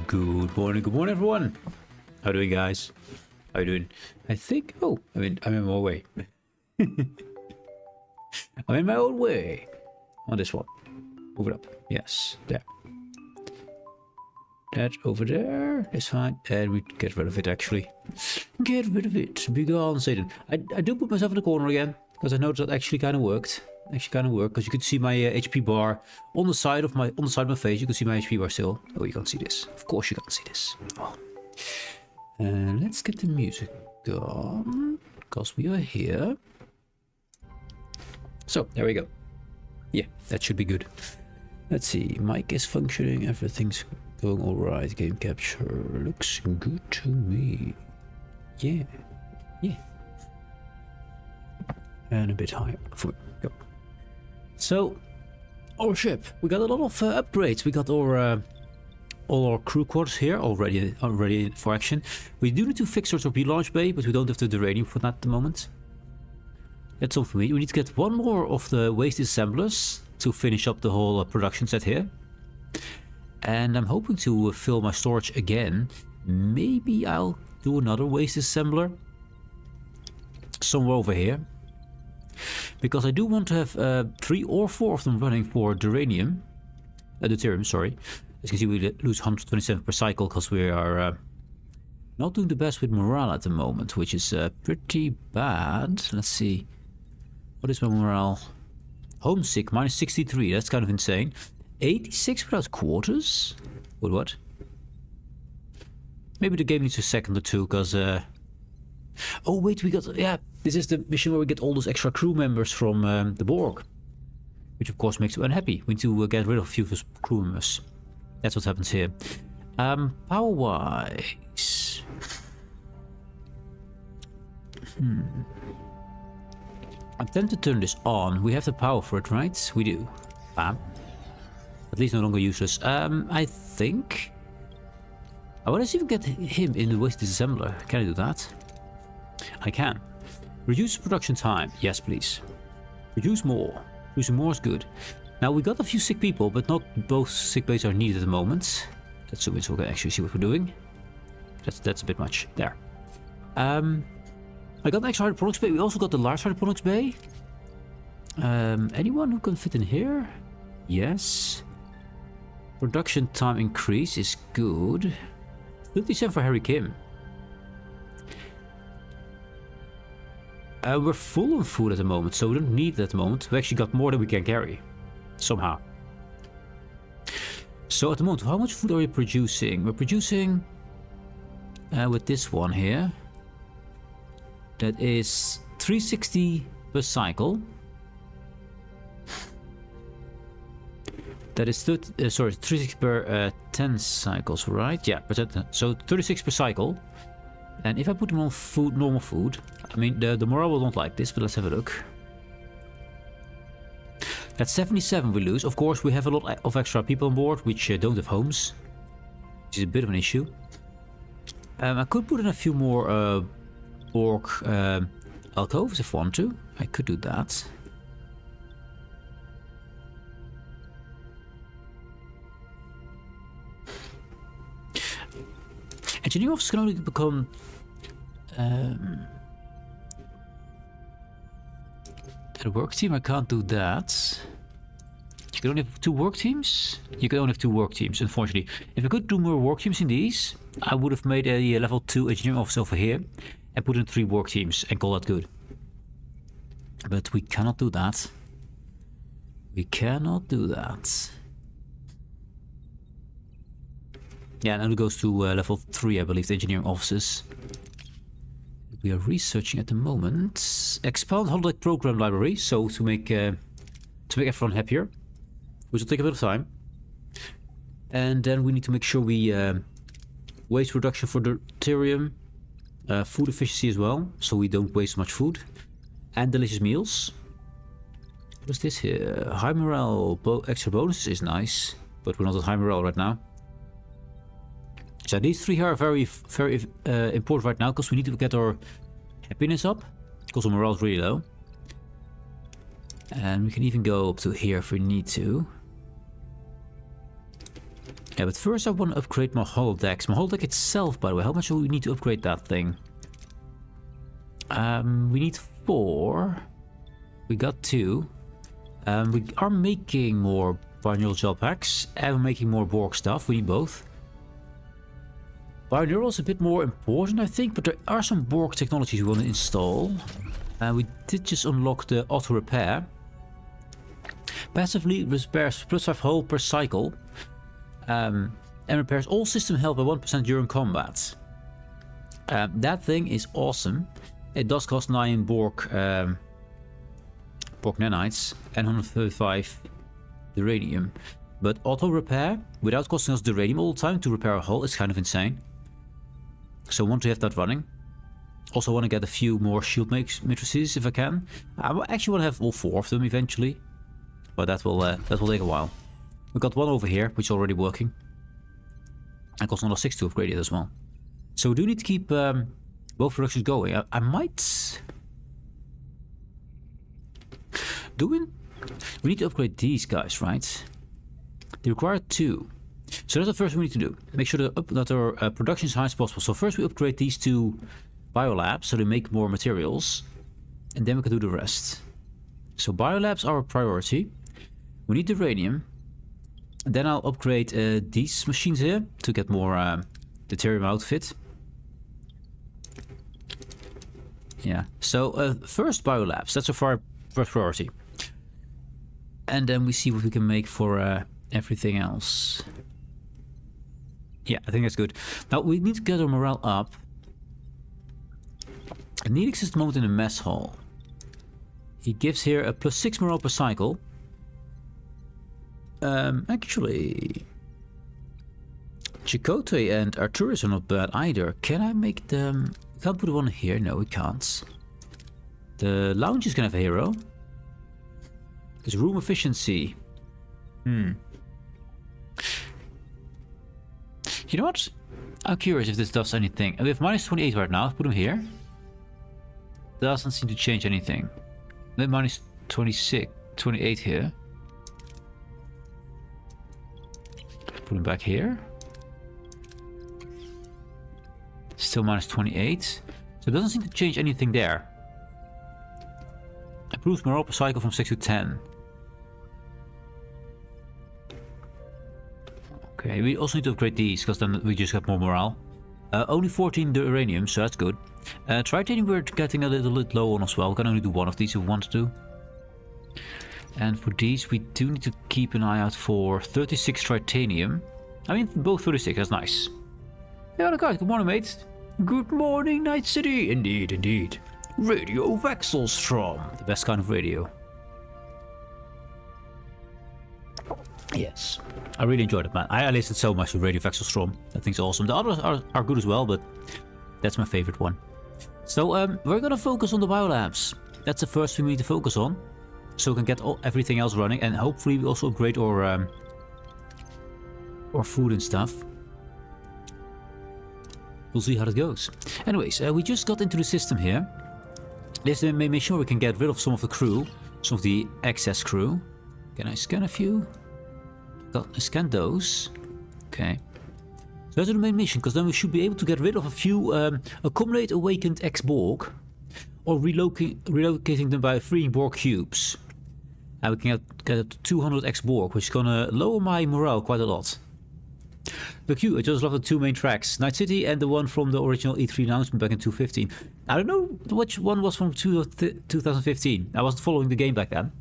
Good morning everyone. How you doing, guys? How you doing? I think, oh, I'm in my way. I'm in my own way. On this one. Move it up. Yes, there. That over there is fine. And we get rid of it, actually. Get rid of it. Be gone, Satan. I do put myself in the corner again, because I noticed that actually kind of worked. Because you can see my HP bar on the side of my face. You can see my HP bar still. Oh, you can't see this. Of course you can't see this. Oh. Let's get the music on, because we are here. So there we go. Yeah, that should be good. Let's see. Mic is functioning. Everything's going all right. Game capture looks good to me. Yeah. And a bit higher for me. Go. So, our ship. We got a lot of upgrades. We got all our crew quarters here already for action. We do need to fix our torpedo launch bay, but we don't have the uranium for that at the moment. That's all for me. We need to get one more of the waste assemblers to finish up the whole production set here. And I'm hoping to fill my storage again. Maybe I'll do another waste assembler somewhere over here. Because I do want to have 3 or 4 of them running for deuterium, sorry. As you can see, we lose 127 per cycle because we are not doing the best with morale at the moment, which is pretty bad. Let's see. What is my morale? Homesick, minus 63. That's kind of insane. 86 without quarters? What? Maybe the game needs a second or two, because... Oh, wait, we got... Yeah, this is the mission where we get all those extra crew members from the Borg. Which, of course, makes me unhappy. We need to get rid of a few of those crew members. That's what happens here. Power-wise... I'm tempted to turn this on. We have the power for it, right? We do. Bam. At least no longer useless. I think... I want to see if we can get him in the waste disassembler. Can I do that? I can. Reduce production time. Yes, please. Produce more. Producing more is good. Now, we got a few sick people, but not both sick bays are needed at the moment. That's so we can actually see what we're doing. That's a bit much. There. I got an extra hydroponics bay. We also got the large hydroponics bay. Anyone who can fit in here? Yes. Production time increase is good. 57 for Harry Kim. We're full on food at the moment, so we don't need it at the moment. We actually got more than we can carry. Somehow. So at the moment, how much food are we producing? We're producing... with this one here. That is 360 per cycle. That is 360 per 10 cycles, right? Yeah, so 36 per cycle. And if I put them on food, normal food, I mean, the morale will not like this, but let's have a look. That's 77 we lose. Of course, we have a lot of extra people on board, which don't have homes, which is a bit of an issue. I could put in a few more Borg alcoves if I want to. I could do that. Engineering officers can only become... a work team, I can't do that. You can only have 2 work teams? You can only have 2 work teams, unfortunately. If I could do more work teams in these, I would have made a level 2 engineering officer over here and put in 3 work teams and call that good. But we cannot do that. We cannot do that. Yeah, and it goes to level 3, I believe, the engineering officers. We are researching at the moment. Expand holodeck program library, so to make everyone happier, which will take a bit of time. And then we need to make sure we waste reduction for deuterium, food efficiency as well, so we don't waste much food, and delicious meals. What is this here? High morale, extra bonuses is nice, but we're not at high morale right now. So these 3 are very important right now, because we need to get our happiness up, because our morale is really low. And we can even go up to here if we need to. Yeah, but first I want to upgrade my holodecks. My holodeck itself, by the way, how much do we need to upgrade that thing? We need 4. We got 2. We are making more binaural gel packs and we're making more Borg stuff. We need both. Binaural is a bit more important, I think, but there are some Borg technologies we want to install. We did just unlock the auto repair. Passively repairs +5 hull per cycle. And repairs all system health by 1% during combat. That thing is awesome. It does cost 9 Borg nanites and 135 uranium. But auto repair, without costing us uranium all the time to repair a hull, is kind of insane. So I want to have that running. Also want to get a few more shield matrices if I can. I actually want to have all 4 of them eventually. But that will take a while. We got one over here, which is already working. And costs another 6 to upgrade it as well. So we do need to keep both productions going. I might... We need to upgrade these guys, right? They require 2. So that's the first thing we need to do. Make sure that our production is high as possible. So first we upgrade these 2 biolabs so they make more materials. And then we can do the rest. So biolabs are a priority. We need uranium. And then I'll upgrade these machines here to get more deuterium outfit. Yeah, so first biolabs, that's our first priority. And then we see what we can make for everything else. Yeah, I think that's good. Now we need to get our morale up. Neelix is at the moment in the mess hall. He gives here a +6 morale per cycle. Actually, Chakotay and Arcturus are not bad either. Can I make them... We can't put one here. No, we can't. The lounge is gonna have a hero. There's room efficiency. You know what? I'm curious if this does anything. We have -28 right now. Put him here. Doesn't seem to change anything. Then -28 here. Put him back here. Still -28. So it doesn't seem to change anything there. Improves morale per cycle from 6 to 10. Okay, we also need to upgrade these because then we just have more morale. Only 14 uranium, so that's good. Tritanium we're getting a little bit low on as well. We can only do 1 of these if we want to. And for these we do need to keep an eye out for 36 tritanium. I mean, both 36, that's nice. Yeah, guys, good morning, mates. Good morning, Night City. Indeed, indeed. Radio Vexelstrom, the best kind of radio. Yes, I really enjoyed it, man. I listened so much to Radio Vexelstrom. That thing's awesome. The others are good as well, but that's my favorite one. So we're gonna focus on the biolabs. That's the first thing we need to focus on, so we can get everything else running, and hopefully we also upgrade our food and stuff. We'll see how it goes. Anyways, we just got into the system here. This may make sure we can get rid of some of the crew, some of the excess crew. Can I scan a few? I scanned those. Okay. So that's the main mission, because then we should be able to get rid of a few accumulate awakened ex-Borg, or relocating them by freeing Borg cubes. And we can get up to 200 ex-Borg, which is gonna lower my morale quite a lot. The queue, I just love the 2 main tracks, Night City and the one from the original E3 announcement back in 2015. I don't know which one was from 2015. I wasn't following the game back then.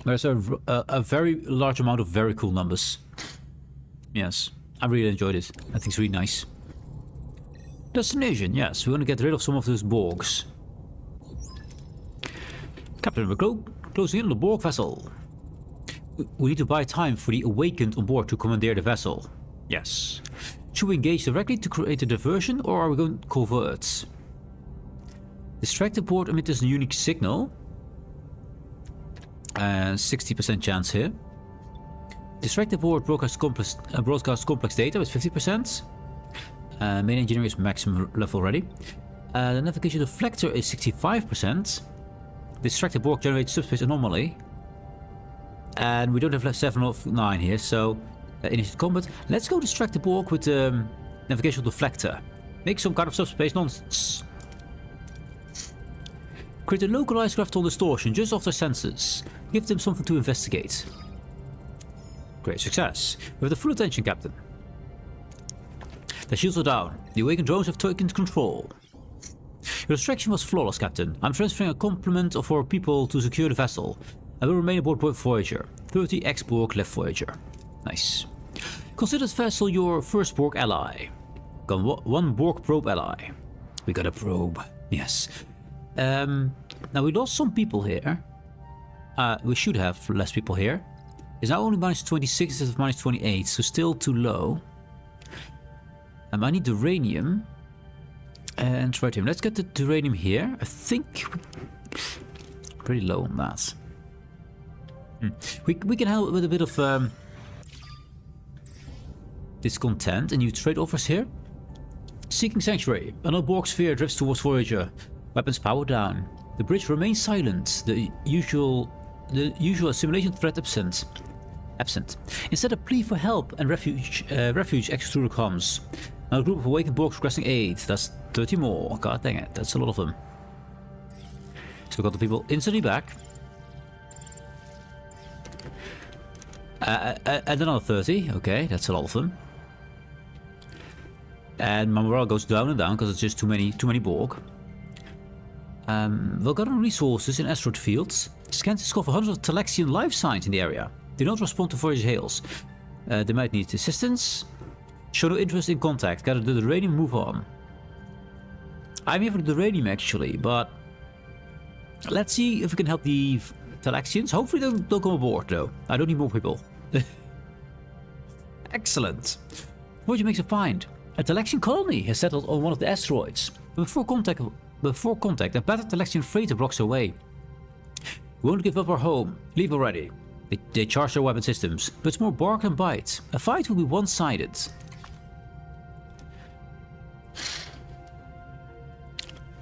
There's a very large amount of very cool numbers. Yes, I really enjoyed it. I think it's really nice. Destination, yes, we want to get rid of some of those Borgs. Captain, we're closing in on the Borg vessel. We need to buy time for the awakened on board to commandeer the vessel. Yes. Should we engage directly to create a diversion, or are we going to covert? Distract the board emits a unique signal. 60% chance here. Distract the board broadcast complex data with 50%. Main engineering is maximum level already. The navigation deflector is 65%. Distract the board generates subspace anomaly. And we don't have left 7 of 9 here, so initiate combat. Let's go distract the Borg with the navigational deflector. Make some kind of subspace nonsense. Create a localized graviton distortion just off their senses. Give them something to investigate. Great success. We have the full attention, Captain. The shields are down. The awakened drones have taken control. Your distraction was flawless, Captain. I'm transferring a complement of our people to secure the vessel. I will remain aboard Voyager. 30 ex-Borg left Voyager. Nice. Consider this vessel your first Borg ally. Got 1 Borg probe ally. We got a probe. Yes. Now we lost some people here. We should have less people here. It's now only -26 instead of -28, so still too low. I need uranium and tritium. Let's get the uranium here. I think pretty low on that. We can help with a bit of discontent and new trade offers here. Seeking sanctuary. Another Borg sphere drifts towards Voyager. Weapons powered down. The bridge remains silent. The usual assimilation threat absent. Instead, a plea for help and refuge extruder comes. Now a group of awakened Borgs requesting aid. That's 30 more. God dang it, that's a lot of them. So we got the people instantly back. And another 30. Okay, that's a lot of them. And my morale goes down and down because it's just too many Borg. We'll gather resources in asteroid fields. Scans discover hundreds of Telexian life signs in the area. They don't respond to Voyager hails. They might need assistance. Show no interest in contact. Gather the uranium, move on. I'm here for the uranium actually, but let's see if we can help the Telexians. Hopefully they'll come aboard though. I don't need more people. Excellent. Voyager makes a find. A Telexian colony has settled on one of the asteroids. Before contact, a battered Telexian freighter blocks our way. We won't give up our home. Leave already. They charge their weapon systems, but it's more bark than bite. A fight will be one-sided.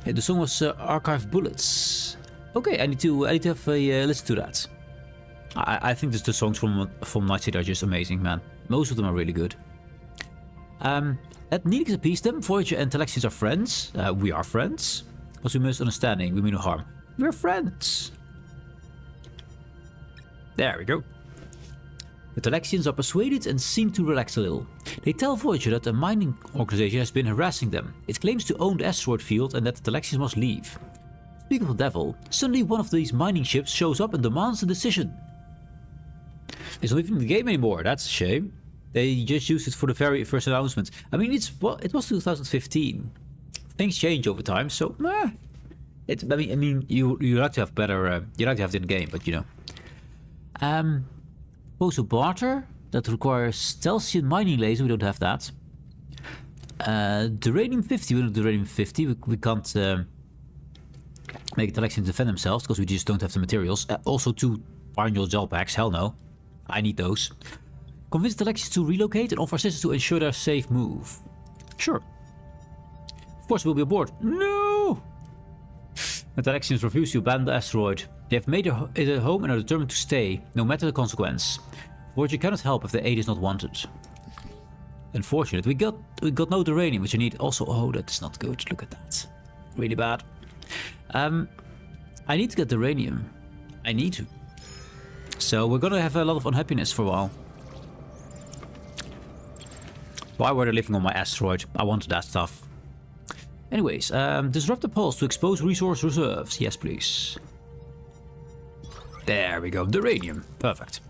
The song was Archive Bullets. Okay, I need to have a listen to that. I think the songs from Night City are just amazing, man. Most of them are really good. Let Neelix appease them. Voyager and Telexians are friends. We are friends. What's we misunderstanding? We mean no harm. We're friends. There we go. The Telexians are persuaded and seem to relax a little. They tell Voyager that a mining organization has been harassing them. It claims to own the asteroid field and that the Telexians must leave. Speaking of the devil, suddenly one of these mining ships shows up and demands a decision. It's not even in the game anymore, that's a shame. They just used it for the very first announcement. I mean, it was 2015. Things change over time, so I mean, you like to have better, you like to have it in the game, but you know. Also barter that requires Stelcian mining laser. We don't have that. Duranium 50. We don't have Duranium 50. We can't make the Telexians defend themselves because we just don't have the materials. Also 2 Barnial gel packs. Hell no. I need those. Convince the Telexians to relocate and offer assistance to ensure their safe move. Sure. Of course, we'll be aboard. No! The Telexians refuse to abandon the asteroid. They have made it a home and are determined to stay, no matter the consequence. Voyager cannot help if the aid is not wanted. Unfortunate. We got no uranium, which I need. Also, oh, that's not good. Look at that. Really bad. I need to get uranium. I need to. So we're gonna have a lot of unhappiness for a while. Why were they living on my asteroid? I wanted that stuff. Anyways, disrupt the pulse to expose resource reserves. Yes, please. There we go. Uranium. Perfect.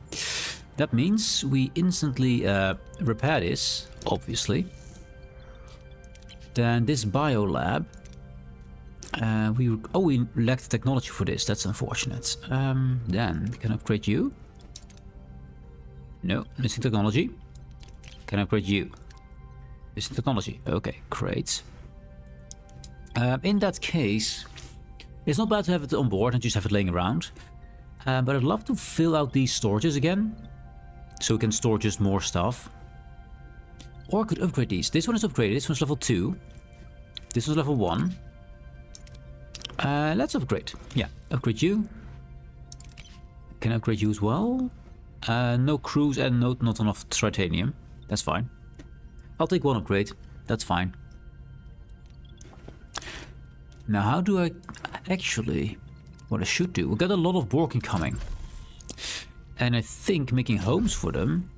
That means we instantly repair this, obviously. Then this biolab. We lacked technology for this. That's unfortunate. Then we can upgrade you. No, missing technology. Can upgrade you. Missing technology. Okay, great. In that case, it's not bad to have it on board and just have it laying around. But I'd love to fill out these storages again, so we can store just more stuff. Or I could upgrade these. This one is upgraded. This one's level 2. This one's level 1. Let's upgrade. Yeah, upgrade you. Can I upgrade you as well? No crews and not enough titanium. That's fine. I'll take 1 upgrade. That's fine. Now, how do I actually... What I should do... We got a lot of Borg incoming. And I think making homes for them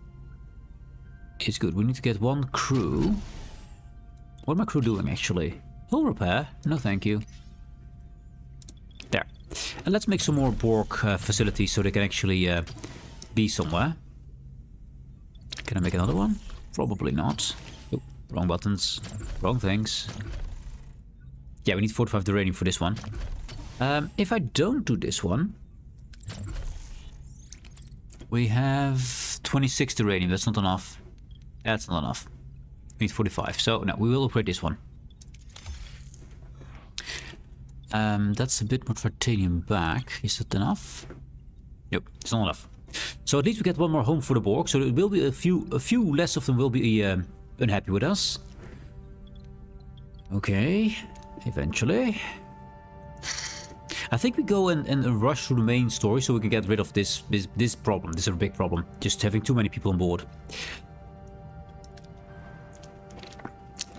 is good. We need to get 1 crew. What am my crew doing, actually? Hull repair? No, thank you. There. And let's make some more Borg facilities so they can actually be somewhere. Can I make another one? Probably not. Oh, wrong buttons. Wrong things. Yeah, we need 45 uranium for this one. If I don't do this one... We have 26 uranium. That's not enough. That's not enough. We need 45. So, no, we will upgrade this one. That's a bit more titanium back. Is that enough? Nope, it's not enough. So at least we get 1 more home for the Borg. So it will be a few less of them will be unhappy with us. Okay, eventually. I think we go and rush through the main story so we can get rid of this problem. This is a big problem. Just having too many people on board.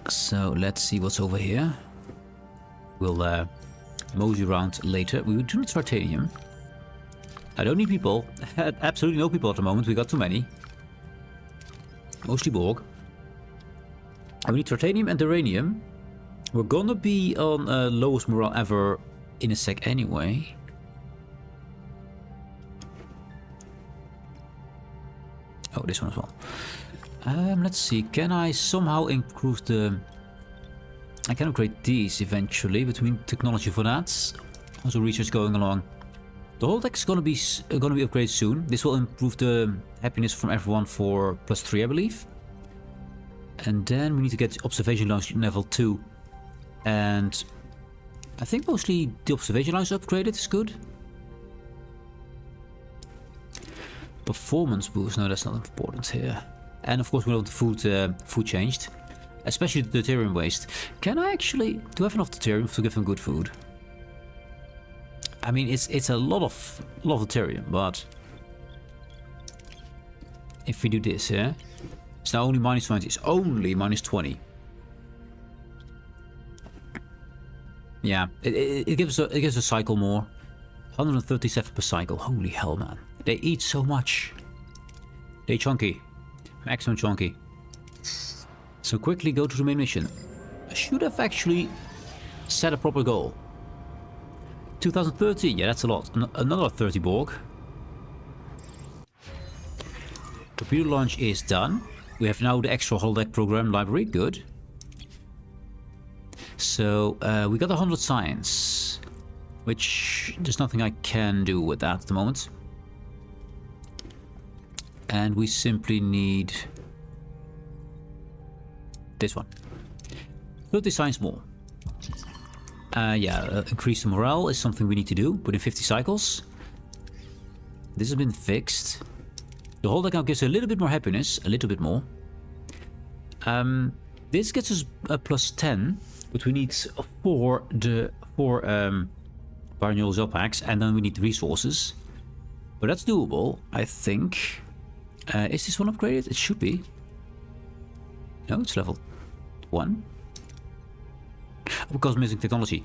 So let's see what's over here. We'll mosey around later. We do need titanium. I don't need people. Absolutely no people at the moment. We got too many. Mostly Borg. And we need titanium and uranium. We're gonna be on lowest morale ever in a sec anyway. Oh, this one as well. Let's see. Can I somehow improve the... I can upgrade these eventually, but we need technology for that. Also research going along. The whole deck is gonna be upgraded soon. This will improve the happiness from everyone for +3, I believe. And then we need to get observation lounge level 2. And I think mostly the observation lounge upgraded is good. Performance boost, no, that's not important here. And of course we want the food changed. Especially the deuterium waste. Can I actually... Do I have enough deuterium to give them good food? I mean, it's a lot of deuterium, but... If we do this, yeah? It's now only -20. It's only -20. Yeah, it gives a cycle more. 137 per cycle. Holy hell, man. They eat so much. They chunky. Maximum chunky. So quickly go to the main mission. I should have actually set a proper goal. 2013, yeah, that's a lot. Another 30 Borg. Torpedo launch is done. We have now the extra holodeck program library, good. So we got 100 science, which there's nothing I can do with that at the moment. And we simply need this one. 30 science more. Yeah, increase the morale is something we need to do within 50 cycles. This has been fixed. The whole deck now gives a little bit more happiness, a little bit more. This gets us a +10, but we need four biannual cell packs, and then we need resources. But that's doable, I think. Is this one upgraded? It should be. No, it's level 1. Because missing technology.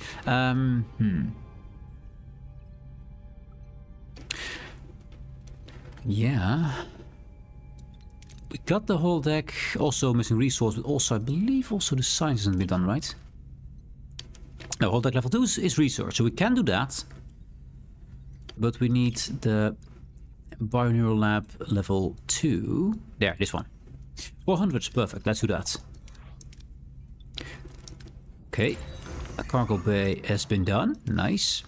Yeah. We got the whole deck. Also missing resource, but also I believe also the science hasn't been done, right? No, whole deck level 2 is research, so we can do that. But we need the Bioneural Lab level 2. There, this one. 400 is perfect, let's do that. Okay, a cargo bay has been done, nice.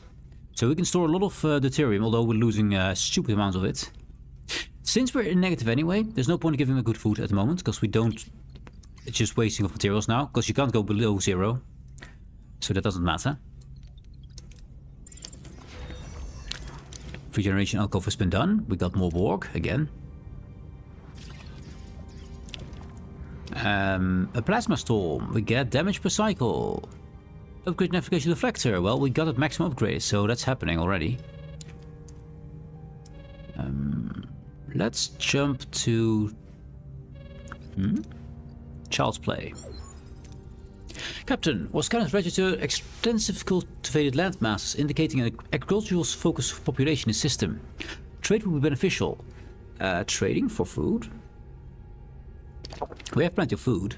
So we can store a lot of deuterium, although we're losing stupid amounts of it. Since we're in negative anyway, there's no point in giving them good food at the moment, because we don't... It's just wasting of materials now, because you can't go below 0. So that doesn't matter. Regeneration alcove has been done. We got more Borg, again. A plasma storm. We get damage per cycle. Upgrade navigation deflector. Well, we got it maximum upgrade, so that's happening already. let's jump to... Child's Play. Captain, was scanners register extensive cultivated land masses indicating an agricultural focus of population in the system. Trade will be beneficial. Trading for food? We have plenty of food.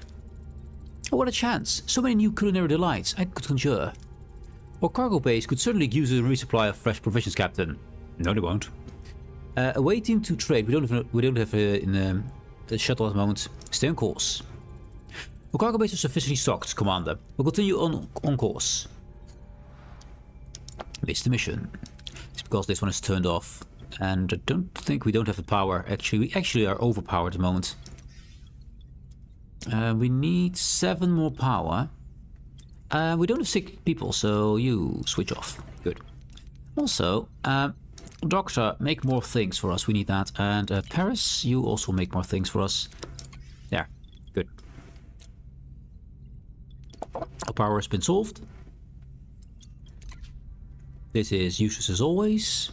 Oh, what a chance! So many new culinary delights I could conjure. Our cargo base could certainly use a resupply of fresh provisions, Captain. No, they won't. Awaiting to trade. We don't have in the shuttle at the moment. Stay on course. Our cargo base is sufficiently stocked, Commander. We'll continue on course. Missed the mission. It's because this one is turned off. And I don't think we don't have the power. Actually, we actually are overpowered at the moment. We need 7 more power. We don't have 6 people, so you switch off. Good. Also, Doctor, make more things for us. We need that. And Paris, you also make more things for us. There. Good. Our power has been solved. This is useless as always.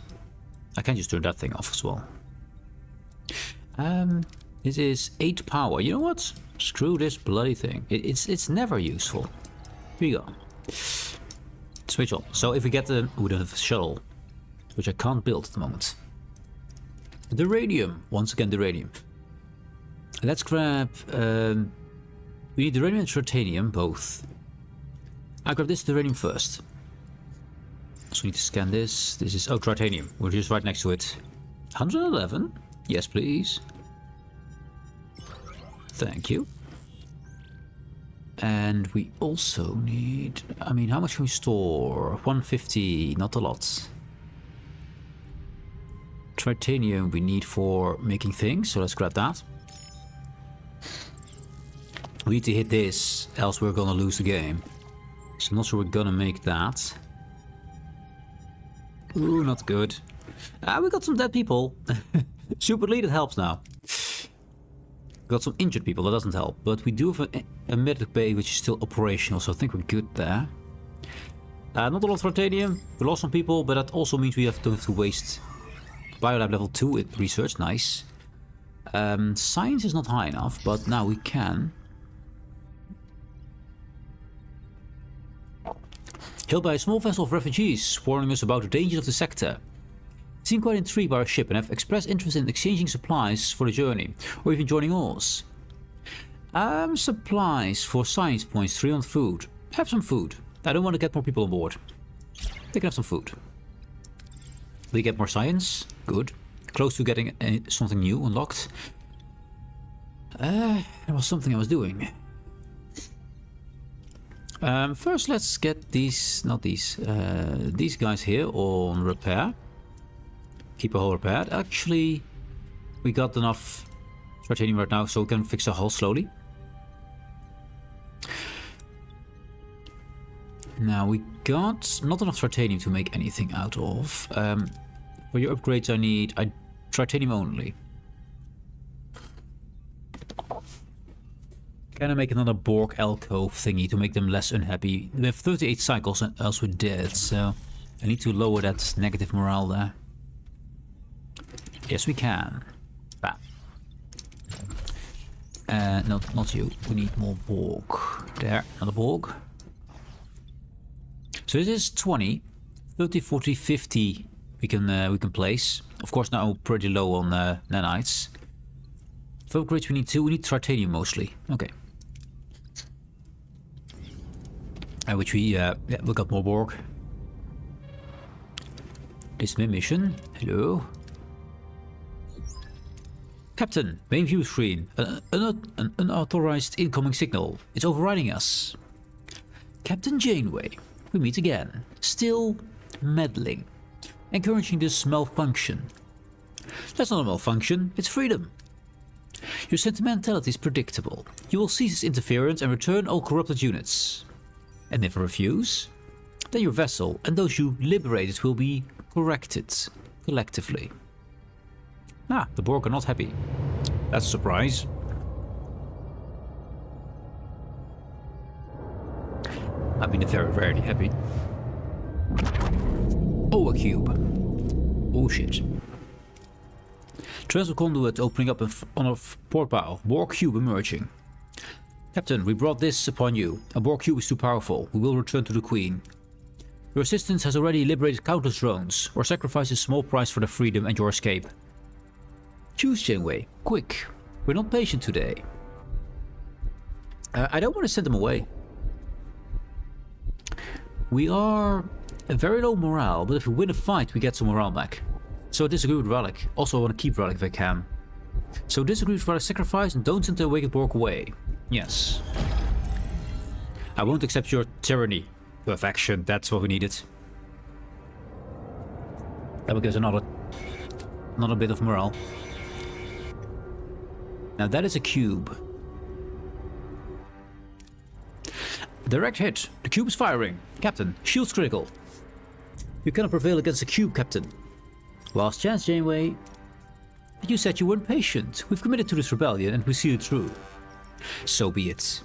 I can just turn that thing off as well. This is 8 power. You know what? Screw this bloody thing. It's never useful. Here you go. Switch on. So if we get the... we don't have a shuttle, which I can't build at the moment. The radium. Once again, the radium. Let's grab... we need the radium and titanium, both. I grab this, the radium first. So we need to scan this. This is... oh, titanium. We're just right next to it. 111? Yes, please. Thank you. And we also need... I mean, how much can we store? 150, not a lot. Titanium we need for making things, so let's grab that. We need to hit this, else we're gonna lose the game. So I'm not sure we're gonna make that. Ooh, not good. We got some dead people. Super lead, it helps now. Got some injured people, that doesn't help. But we do have a medic bay which is still operational, so I think we're good there. Not a lot of titanium. We lost some people, but that also means we don't have to waste Biolab level 2 with research. Nice. Science is not high enough, but now we can. Hailed by a small vessel of refugees, warning us about the dangers of the sector. Seem quite intrigued by our ship and have expressed interest in exchanging supplies for the journey, or even joining ours. Supplies for science points, 3 on food. Have some food. I don't want to get more people on board. They can have some food. We get more science. Good. Close to getting something new unlocked. There was something I was doing. First, let's get these, not these guys here on repair. Keep a hull repaired. Actually, we got enough titanium right now, so we can fix the hull slowly. Now we got not enough titanium to make anything out of. For your upgrades, I need titanium only. Can I make another Borg alcove thingy to make them less unhappy? We have 38 cycles and else we're dead, so I need to lower that negative morale there. Yes, we can. Bam. Not you. We need more Borg. There, another Borg. So this is 20, 30, 40, 50. We can place. Of course, now we're pretty low on nanites. For upgrades, we need 2. We need titanium mostly. Okay. Which we got more Borg. This is my mission. Hello. Captain, main view screen. An unauthorized incoming signal. It's overriding us. Captain Janeway, we meet again. Still meddling. Encouraging this malfunction. That's not a malfunction, it's freedom. Your sentimentality is predictable. You will cease this interference and return all corrupted units. And if I refuse, then your vessel and those you liberated will be corrected collectively. Ah, the Borg are not happy. That's a surprise. I mean, they're very rarely happy. Oh, a cube. Oh shit. Transfer conduit opening up on a port bow. Borg cube emerging. Captain, we brought this upon you. A Borg cube is too powerful. We will return to the Queen. Your assistance has already liberated countless drones, or sacrificed a small price for their freedom and your escape. Choose, Janeway. Quick. We're not patient today. I don't want to send them away. We are very low morale, but if we win a fight, we get some morale back. So I disagree with Relic. Also, I want to keep Relic if I can. So disagree with Relic sacrifice and don't send the Awakened Borg away. Yes. I won't accept your tyranny. Perfection, that's what we needed. That will give us another bit of morale. Now that is a cube. Direct hit. The cube is firing. Captain, shields critical. You cannot prevail against a cube, Captain. Last chance, Janeway. You said you weren't patient. We've committed to this rebellion and we see it through. So be it.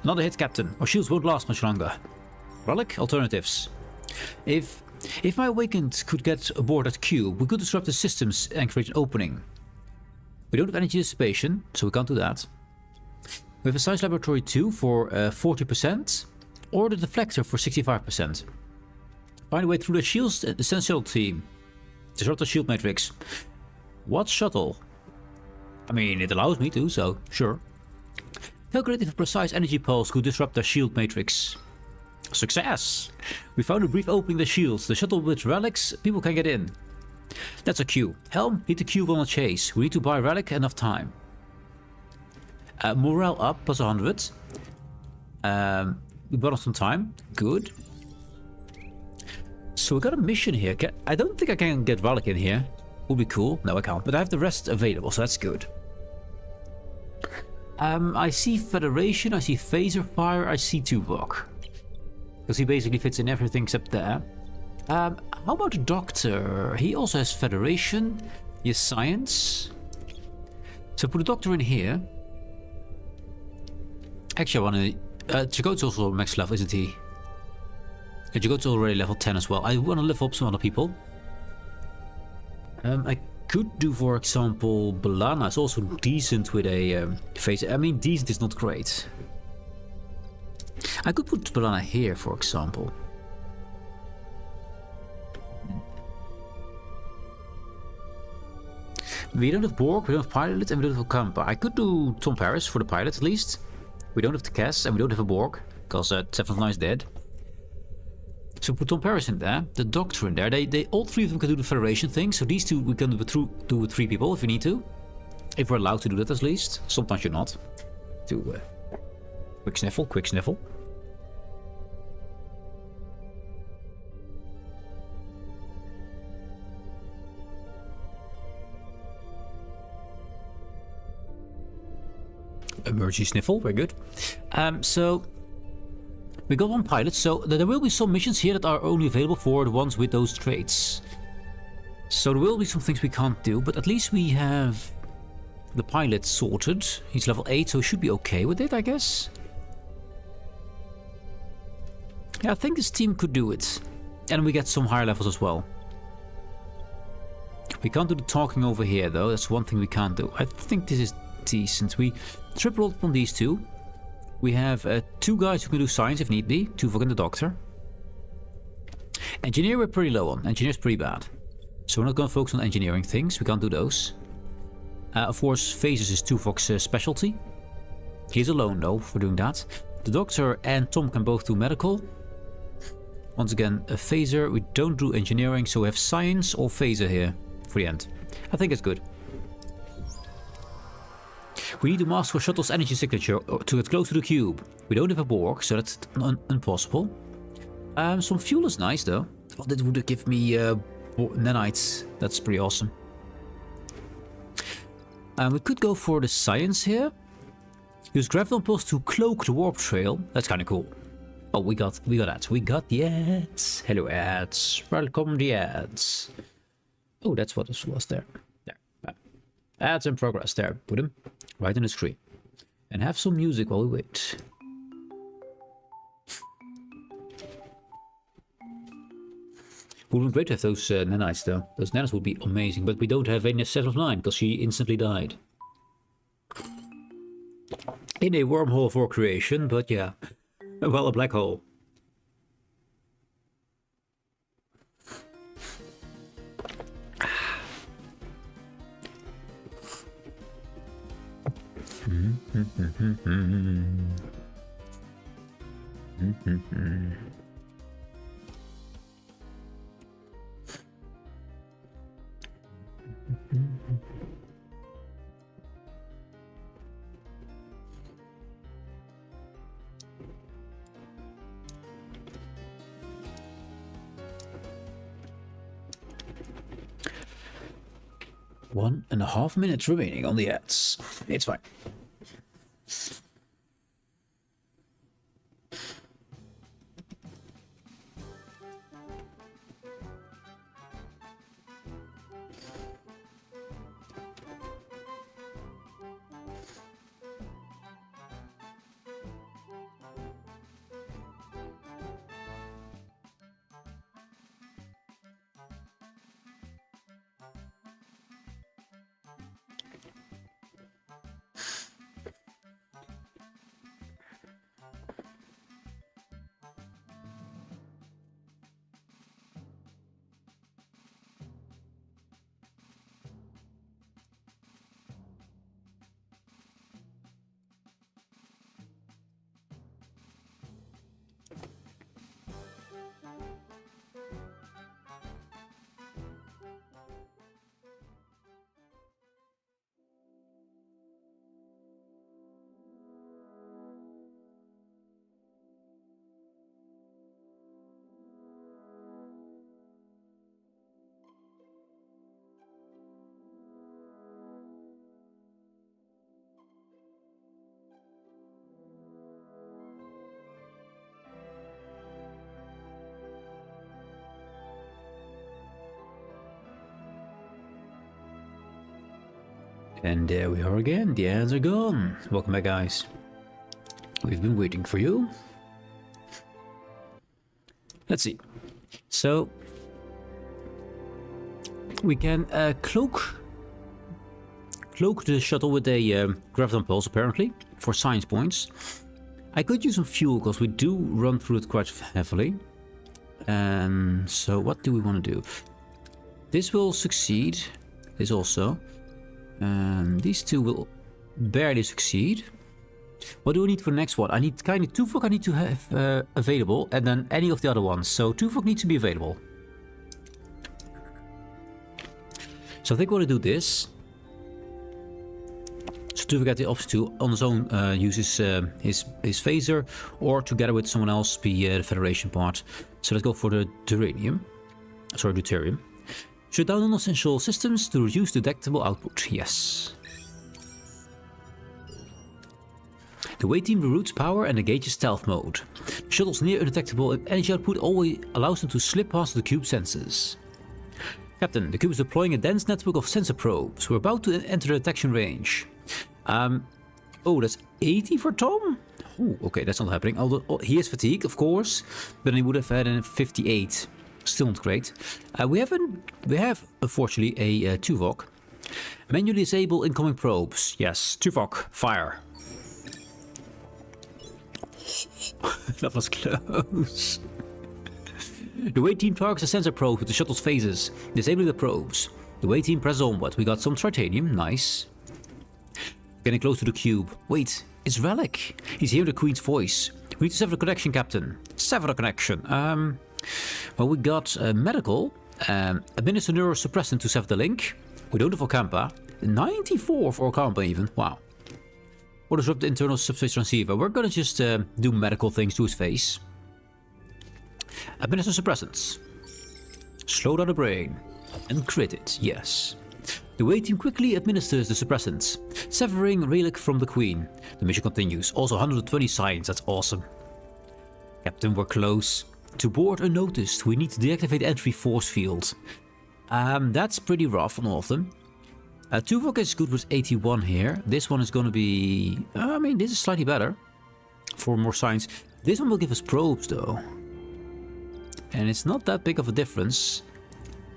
Another hit, Captain. Our shields won't last much longer. Relic? Alternatives. If my Awakened could get aboard that cube, we could disrupt the systems and create an opening. We don't have energy dissipation, so we can't do that. We have a Science Laboratory 2 for 40%, or the Deflector for 65%. Find a way through the shields, the Essential team. Disrupt the shield matrix. What shuttle? I mean, it allows me to, so sure. Calculate if a precise energy pulse could disrupt the shield matrix. Success! We found a brief opening in the shields. The shuttle with relics, people can get in. That's a cue. Helm, hit the cube on a chase. We need to buy relic, enough time. Morale up, plus 100. We bought on some time. Good. So we got a mission here. I don't think I can get relic in here. Would be cool. No, I can't. But I have the rest available, so that's good. I see Federation, I see Phaser Fire, I see Tuvok. Because he basically fits in everything except there. How about the Doctor? He also has Federation. He has Science. So put the Doctor in here. Actually, I want to... Chakotay's also max level, isn't he? Chakotay's already level 10 as well. I want to level up some other people. I could do, for example, B'Elanna is also decent with a Phaser. I mean, decent is not great. I could put B'Elanna here, for example. We don't have Borg, we don't have Pilot, and we don't have Kampa. I could do Tom Paris for the Pilot, at least. We don't have the Cass, and we don't have a Borg, because Seventh Nine is dead. So put Tom Paris in there, the Doctor in there. They all three of them can do the Federation thing, so these two we can do with 3 people if we need to. If we're allowed to do that, at least. Sometimes you're not. Quick sniffle, quick sniffle. Emergency sniffle, very good. So we got 1 pilot, so there will be some missions here that are only available for the ones with those traits. So there will be some things we can't do, but at least we have the pilot sorted. He's level 8, so he should be okay with it, I guess. Yeah, I think this team could do it. And we get some higher levels as well. We can't do the talking over here, though. That's one thing we can't do. I think this is decent. We triple up on these 2. We have 2 guys who can do science if need be. Tuvok and the Doctor. Engineer we're pretty low on. Engineer's pretty bad. So we're not going to focus on engineering things. We can't do those. Of course, Phasers is Tuvok's specialty. He's alone though for doing that. The Doctor and Tom can both do medical. Once again, a Phaser. We don't do engineering, so we have science or Phaser here for the end. I think it's good. We need to master shuttle's energy signature to get close to the cube. We don't have a Borg, so that's impossible. Some fuel is nice though. Oh, that would give me nanites. That's pretty awesome. We could go for the science here. Use graviton pulse to cloak the warp trail. That's kind of cool. Oh, we got that. We got the ads. Hello ads. Welcome the ads. Oh, that's what this was there. There. Ads in progress. There. Put them right on the screen. And have some music while we wait. Would be great to have those nanites though. Those nanites would be amazing, but we don't have a 7 of 9 because she instantly died. In a wormhole for creation, but yeah. Well, a black hole. One and a half minutes remaining on the ads. It's fine. And there we are again, the ads are gone. Welcome back, guys. We've been waiting for you. Let's see. So, we can cloak the shuttle with a graviton pulse, apparently, for science points. I could use some fuel, because we do run through it quite heavily. So, what do we want to do? This will succeed. This also. These two will barely succeed. What do we need for the next one? I need kind of Tuvok I need to have available, and then any of the other ones. So Tuvok needs to be available. So I think we're going to do this. So Tuvok got the option to, on his own, use his phaser, or together with someone else, be the Federation part. So let's go for the deuterium. Sorry, deuterium. Shut down non-essential systems to reduce detectable output. Yes. The way team reroutes power and engages stealth mode. The shuttle's near undetectable energy output always allows them to slip past the cube senses. Captain, the cube is deploying a dense network of sensor probes. We're about to enter the detection range. Oh, that's 80 for Tom? Oh, okay, that's not happening. Although he is fatigued, of course, but then he would have had a 58. Still not great. We have unfortunately a Tuvok. Manually disable incoming probes. Yes, Tuvok, fire. That was close. The way team targets a sensor probe with the shuttle's phases, disabling the probes. The way team presses onward. We got some tritanium, nice. Getting close to the cube. Wait, it's Relic. He's hearing the Queen's voice. We need to sever the connection, Captain. Sever the connection. Well, we got medical, administer neurosuppressant to sever the link. We don't have Ocampa. 94 for Ocampa even. Wow. Or disrupt the internal subspace transceiver. We're gonna just do medical things to his face. Administer suppressants. Slow down the brain. And crit it, yes. The way team quickly administers the suppressants, severing Relic from the Queen. The mission continues. Also 120 science, that's awesome. Captain, we're close. To board unnoticed, we need to deactivate entry force field. That's pretty rough on all of them. Tuvok is good with 81 here. This one is going to be... I mean, this is slightly better. For more science. This one will give us probes, though. And it's not that big of a difference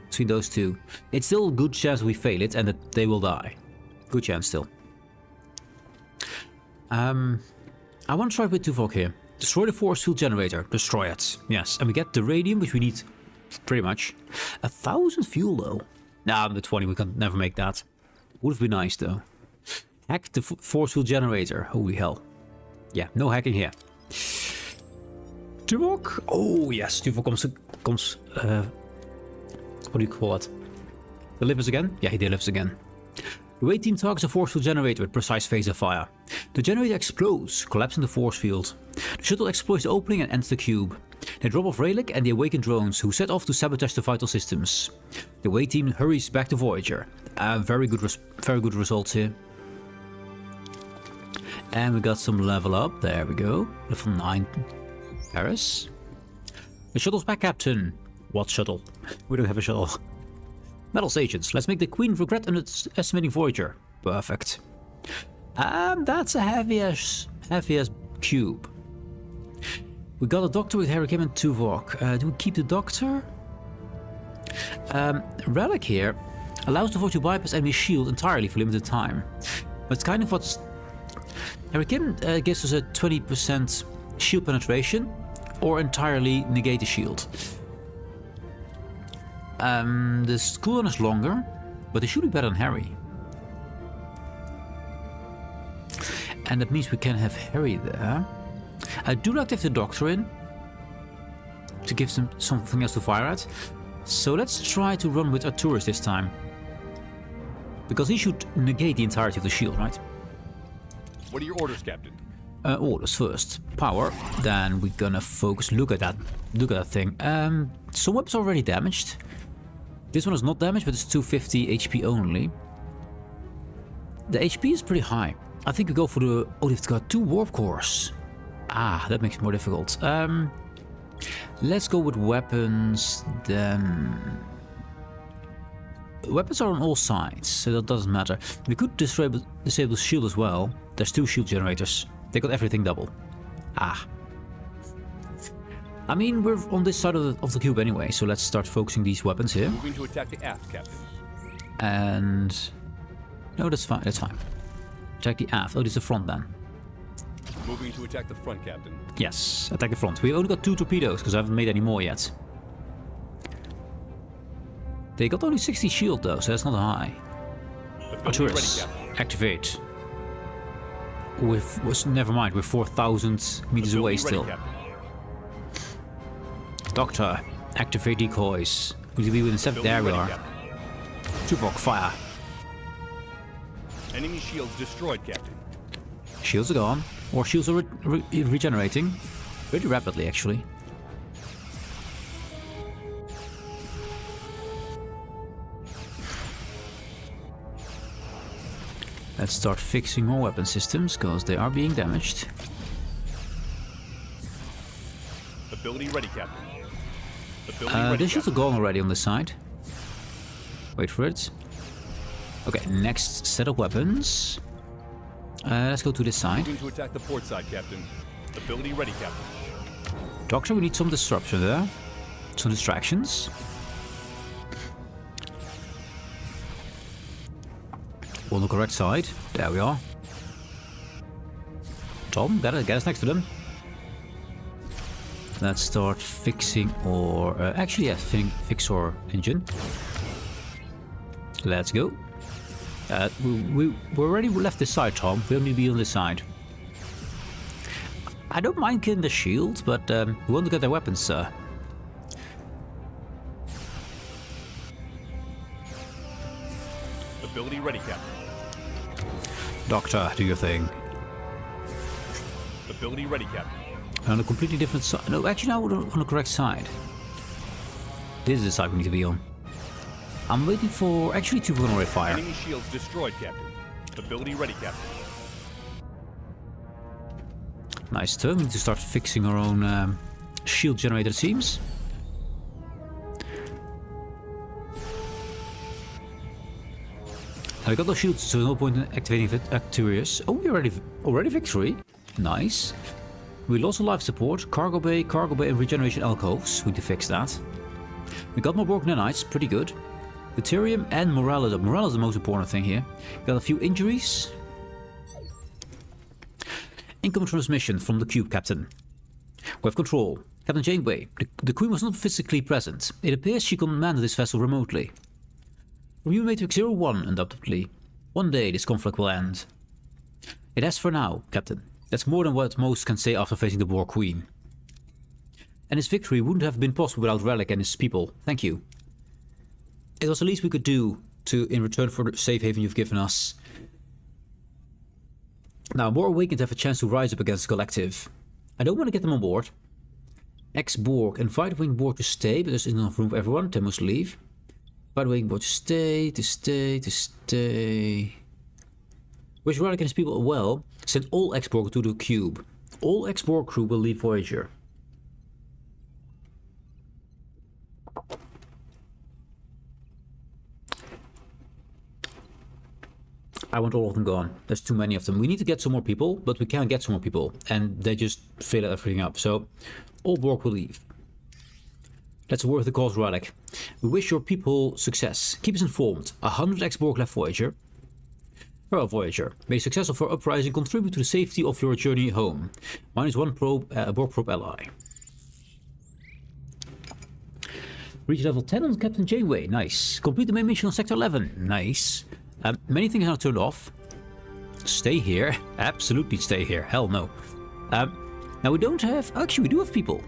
between those two. It's still a good chance we fail it and that they will die. Good chance still. I want to try with Tuvok here. Destroy the force field generator. Destroy it. Yes. And we get the radium, which we need pretty much. 1,000 fuel though. Nah, the 20, we can never make that. Would have been nice though. Hack the force field generator. Holy hell. Yeah, no hacking here. Tuvok. Oh yes, Tuvok comes what do you call it? Delivers again? Yeah, he delivers again. The away team targets a force field generator with precise phaser fire. The generator explodes, collapsing the force field. The shuttle exploits the opening and enters the cube. They drop off Relic and the awakened drones, who set off to sabotage the vital systems. The away team hurries back to Voyager. Very good results here. And we got some level up. There we go. Level 9. Paris. The shuttle's back, Captain. What shuttle? We don't have a shuttle. Metals agents. Let's make the Queen regret underestimating Voyager. Perfect. That's a heavy as cube. We got a doctor with Harry Kim and Tuvok. Do we keep the doctor? Relic here allows the Voyager to bypass enemy shield entirely for limited time. But it's kind of what's... Harry Kim gives us a 20% shield penetration or entirely negate the shield. The cooldown is longer, but it should be better than Harry. And that means we can have Harry there. I do like to have the doctor in to give them something else to fire at. So let's try to run with Arturus this time. Because he should negate the entirety of the shield, right? What are your orders, Captain? Orders first. Power. Then we're gonna focus. Look at that thing. Some weapons are already damaged. This one is not damaged, but it's 250 HP only. The HP is pretty high. I think we go for the... Oh, they've got 2 warp cores. Ah, that makes it more difficult. Let's go with weapons, then... Weapons are on all sides, so that doesn't matter. We could disable shield as well. There's 2 shield generators. They got everything double. Ah. I mean, we're on this side of the cube anyway, so let's start focusing these weapons here. Moving to attack the aft, Captain. And... No, that's fine, that's fine. Attack the aft. Oh, this is the front then. Moving to attack the front, Captain. Yes, attack the front. We've only got 2 torpedoes, because I haven't made any more yet. They got only 60 shield though, so that's not high. Arturus, activate. Never mind, we're 4,000 meters away still. Ready, Doctor, activate decoys. We need to be within 7. There we are. Tuvok, fire. Enemy shields destroyed, Captain. Shields are gone. Or shields are regenerating. Pretty rapidly, actually. Let's start fixing more weapon systems, because they are being damaged. Ability ready, Captain. Ability The shields are gone already on this side. Wait for it. Okay, next set of weapons. Let's go to this side. Moving to attack the port side, Captain. Ability ready, Captain. Doctor, we need some disruption there. Some distractions. On the correct side. There we are. Tom, get us next to them. Let's start fixing or... actually, yeah, fix our engine. Let's go. We already left this side, Tom. We only need to be on this side. I don't mind killing the shield, but we want to get their weapons, sir. Ability ready, Captain. Doctor, do your thing. Ability ready, Captain. On a completely different side. No, actually, now we're on the correct side. This is the side we need to be on. I'm waiting for... Actually, 2 vulnerable fire. Enemy shields destroyed, Captain. Ability ready, Captain. Nice turn. We need to start fixing our own shield generator, it seems. I got those shields, so no point in activating Arturus. Oh, we already victory. Nice. We lost a life support, cargo bay, and regeneration alcoves. We need to fix that. We got more broken nanites, pretty good. Deuterium and morale. Morale is the most important thing here. Got a few injuries. Incoming transmission from the cube, Captain. We have control. Captain Janeway, the Queen was not physically present. It appears she commanded this vessel remotely. From you, Matrix 01, undoubtedly. One day this conflict will end. It has for now, Captain. That's more than what most can say after facing the War Queen. And his victory wouldn't have been possible without Relic and his people. Thank you. It was the least we could do in return for the safe haven you've given us. Now, more Awakened have a chance to rise up against the Collective. I don't want to get them on board. Ex-Borg, invite Wing Borg to stay, but there's enough room for everyone. They must leave. Invite Wing Borg to stay. Wish Relic and his people well. Send all Ex-Borg to the cube. All Ex-Borg crew will leave Voyager. I want all of them gone. There's too many of them. We need to get some more people, but we can't get some more people. And they just fill everything up. So, all Borg will leave. That's worth the cause, Relic. We wish your people success. Keep us informed. 100 ex-Borg left Voyager. Farewell, Voyager. May success of our uprising contribute to the safety of your journey home. -1 Borg probe ally. Reach level 10 on Captain Janeway. Nice. Complete the main mission on Sector 11. Nice. Many things are now turned off. Stay here. Absolutely stay here. Hell no. Now we don't have... Actually, we do have people.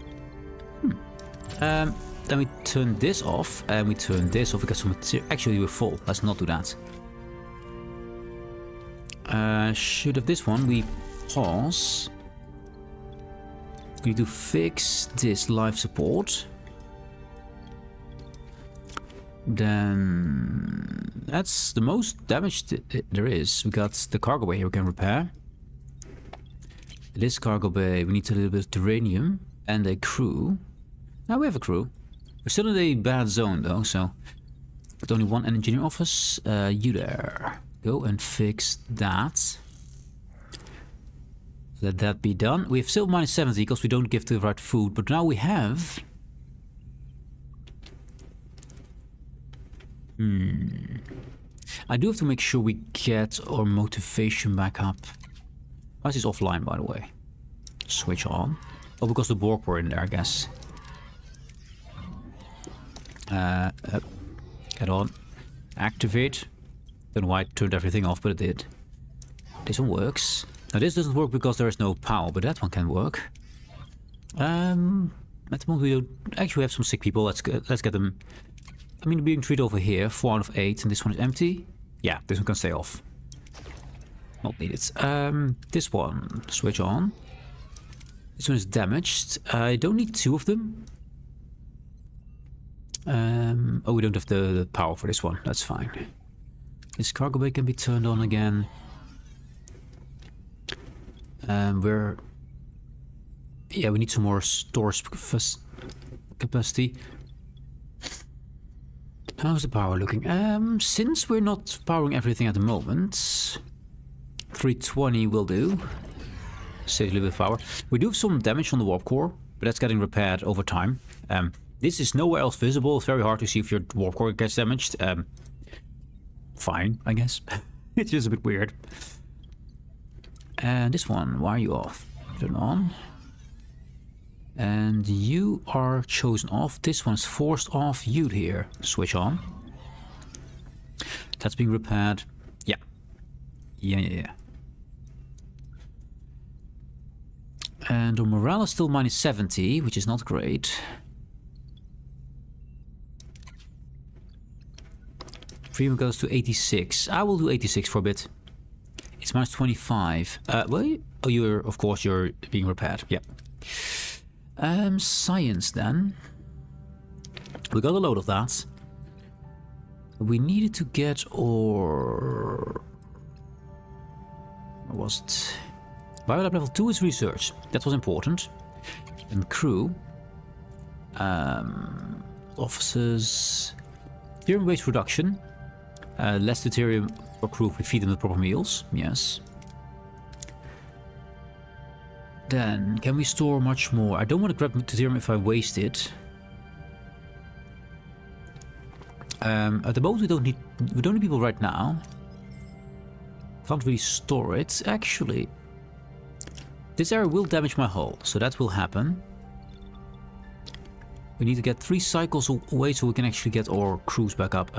Then we turn this off. And we turn this off. We got some material. Actually, we're full. Let's not do that. Should have this one. We pause. We need to fix this life support. Then that's the most damage there is. We got the cargo bay here we can repair. This cargo bay, we need a little bit of uranium and a crew. Now we have a crew. We're still in a bad zone though, so with only one engineer office. You there. Go and fix that. Let that be done. We have still -70 because we don't give the right food, but now we have... I do have to make sure we get our motivation back up. Why is this offline, by the way? Switch on. Oh, because the Borg were in there, I guess. Get on. Activate. Don't know why it turned everything off, but it did. This one works. Now this doesn't work because there is no power, but that one can work. At the moment we don't actually have some sick people. Let's get them. I mean, being treated over here, 4 out of 8, and this one is empty. Yeah, this one can stay off. Not needed. This one, switch on. This one is damaged. I don't need 2 of them. Oh, we don't have the power for this one. That's fine. This cargo bay can be turned on again. Yeah, we need some more storage capacity. How's the power looking? Since we're not powering everything at the moment, 320 will do. Save a little bit of power. We do have some damage on the warp core, but that's getting repaired over time. This is nowhere else visible. It's very hard to see if your warp core gets damaged. Fine, I guess. It's just a bit weird. And this one, why are you off? Turn on. And you are chosen off. This one's forced off. You here. Switch on. That's being repaired. Yeah. Yeah. And our morale is still -70, which is not great. Freedom goes to 86. I will do 86 for a bit. It's -25. Well, oh, you're being repaired. Yeah. Science then. We got a load of that. We needed to get our... What was it? Biolab level 2 is research. That was important. And crew. Officers. Deuterium waste reduction. Less deuterium per crew if we feed them the proper meals. Yes. Then, can we store much more? I don't want to grab deuterium if I waste it. At the moment we don't need people right now. Can't really store it. Actually, this area will damage my hull, so that will happen. We need to get 3 cycles away so we can actually get our crews back up.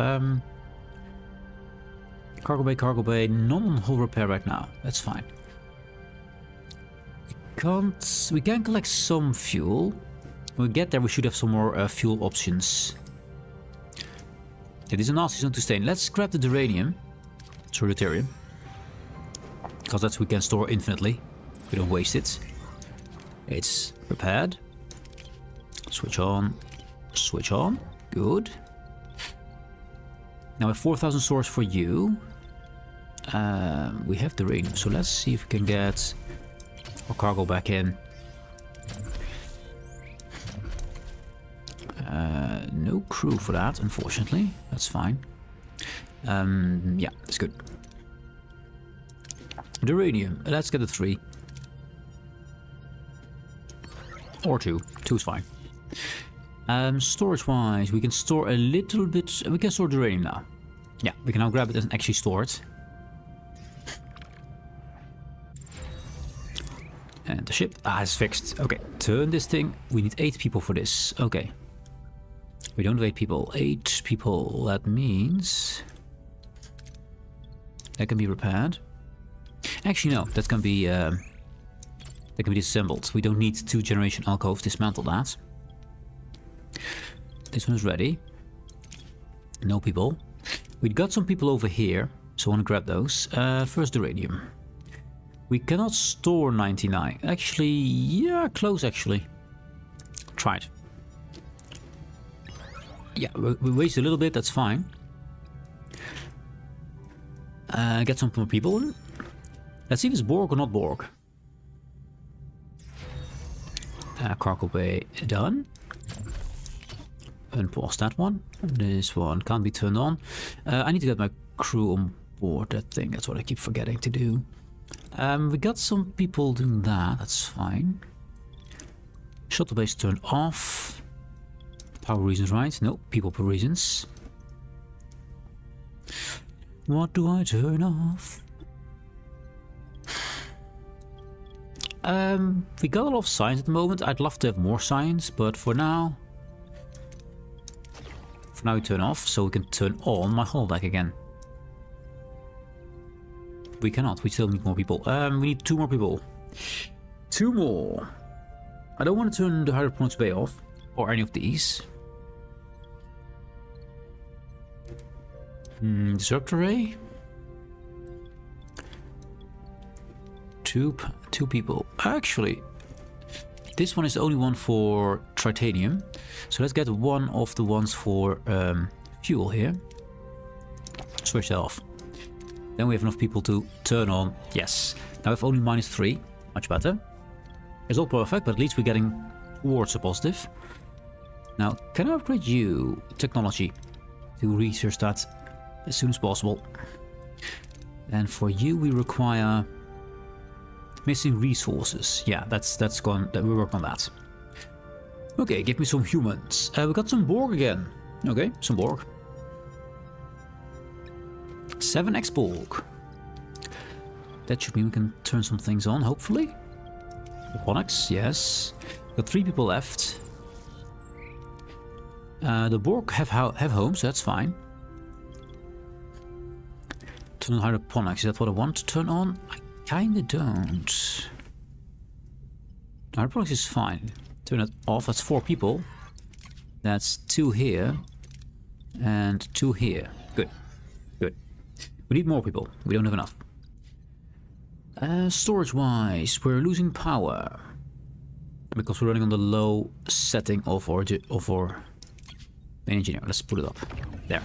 Cargo bay, none on hull repair right now. That's fine. We can collect some fuel. When we get there, we should have some more fuel options. It is a nasty zone to stay in. Let's grab the deuterium. Sorry, deuterium. Because that's we can store infinitely. We don't waste it. It's repaired. Switch on. Switch on. Good. Now we have 4,000 stores for you. We have deuterium, so let's see if we can get our cargo back in. No crew for that, unfortunately. That's fine. Yeah, that's good. Deuterium. Let's get a 3. Or 2. 2 is fine. Storage-wise, we can store a little bit... We can store deuterium now. Yeah, we can now grab it and actually store it. And the ship is fixed. Okay, turn this thing. We need 8 people for this. Okay. We don't have 8 people. 8 people. That means... That can be repaired. Actually, no. That can be disassembled. We don't need 2 generation alcoves. Dismantle that. This one's ready. No people. We got some people over here, so I want to grab those. First, deuterium. We cannot store 99. Actually, yeah, close actually. Try it. Yeah, we waste a little bit, that's fine. Get some more people. Let's see if it's Borg or not Borg. Cargo bay done. Unpause that one. This one can't be turned on. I need to get my crew on board that thing. That's what I keep forgetting to do. We got some people doing that. That's fine. Shuttle base turned off. Power reasons, right? No, people per reasons. What do I turn off? We got a lot of signs at the moment. I'd love to have more signs, but for now we turn off so we can turn on my hull deck again. We cannot. We still need more people. We need 2 more people. 2 more. I don't want to turn the hydroponics bay off or any of these. Disruptor ray. 2 people. Actually, this one is the only one for titanium. So let's get one of the ones for fuel here. Switch that off. Then we have enough people to turn on. Yes. Now we have only -3. Much better. It's all perfect, but at least we're getting towards a positive. Now, can I upgrade you? Technology. To research that as soon as possible. And for you, we require missing resources. Yeah, that's gone. That we work on that. Okay, give me some humans. We got some Borg again. Okay, some Borg. 7x Borg. That should mean we can turn some things on, hopefully. Hydroponics, yes. Got 3 people left. The Borg have homes, so that's fine. Turn on hydroponics, is that what I want to turn on? I kinda don't. Hydroponics is fine. Turn it off, that's 4 people. That's 2 here. And 2 here. Good. Good. We need more people. We don't have enough. Storage-wise, we're losing power. Because we're running on the low setting of our main engineer. Let's put it up. There.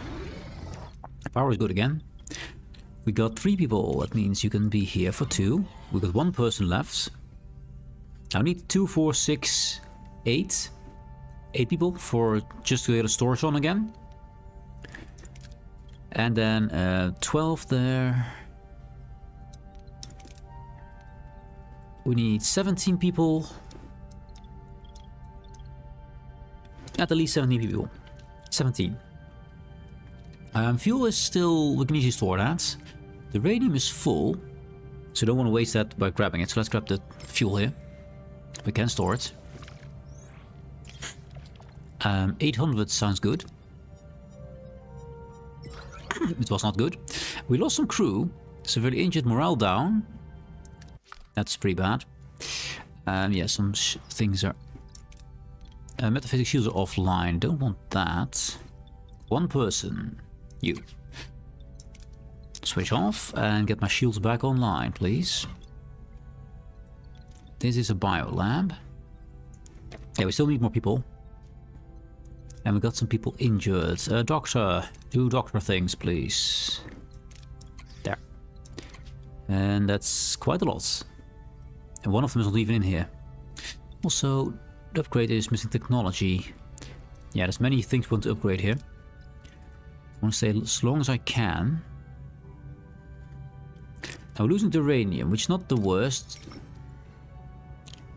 Power is good again. We got 3 people. That means you can be here for 2. We got 1 person left. I need 2, 4, 6, 8. 8 people for just to get a storage on again. And then 12 there. We need 17 people. At least 17 people. 17. Fuel is still... we can easily store that. The radium is full. So don't want to waste that by grabbing it. So let's grab the fuel here. We can store it. 800 sounds good. It was not good. We lost some crew. Severely injured, morale down. That's pretty bad. Yeah, some things are... metaphysics shields are offline. Don't want that. One person. You. Switch off and get my shields back online, please. This is a biolab. Yeah, we still need more people. And we got some people injured. Doctor, do doctor things, please. There. And that's quite a lot. And one of them is not even in here. Also, the upgrade is missing technology. Yeah, there's many things we want to upgrade here. I want to stay as long as I can. Now we're losing the uranium, which is not the worst.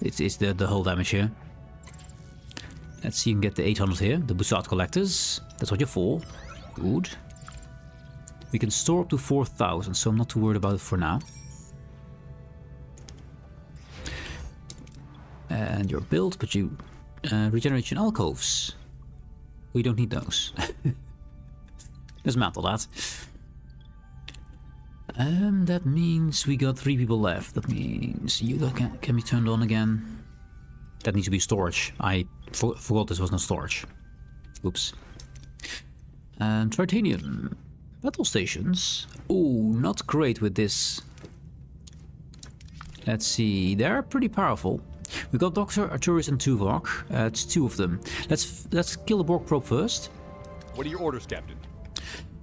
It's the whole damage here. Let's see, you can get the 800 here, the Bussard collectors. That's what you're for. Good. We can store up to 4,000, so I'm not too worried about it for now. And you're built, but you regeneration alcoves. We don't need those. Dismantle that. That means we got 3 people left. That means you can be turned on again. That needs to be storage. I forgot this was not storage. Oops. And titanium. Battle stations. Oh, not great with this. Let's see. They're pretty powerful. We got Doctor, Arturus, and Tuvok. It's 2 of them. Let's kill the Borg probe first. What are your orders, Captain?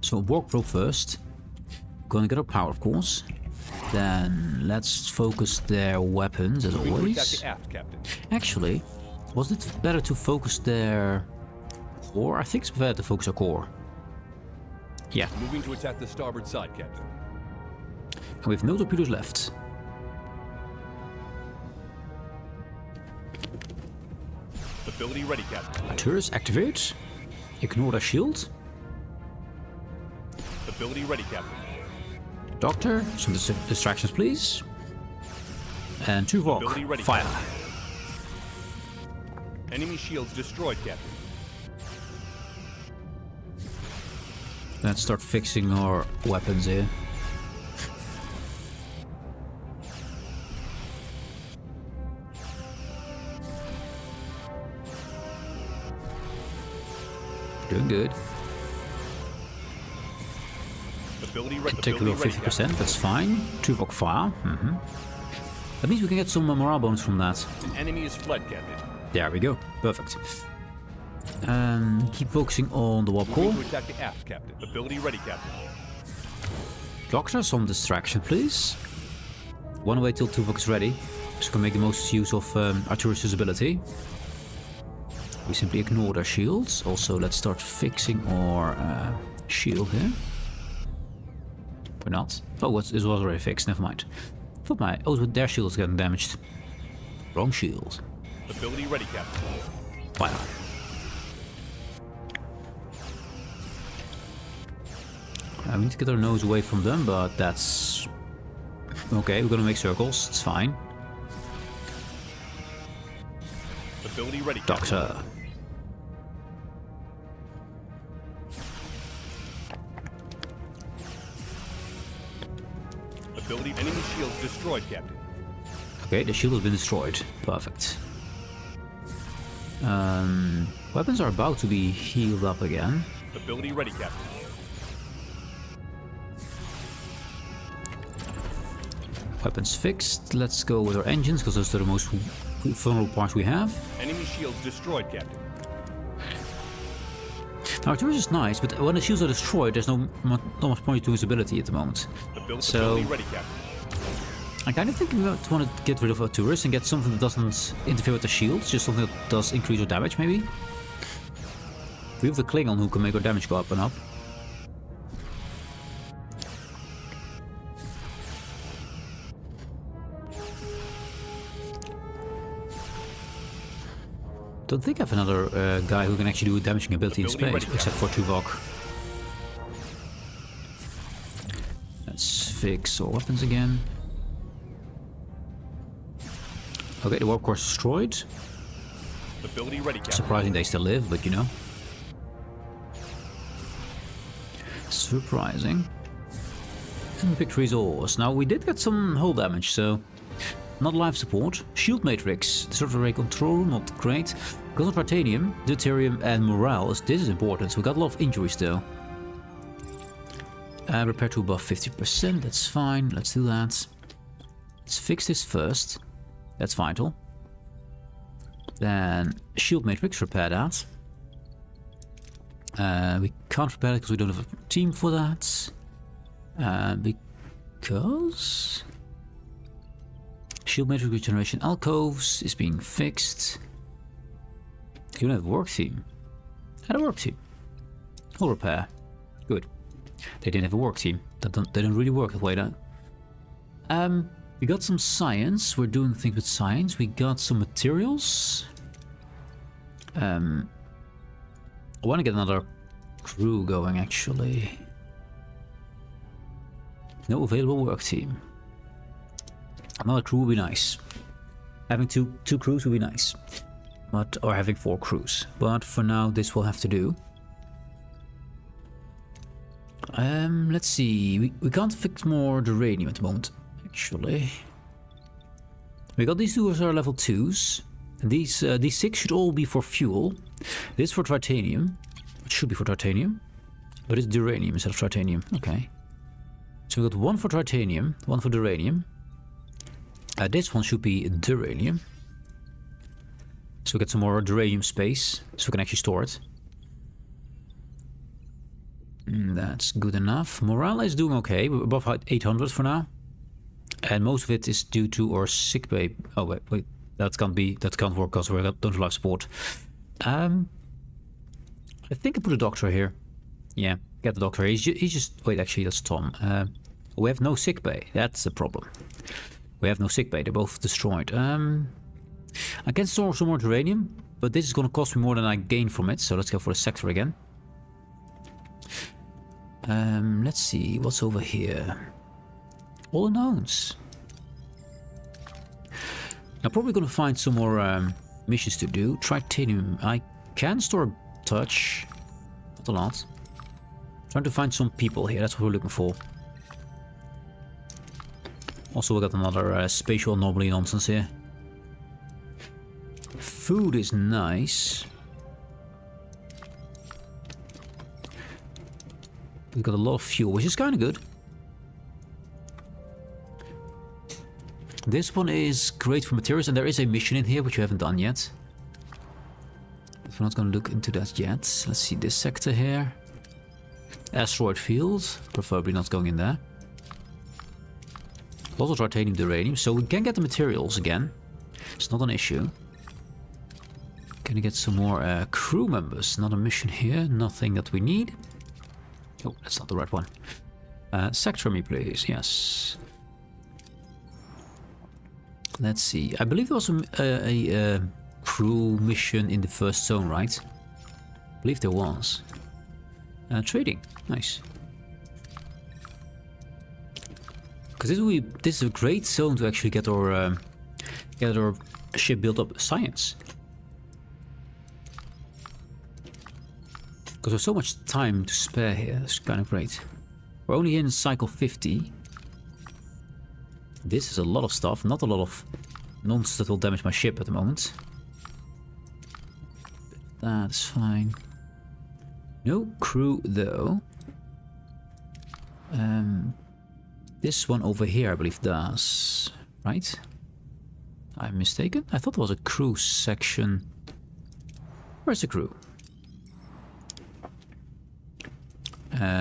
So Borg probe first. Gonna get our power, of course. Then let's focus their weapons as always. Attack the aft, Captain. Actually, was it better to focus their core? I think it's better to focus our core. Yeah. Moving to attack the starboard side, Captain. And we have no torpedoes left. Ability ready, Captain. Arturus, activate. Ignore the shield. Ability ready, Captain. Doctor, some distractions, please. And Tuvok, fire. Enemy shields destroyed, Captain. Let's start fixing our weapons here. Doing good. Take a little 50%, that's fine. Tuvok fire. That means we can get some morale bonus from that. An enemy is fled, Captain. There we go. Perfect. Keep focusing on the warp core. To attack the aft, Captain. Ability ready, Captain. Doctor, some distraction, please. One way till Tuvok is ready, so we can make the most use of Arturus' ability. We simply ignore their shields. Also, let's start fixing our shield here. Or not. Oh, it was already fixed. Never mind. Thought my their shield is getting damaged. Wrong shield. Ability ready, Captain. Fire. We need to get our nose away from them, but that's okay. We're gonna make circles. It's fine. Ability ready, Doctor. Ability enemy shields destroyed, Captain. Okay, the shield has been destroyed. Perfect. Weapons are about to be healed up again. Ability ready, Captain. Weapons fixed. Let's go with our engines, because those are the most vulnerable parts we have. Enemy shields destroyed, Captain. Now, Arturus is nice, but when the shields are destroyed, there's not much point to his ability at the moment. Ability ready, Captain. I kind of think we want to get rid of Arturus and get something that doesn't interfere with the shields, just something that does increase our damage, maybe. We have the Klingon who can make our damage go up and up. Don't think I have another guy who can actually do a damaging ability in space, except for Tuvok. Let's fix our weapons again. Okay, the warp core is destroyed. Ability ready, Captain. Surprising they still live, but you know. Surprising. And victory is ours. Now we did get some hull damage, so not life support. Shield matrix, disorder ray control room, not great. Because of titanium, deuterium, and morale, this is important. So we got a lot of injuries though. Repair to above 50%, that's fine. Let's do that. Let's fix this first. That's vital. Then shield matrix, repair that. We can't repair it because we don't have a team for that. Because shield matrix regeneration alcoves is being fixed. You don't have a work team. Had a work team. Hull repair. Good. They didn't have a work team. They don't really work that way though. We got some science. We're doing things with science. We got some materials. I want to get another crew going actually. No available work team. Another crew would be nice. Having two crews would be nice. Or having 4 crews. But for now this will have to do. Let's see. We can't fix more uranium at the moment. Actually. We got these 2 as our level 2s. And these 6 should all be for fuel. This for titanium. It should be for titanium. But it's uranium instead of titanium. Okay. So we got 1 for titanium, 1 for uranium. This one should be uranium. So we get some more uranium space, so we can actually store it. That's good enough. Morale is doing okay. We're above 800 for now. And most of it is due to our sick bay. Oh wait, that can't work because we don't have life support. I think I put a doctor here. Yeah, get the doctor. He's just wait. Actually, that's Tom. We have no sick bay. That's the problem. We have no sick bay. They're both destroyed. I can store some more uranium, but this is going to cost me more than I gain from it. So let's go for the sector again. Let's see what's over here. All unknowns. I'm probably going to find some more missions to do. Titanium. I can store a touch. Not a lot. Trying to find some people here. That's what we're looking for. Also, we got another spatial anomaly nonsense here. Food is nice. We've got a lot of fuel, which is kind of good. This one is great for materials, and there is a mission in here which we haven't done yet. But we're not going to look into that yet. Let's see this sector here. Asteroid field, preferably not going in there. Lots of titanium uranium, so we can get the materials again. It's not an issue. Gonna get some more crew members. Another mission here, nothing that we need. Oh, that's not the right one. Sector me, please. Yes. Let's see. I believe there was a crew mission in the first zone, right? I believe there was. Trading. Nice. Because this is a great zone to actually get our ship built up. Science. Because there's so much time to spare here. It's kind of great. We're only in cycle 50. This is a lot of stuff. Not a lot of nonsense that will damage my ship at the moment. That's fine. No crew though. This one over here I believe does. Right? I'm mistaken? I thought there was a crew section. Where's the crew?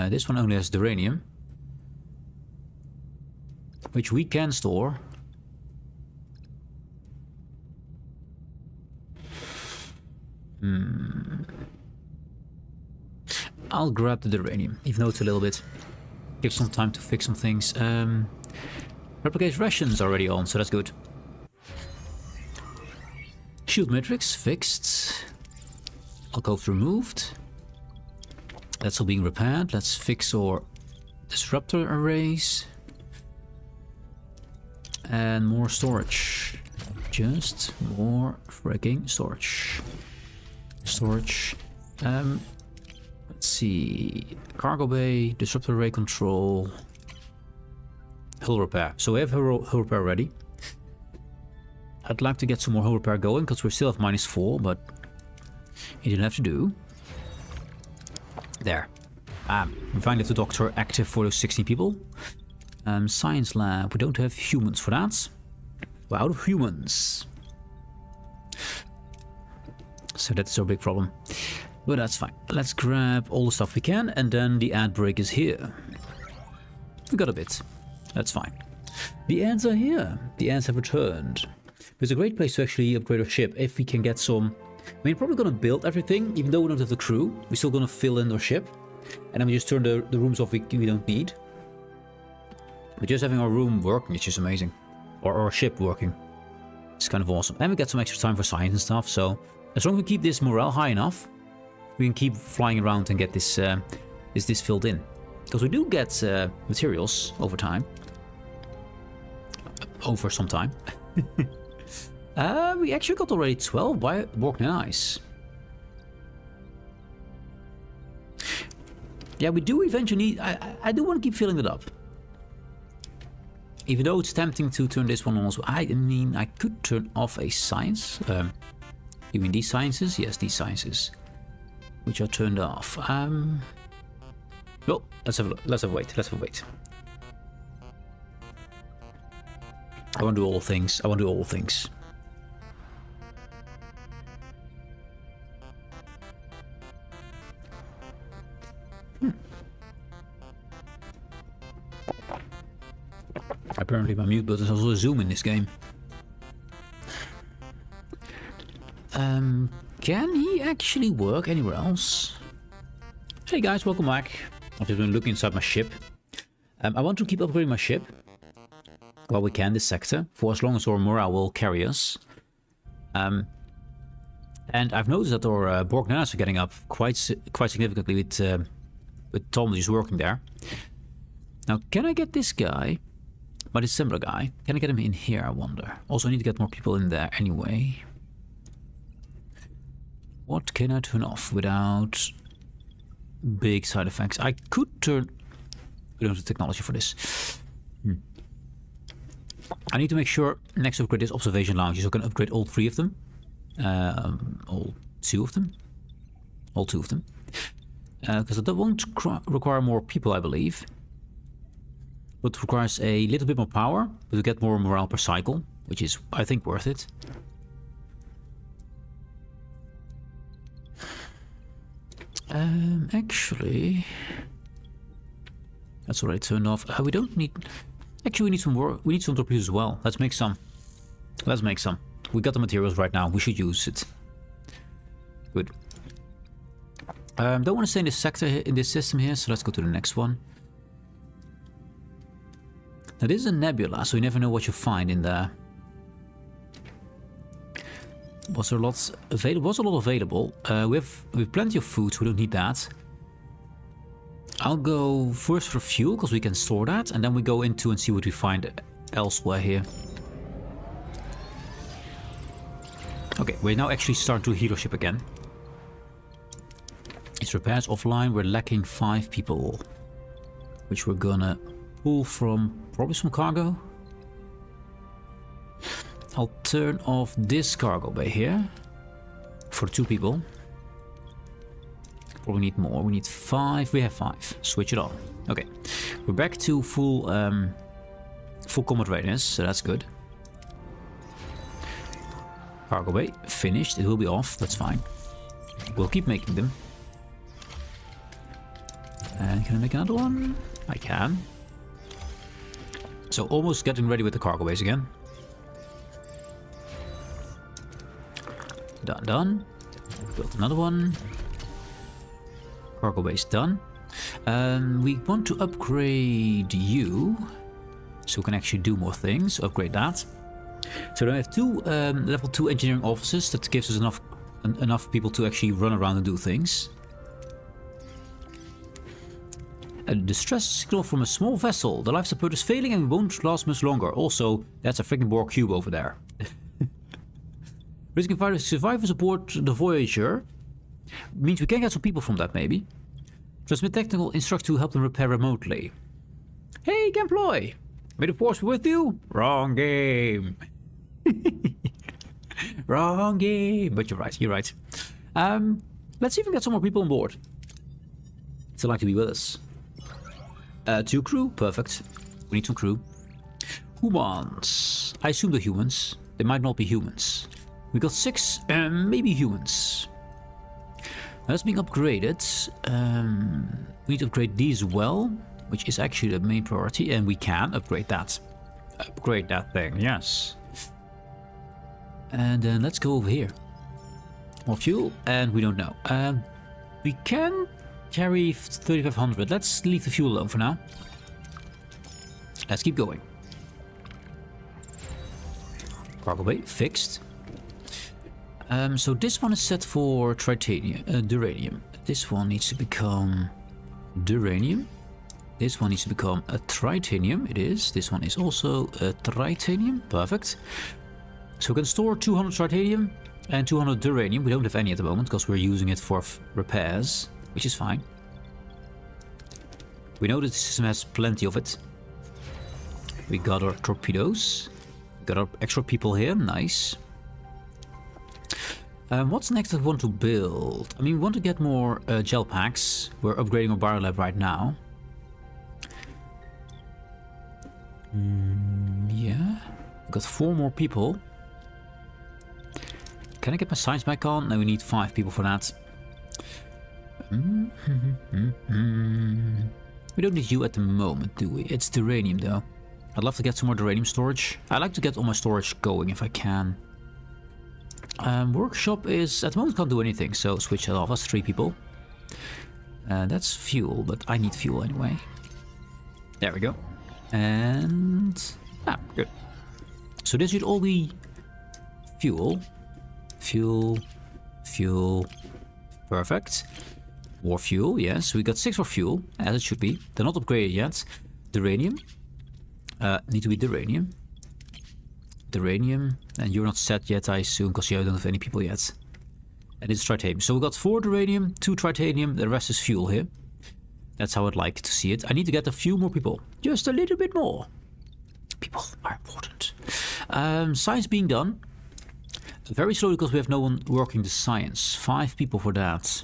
This one only has uranium, which we can store. I'll grab the uranium, even though it's a little bit. Give some time to fix some things. Replicate rations already on, so that's good. Shield matrix fixed. Alcove removed. That's all being repaired. Let's fix our disruptor arrays. And more storage. Just more freaking storage. Storage. Let's see. Cargo bay, disruptor array control. Hull repair. So we have hull repair ready. I'd like to get some more hull repair going because we still have -4, but you didn't have to do. There. We finally have the doctor active for those 16 people. Science lab. We don't have humans for that. We're out of humans. So that's our big problem. But that's fine. Let's grab all the stuff we can, and then the ad break is here. We got a bit. That's fine. The ads are here. The ads have returned. It's a great place to actually upgrade our ship if we can get some... I mean, we're probably gonna build everything, even though we don't have the crew. We're still gonna fill in our ship. And then we just turn the rooms off we don't need. But just having our room working is just amazing. Or our ship working. It's kind of awesome. And we get some extra time for science and stuff, so... As long as we keep this morale high enough, we can keep flying around and get this filled in. Because we do get materials over time. Over some time. We actually got already 12 by Borg Nice. Yeah, we do eventually need... I do want to keep filling it up. Even though it's tempting to turn this one on as well. I mean, I could turn off a science. You mean these sciences? Yes, these sciences. Which are turned off. Well, let's have a look. Let's have a wait. Let's have a wait. I want to do all things. I want to do all things. Apparently my mute button is also a zoom in this game. Can he actually work anywhere else? Hey guys, welcome back. I've just been looking inside my ship. I want to keep upgrading my ship while we can, this sector, for as long as our morale will carry us. And I've noticed that our Borg Nanas are getting up quite significantly with Tom who's working there. Now, can I get this guy, but it's similar guy? Can I get him in here, I wonder? Also, I need to get more people in there anyway. What can I turn off without big side effects? I could turn... We don't have the technology for this. I need to make sure next to upgrade this observation lounges, I can upgrade all 3 of them. All 2 of them. All 2 of them. Because that won't require more people, I believe. But requires a little bit more power, but we get more morale per cycle, which is, I think, worth it. Actually, that's already turned off. We don't need. Actually, we need some more. We need some torpedoes as well. Let's make some. Let's make some. We got the materials right now. We should use it. Good. Don't want to stay in this sector in this system here, so let's go to the next one. Now, this is a nebula, so you never know what you find in there. Was there lots available? Was a lot available. We have plenty of food, so we don't need that. I'll go first for fuel, because we can store that, and then we go into and see what we find elsewhere here. Okay, we're now actually starting to heal our ship again. Its repairs offline. We're lacking 5 people, which we're gonna pull from probably some cargo. I'll turn off this cargo bay here for 2 people. Probably need more. We need 5. We have 5. Switch it on. Okay, we're back to full combat readiness, so that's good. Cargo bay finished. It will be off. That's fine. We'll keep making them. And can I make another one? I can. So almost getting ready with the cargo bays again. Done. Built another one. Cargo base done. We want to upgrade you, so we can actually do more things. Upgrade that. So then we have two level 2 engineering offices. That gives us enough people to actually run around and do things. A distress signal from a small vessel. The life support is failing and won't last much longer. Also, that's a freaking Borg cube over there. Risking survivors aboard the Voyager. Means we can get some people from that, maybe. Transmit technical instructions to help them repair remotely. Hey, Gamploy! May the force be with you? Wrong game. Wrong game. But you're right, you're right. Let's see if we can get some more people on board. They'd like to be with us. 2 crew, perfect. We need some crew. Humans. I assume they're humans. They might not be humans. We got 6, maybe humans. That's being upgraded. We need to upgrade these as well, which is actually the main priority, and we can upgrade that. Upgrade that thing, yes. And then let's go over here. More fuel, and we don't know. We can carry 3500. Let's leave the fuel alone for now. Let's keep going. Cargo bay fixed. So this one is set for duranium. This one needs to become duranium. This one needs to become a tritanium. It is. This one is also a tritanium. Perfect. So we can store 200 tritanium and 200 duranium. We don't have any at the moment because we're using it for repairs, which is fine. We know that the system has plenty of it. We got our torpedoes. We got our extra people here. Nice. What's next I want to build? I mean, we want to get more gel packs. We're upgrading our biolab right now. Yeah. We've got 4 more people. Can I get my science back on? No, we need 5 people for that. We don't need you at the moment, do we? It's duranium, though. I'd love to get some more duranium storage. I like to get all my storage going if I can. Workshop is, at the moment, can't do anything, so switch it off. That's 3 people. That's fuel, but I need fuel anyway. There we go. And... good. So this should all be fuel. Fuel. Fuel. Perfect. More fuel, yes. We got 6 for fuel, as it should be. They're not upgraded yet. Duranium. Need to be duranium. Duranium. And you're not set yet, I assume, because you don't have any people yet. And it's tritanium. So we got 4 duranium, 2 tritanium, the rest is fuel here. That's how I'd like to see it. I need to get a few more people. Just a little bit more. People are important. Science being done. Very slowly because we have no one working the science. 5 people for that.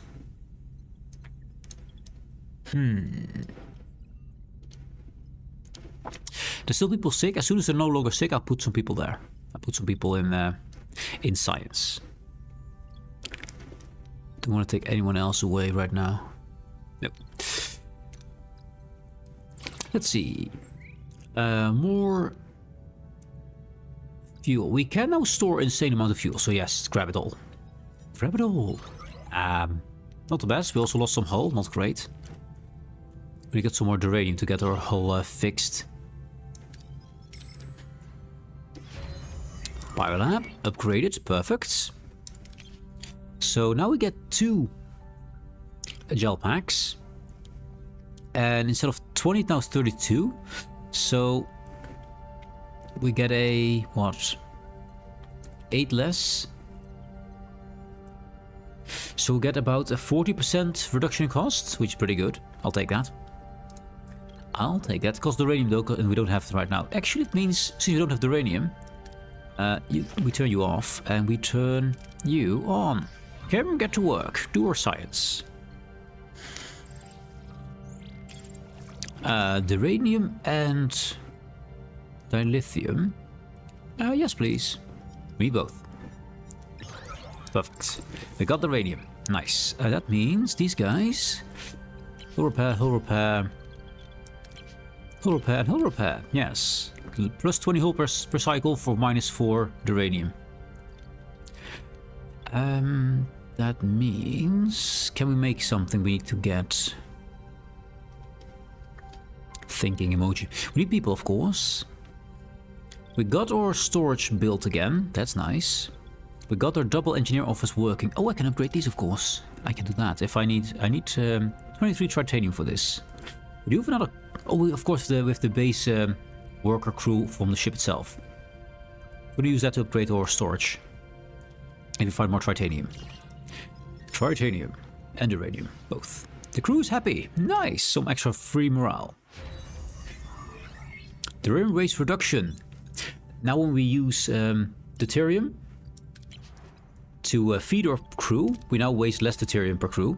There's still people sick. As soon as they're no longer sick, I'll put some people there. I'll put some people in science. Don't want to take anyone else away right now. Nope. Let's see. More fuel. We can now store an insane amount of fuel. So yes, grab it all. Grab it all. Not the best. We also lost some hull. Not great. We got some more duranium to get our hull fixed. Biolab upgraded. Perfect. So now we get 2 gel packs. And instead of 20, now it's 32. So we get a, what? 8 less. So we get about a 40% reduction in cost, which is pretty good. I'll take that. I'll take that. Cost uranium though, and we don't have it right now. Actually, it means since we don't have uranium, we turn you off and we turn you on. Kim, get to work. Do our science. Duranium and dilithium. Yes, please. We both. Perfect. We got the radium. Nice. That means these guys. Hull repair, hull repair. Hull repair and hull repair. Yes. Plus 20 hull per cycle for -4 uranium. That means... Can we make something? We need to get... Thinking emoji. We need people, of course. We got our storage built again. That's nice. We got our double engineer office working. Oh, I can upgrade these, of course. I can do that. If I need 23 titanium for this. We do have another. Oh, of course, with the base worker crew from the ship itself. We're gonna use that to upgrade our storage. If we find more titanium. Titanium and uranium, both. The crew is happy. Nice. Some extra free morale. Deuterium waste reduction. Now when we use deuterium to feed our crew, we now waste less deuterium per crew.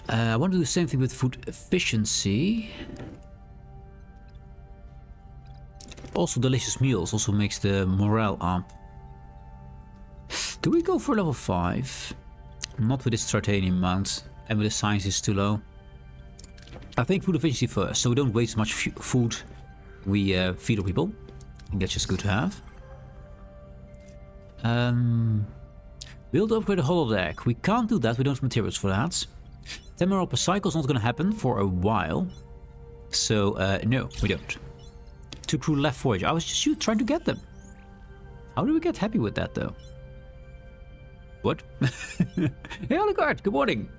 I want to do the same thing with food efficiency. Also delicious meals also makes the morale up. Do we go for level 5? Not with this titanium amount, and with the science is too low. I think food efficiency first, so we don't waste much food. We feed our people. I think that's just good to have. Build upgrade a holodeck. We can't do that, we don't have materials for that. 10 more per cycle is not going to happen for a while. So, no, we don't. 2 crew left Voyager. I was just trying to get them. How do we get happy with that, though? What? Hey, Oligard, good morning.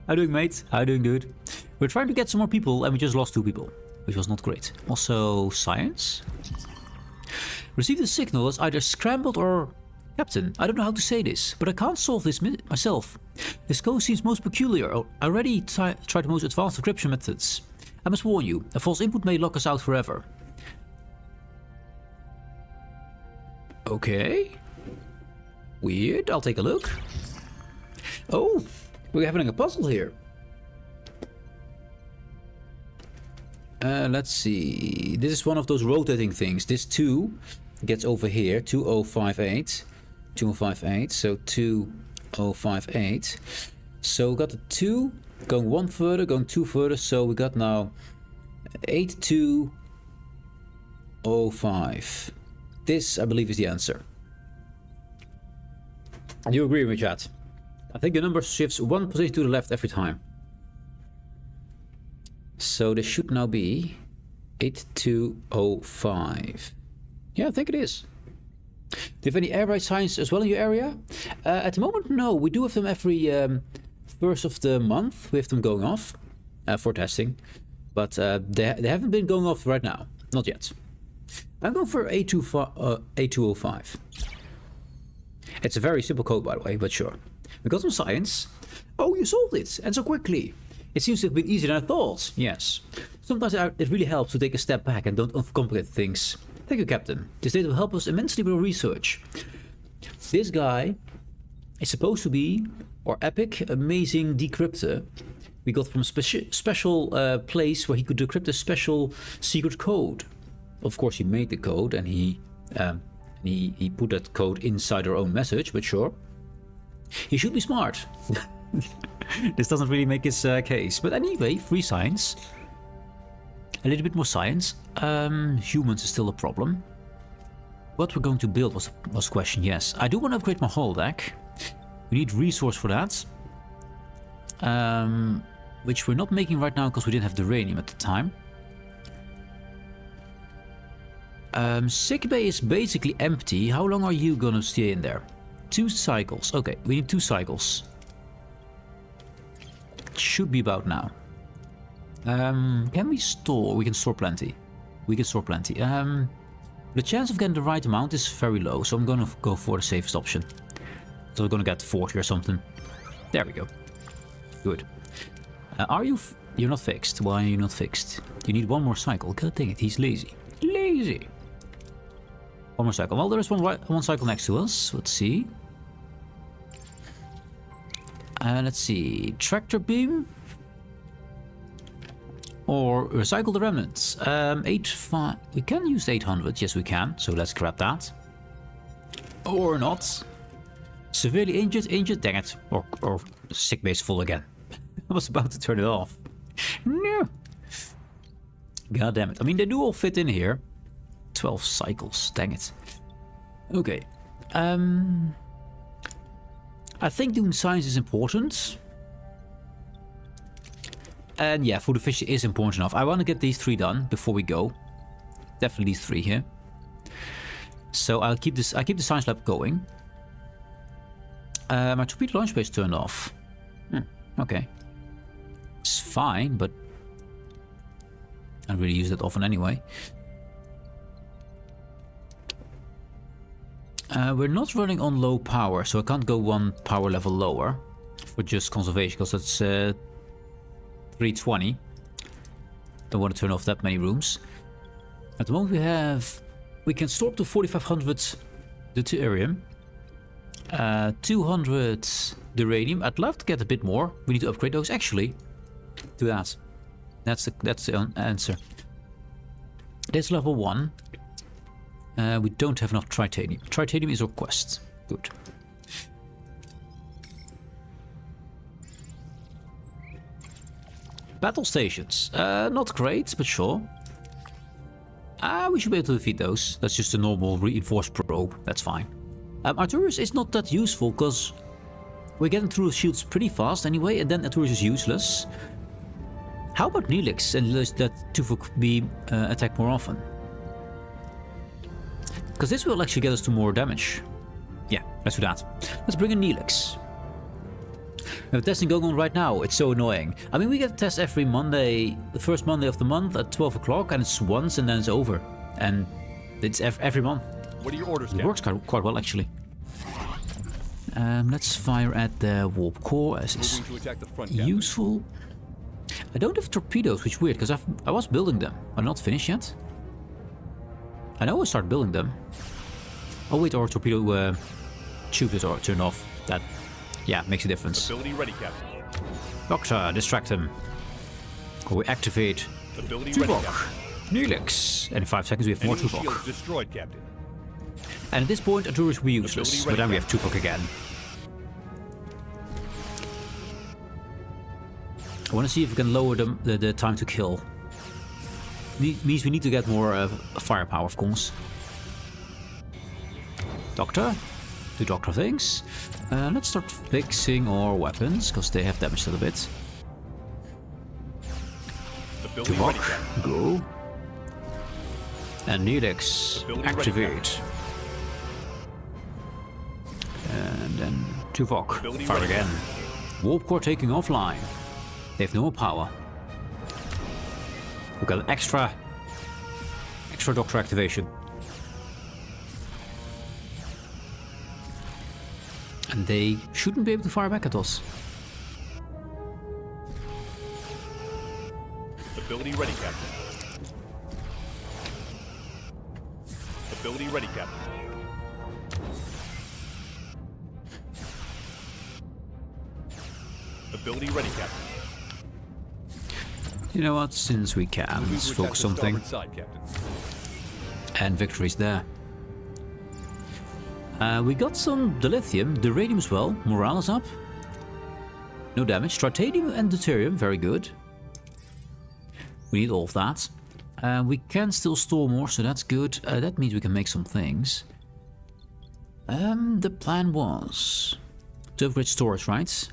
How you doing, mate? How you doing, dude? We're trying to get some more people, and we just lost 2 people, which was not great. Also, science. Received a signal as either scrambled or... Captain, I don't know how to say this, but I can't solve this myself. This code seems most peculiar. I already tried the most advanced encryption methods. I must warn you, a false input may lock us out forever. Okay. Weird, I'll take a look. Oh, we're having a puzzle here. Let's see. This is one of those rotating things. This 2 gets over here. 2058. 2058. So 2058. So we got the 2 going 1 further, going 2 further. So we got now 8205. This, I believe, is the answer. You agree with me, chat? I think the number shifts 1 position to the left every time. So this should now be 8205. Yeah, I think it is. Do you have any air ride signs as well in your area? At the moment, no. We do have them every first of the month. We have them going off for testing. But they haven't been going off right now. Not yet. I'm going for 8205. It's a very simple code, by the way, but sure. We got some science. Oh, you solved it, and so quickly. It seems to have been easier than I thought. Yes. Sometimes it really helps to take a step back and don't overcomplicate things. Thank you, Captain. This data will help us immensely with our research. This guy is supposed to be our epic, amazing decryptor. We got from a special place where he could decrypt a special secret code. Of course, he made the code and he put that code inside our own message, but sure. He should be smart. This doesn't really make his case. But anyway, free science. A little bit more science. Humans is still a problem. What we're going to build was the question, yes. I do want to upgrade my holodeck. We need resource for that. Which we're not making right now because we didn't have the uranium at the time. Sickbay is basically empty. How long are you gonna stay in there? 2 cycles. Okay, we need 2 cycles. It should be about now. Can we store? We can store plenty. We can store plenty. The chance of getting the right amount is very low, so I'm gonna go for the safest option. So we're gonna get 40 or something. There we go. Good. Are you... You're not fixed. Why are you not fixed? You need 1 more cycle. God dang it, he's lazy. Lazy. 1 more cycle. Well, there is one cycle next to us. Let's see. Let's see. Tractor beam. Or recycle the remnants. 85. We can use 800. Yes, we can. So let's grab that. Or not. Severely injured. Injured. Dang it. Or sick base full again. I was about to turn it off. No. God damn it. I mean, they do all fit in here. 12 cycles. Dang it. Okay. I think doing science is important. And yeah, food efficiency is important enough. I want to get these 3 done before we go. Definitely these 3 here. So I'll keep this. I keep the science lab going. My torpedo launch base turned off. Okay. It's fine, but I don't really use that often anyway. We're not running on low power, so I can't go 1 power level lower for just conservation, because that's 320. Don't want to turn off that many rooms. At the moment we can store up to 4500 deuterium, 200 uranium. I'd love to get a bit more. We need to upgrade those actually. Do that. That's the answer. This level 1. We don't have enough tritanium. Tritanium is our quest. Good. Battle stations. Not great, but sure. We should be able to defeat those. That's just a normal reinforced probe. That's fine. Arturus is not that useful because we're getting through the shields pretty fast anyway, and then Arturus is useless. How about Neelix and let Tuvok be attacked more often? Because this will actually get us to more damage. Yeah, let's do that. Let's bring in Neelix. We have testing going on right now. It's so annoying. I mean, we get a test every Monday, the first Monday of the month at 12 o'clock, and it's once and then it's over. And it's every month. What are your orders, It works quite well, actually. Let's fire at the warp core as is useful. I don't have torpedoes, which is weird, because I was building them. I'm not finished yet. I know I started building them. Oh wait, our torpedo tubes are turned off. That, yeah, makes a difference. Ability ready, Captain. Doctor, distract him. Or we activate Ability ready, Tuvok. Captain. Neelix. And in 5 seconds we have more Enemy Tuvok. shields destroyed, Captain. And at this point, Arturus will be useless. But then we have Tuvok again. I want to see if we can lower the time to kill. Means we need to get more firepower, of course. Doctor, do Doctor things. Let's start fixing our weapons, because they have damaged a little bit. Tuvok, go. And Neelix, activate. And then Tuvok, fire again. Warp core taking offline. They have no more power. We've got an extra Doctor activation. And they shouldn't be able to fire back at us. Ability ready, Captain. Ability ready, Captain. Ability ready, Captain. You know what? Since we can, let's focus something. And victory's there. We got some dilithium, the radium as well. Morale is up. No damage. Tritanium and deuterium, very good. We need all of that. We can still store more, so that's good. That means we can make some things. The plan was to upgrade storage, right?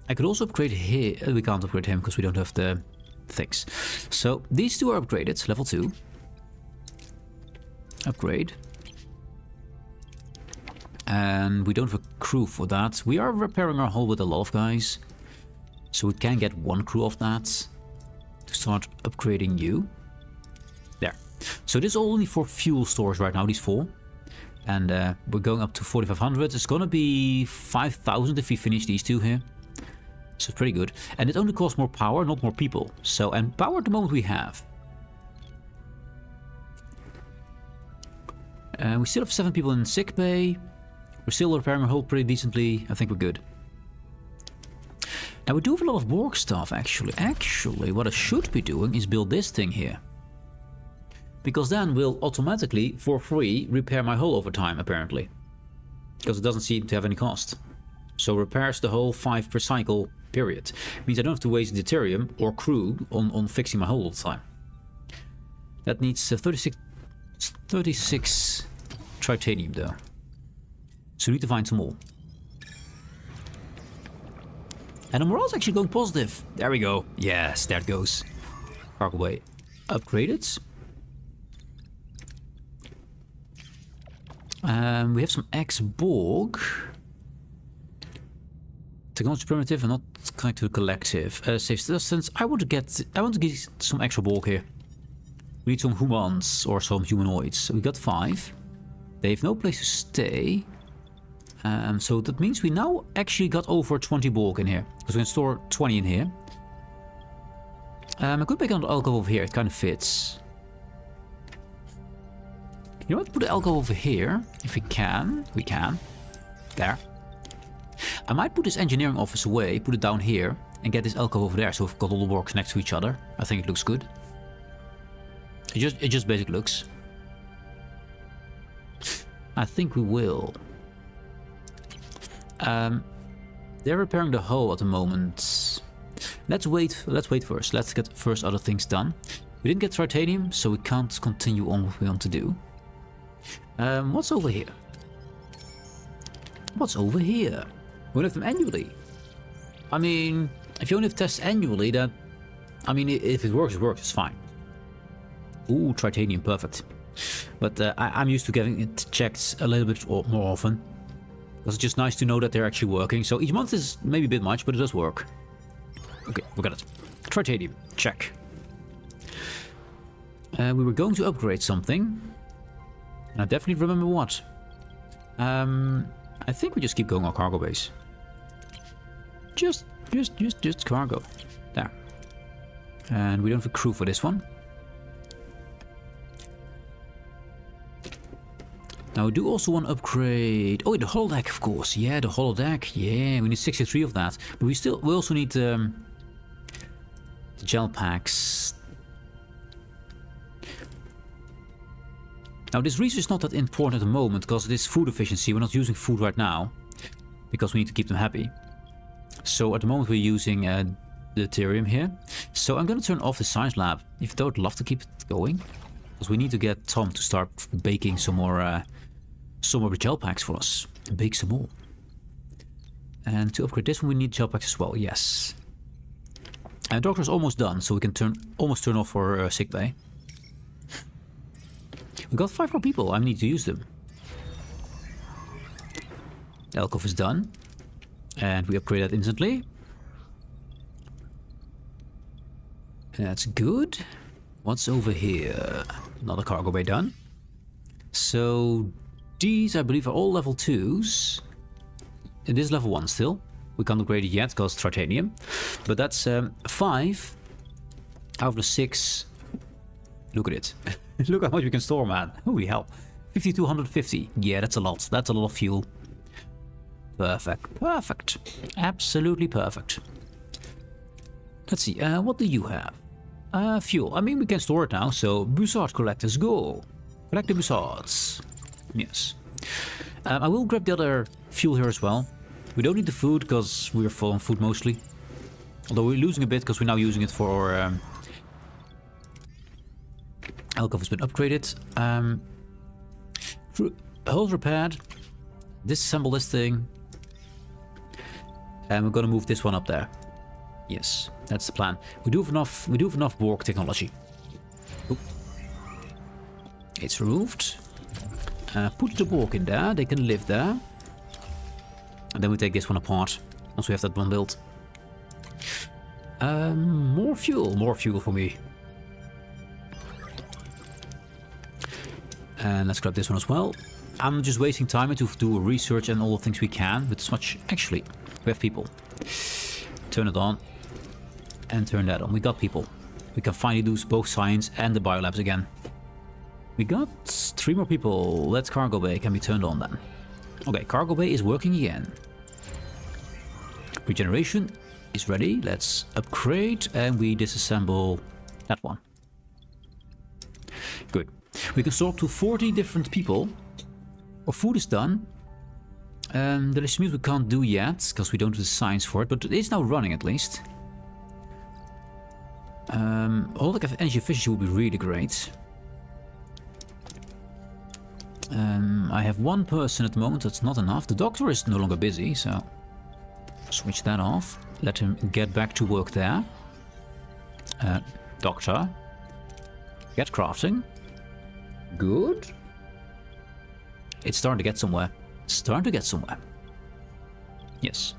I could also upgrade here. We can't upgrade him because we don't have the things. So these 2 are upgraded, level 2. Upgrade. And we don't have a crew for that. We are repairing our hull with a lot of guys. So we can get 1 crew of that to start upgrading you. There. So this is only for fuel storage right now, these 4. And we're going up to 4,500. It's gonna be 5,000 if we finish these 2 here. So pretty good. And it only costs more power, not more people. So, and power at the moment we have. We still have 7 people in sick bay. We're still repairing our hull pretty decently. I think we're good. Now we do have a lot of Borg stuff actually. Actually, what I should be doing is build this thing here. Because then we'll automatically, for free, repair my hull over time, apparently. Because it doesn't seem to have any cost. So repairs the whole 5 per cycle period. Means I don't have to waste deuterium or crew on fixing my hull all the time. That needs 36 tritanium though. So we need to find some more. And the morale's actually going positive. There we go. Yes, there it goes. Cargo bay upgraded. We have some ex-Borg. Technology primitive and not connected to the collective. Safe distance. I want to get some extra Borg here. We need some humans or some humanoids. We got 5. They have no place to stay. So that means we now actually got over 20 Borg in here. Because we can store 20 in here. I could make an alcove over here. It kind of fits. You know what? Put the alcove over here. If we can. We can. There. I might put this engineering office away, put it down here, and get this alcove over there. So we've got all the Borgs next to each other. I think it looks good. It just basically looks. I think we will. They're repairing the hull at the moment. Let's wait first. Let's get first other things done. We didn't get titanium, so we can't continue on what we want to do. What's over here? What's over here? We only have them annually. I mean, if you only have tests annually, that... I mean, if it works, it's fine. Ooh, titanium, perfect. But I'm used to getting it checked a little bit more often. It's just nice to know that they're actually working. So each month is maybe a bit much, but it does work. Okay, we got it. Titanium, check. We were going to upgrade something. And I definitely remember what. I think we just keep going on cargo base. Just cargo. There. And we don't have a crew for this one. Now we do also want to upgrade... Oh, the holodeck, of course. Yeah, the holodeck. Yeah, we need 63 of that. But we also need the gel packs. Now this research is not that important at the moment because it is food efficiency. We're not using food right now because we need to keep them happy. So at the moment we're using the deuterium here. So I'm going to turn off the science lab. If I would love to keep it going. Because we need to get Tom to start baking some more gel packs for us. Bake some more. And to upgrade this one we need gel packs as well, yes. And the doctor's almost done, so we can almost turn off our sick bay. We got 5 more people, I need to use them. The alcove is done. And we upgrade that instantly. That's good. What's over here? Another cargo bay done. So these, I believe, are all level 2s. It is level 1 still. We can't upgrade it yet because titanium. But that's 5 out of the 6. Look at it. Look how much we can store, man. Holy hell. 5,250. Yeah, that's a lot. That's a lot of fuel. Perfect. Perfect. Absolutely perfect. Let's see. What do you have? Fuel. I mean, we can store it now. So, Bussard collectors, go. Collect the Bussards. Yes. I will grab the other fuel here as well. We don't need the food because we're full on food mostly. Although we're losing a bit because we're now using it for our... alcove has been upgraded. Hulls repaired. Disassemble this thing. And we're gonna move this one up there. Yes, that's the plan. We do have enough Borg technology. Oop. It's removed. Put the Borg in there. They can live there. And then we take this one apart. Once we have that one built. More fuel for me. And let's grab this one as well. I'm just wasting time to do research and all the things we can with as much... Actually, we have people. Turn it on. And turn that on. We got people. We can finally do both science and the biolabs again. We got 3 more people. Let's cargo bay can be turned on then. Okay, cargo bay is working again. Regeneration is ready. Let's upgrade and we disassemble that one. Good. We can store up to 40 different people. Our food is done. The distribute we can't do yet because we don't have the science for it, but it is now running at least. Holodeck of energy efficiency would be really great. I have 1 person at the moment, that's not enough. The doctor is no longer busy, so switch that off. Let him get back to work there. Doctor. Get crafting. Good. It's starting to get somewhere. Starting to get somewhere. Yes.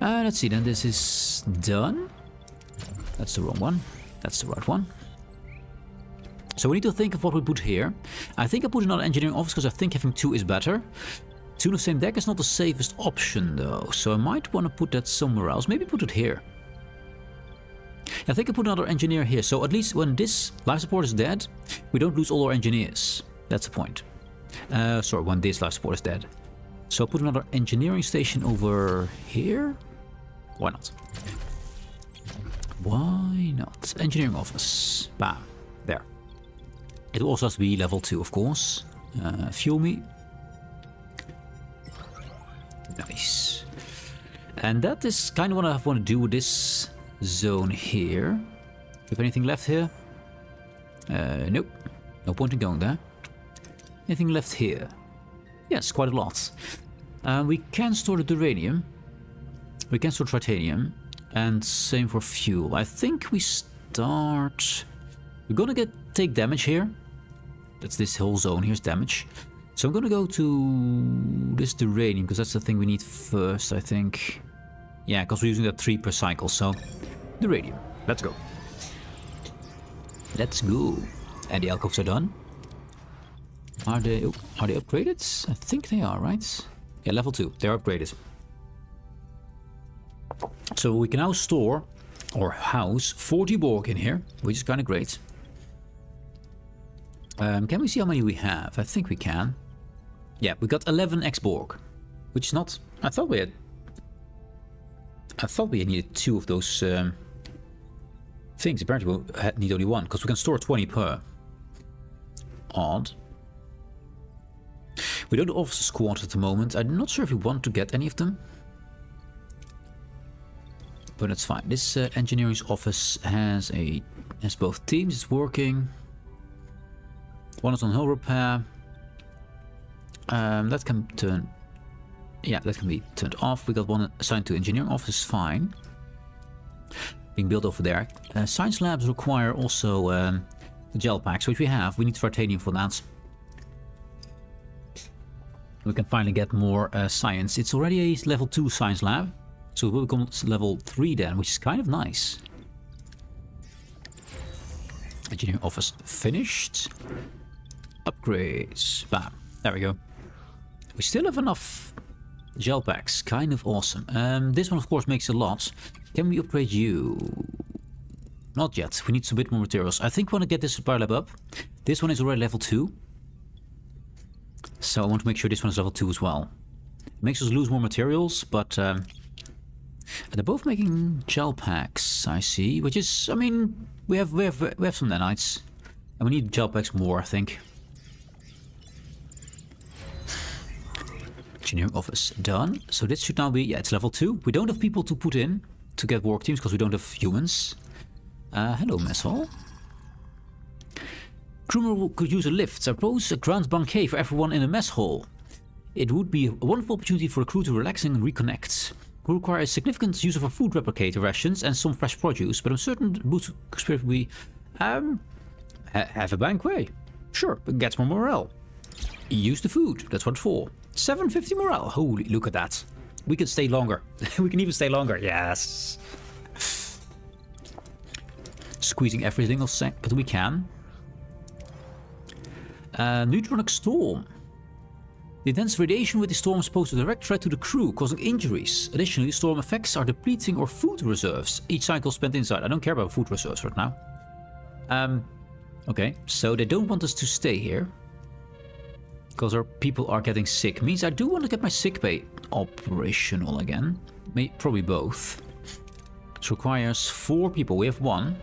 Let's see, then this is done. That's the wrong one. That's the right one. So we need to think of what we put here. I think I put another engineering office because I think having 2 is better. 2 in the same deck is not the safest option though. So I might want to put that somewhere else. Maybe put it here. I think I put another engineer here. So at least when this life support is dead, we don't lose all our engineers. That's the point. Sorry, when this life support is dead. So put another engineering station over here. Why not? Why not? Engineering office. Bam. There. It also has to be level 2, of course. Fuel me. Nice. And that is kind of what I want to do with this zone here. Do you have anything left here? Nope. No point in going there. Anything left here? Yes, quite a lot. We can store the uranium. We can store titanium. And same for fuel. I think we start... We're gonna take damage here. That's this whole zone. Here's damage. So I'm gonna go to this uranium because that's the thing we need first, I think. Yeah, because we're using that 3 per cycle. So uranium. Let's go. Let's go. And the alcoves are done. Are they upgraded? I think they are, right? Yeah, level 2. They're upgraded. So we can now store or house 40 Borg in here, which is kind of great. Can we see how many we have? I think we can. Yeah, we got 11 X-Borg, which is not... I thought we needed 2 of those things. Apparently we need only 1, because we can store 20 per. Odd. We don't have officer squad at the moment. I'm not sure if we want to get any of them. But it's fine. This engineering office has both teams. It's working. One is on hull repair. That can turn... Yeah, that can be turned off. We got one assigned to engineering office. Fine. Being built over there. Science labs require also the gel packs, which we have. We need titanium for that. We can finally get more science. It's already a level 2 science lab. So it will become level 3 then, which is kind of nice. Engineering office finished. Upgrades. Bam. There we go. We still have enough gel packs. Kind of awesome. This one, of course, makes a lot. Can we upgrade you? Not yet. We need some bit more materials. I think we want to get this power lab up. This one is already level 2. So I want to make sure this one is level 2 as well. It makes us lose more materials, but... they're both making gel packs, I see. Which is, I mean, we have some nanites. And we need gel packs more, I think. Engineering office done. So this should now be, yeah, it's level 2. We don't have people to put in to get work teams because we don't have humans. Hello, mess hall. Crewman could use a lift. I propose a grand banquet for everyone in the mess hall. It would be a wonderful opportunity for the crew to relax and reconnect. We require a significant use of our food replicator rations and some fresh produce, but I'm certain the boost spirit will be have a banquet. Sure, but gets more morale. Use the food. That's what it's for. 750 morale. Holy, look at that. We can stay longer. We can even stay longer. Yes. Squeezing every single sec, but we can. Neutronic storm. The intense radiation with the storm poses a direct threat to the crew, causing injuries. Additionally, storm effects are depleting our food reserves. Each cycle spent inside. I don't care about food reserves right now. Okay, so they don't want us to stay here. Because our people are getting sick. Means I do want to get my sick bay operational again. Probably both. This requires 4 people. We have 1.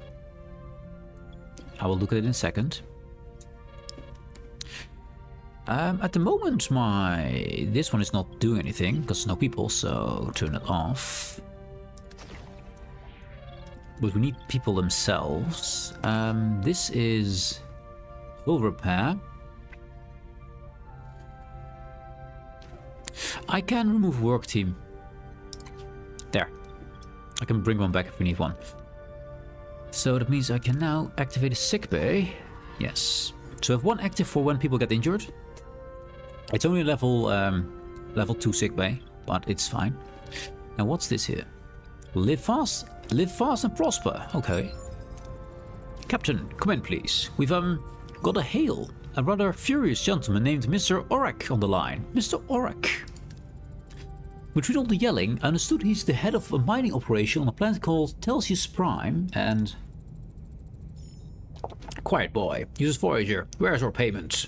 I will look at it in a second. At the moment, this one is not doing anything because no people, so turn it off. But we need people themselves. This is hull repair. I can remove work team. There. I can bring one back if we need one. So that means I can now activate a sick bay. Yes. So I have 1 active for when people get injured. It's only level 2 sickbay, but it's fine. And what's this here? Live fast and prosper. Okay. Captain, come in please. We've got a hail. A rather furious gentleman named Mr. Orek on the line. Mr. Orek. Between all the yelling, I understood he's the head of a mining operation on a planet called Telsius Prime, and... Quiet boy. Uses Voyager. Where's our payment?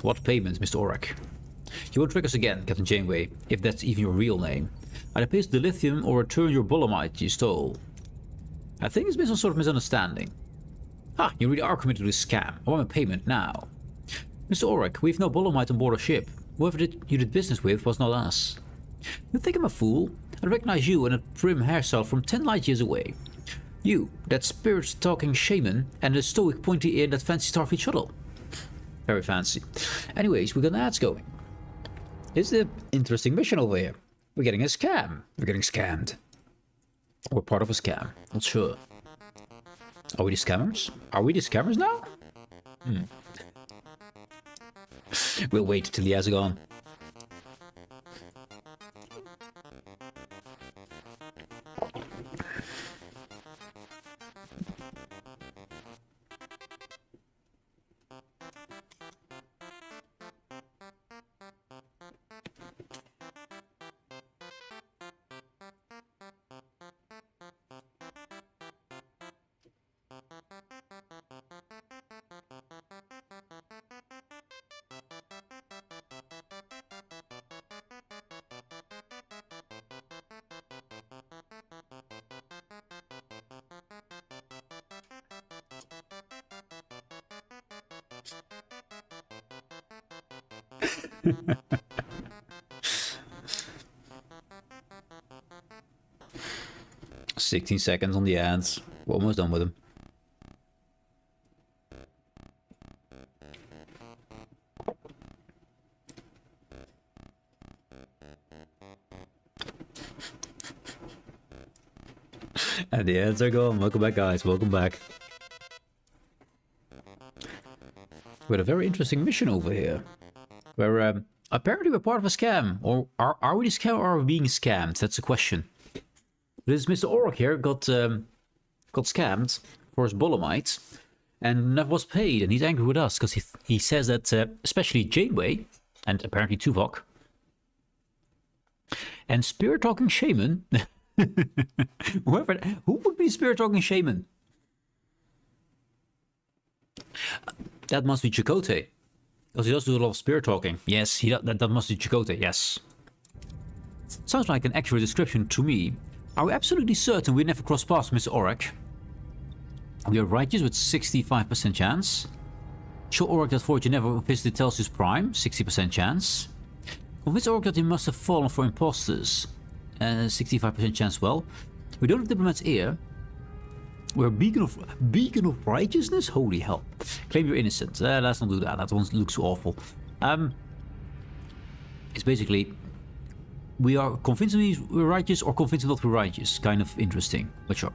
What payment, Mr. Orek? You won't trick us again, Captain Janeway, if that's even your real name. Either pay the lithium or return your bolomite you stole. I think it's been some sort of misunderstanding. Ah, you really are committed to this scam. I want my payment now. Mr. Orek, we've no bolomite on board our ship. Whoever you did business with was not us. You think I'm a fool? I recognize you and a prim hairstyle from 10 light years away. You, that spirit-talking shaman, and the stoic pointy ear in that fancy Starfleet shuttle. Very fancy. Anyways, we got ads going. It's an interesting mission over here. We're getting a scam. We're getting scammed. We're part of a scam. Not sure. Are we the scammers? Are we the scammers now? We'll wait till the ads are gone. $16 seconds on the ads. We're almost done with them. And the ads are gone. Welcome back, guys. Welcome back. We had a very interesting mission over here. Where apparently we're part of a scam. Or are we the scam or are we being scammed? That's the question. This Mr. Orek here got scammed for his bolomite and never was paid, and he's angry with us because he says that especially Janeway and apparently Tuvok and Spirit Talking Shaman, who would be Spirit Talking Shaman? That must be Chakotay, because he does do a lot of spirit talking. Yes, that must be Chakotay. Yes, sounds like an accurate description to me. Are we absolutely certain we never cross paths, Mr. Orek? We are righteous with 65% chance. Show Orek that Voyager never visited Telsius Prime, 60% chance. Convince Orek that he must have fallen for imposters, 65% chance. Well, we don't have Diplomat's ear. We're a beacon of righteousness? Holy hell. Claim you're innocent. Let's not do that. That one looks awful. It's basically... we are convincingly we're righteous or convinced that we're righteous. Kind of interesting, but sure.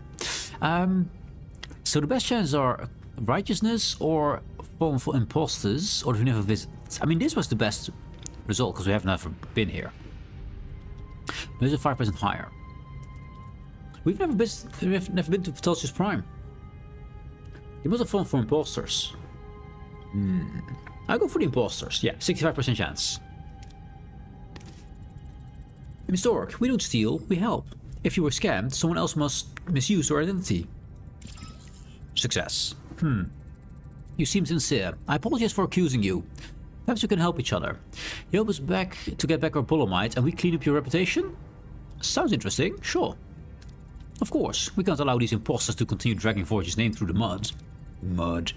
So the best chances are righteousness or fallen for imposters, or if we never visit. I mean, this was the best result because we have never been here. There's a 5% higher. We've never been to Telsius Prime. He must have fallen for imposters. I'll go for the imposters. Yeah, 65% chance. Mr. Orek, we don't steal, we help. If you were scammed, someone else must misuse your identity. Success. You seem sincere. I apologize for accusing you. Perhaps we can help each other. You help us back to get back our bolomite and we clean up your reputation? Sounds interesting, sure. Of course, we can't allow these imposters to continue dragging Voyager's name through the mud.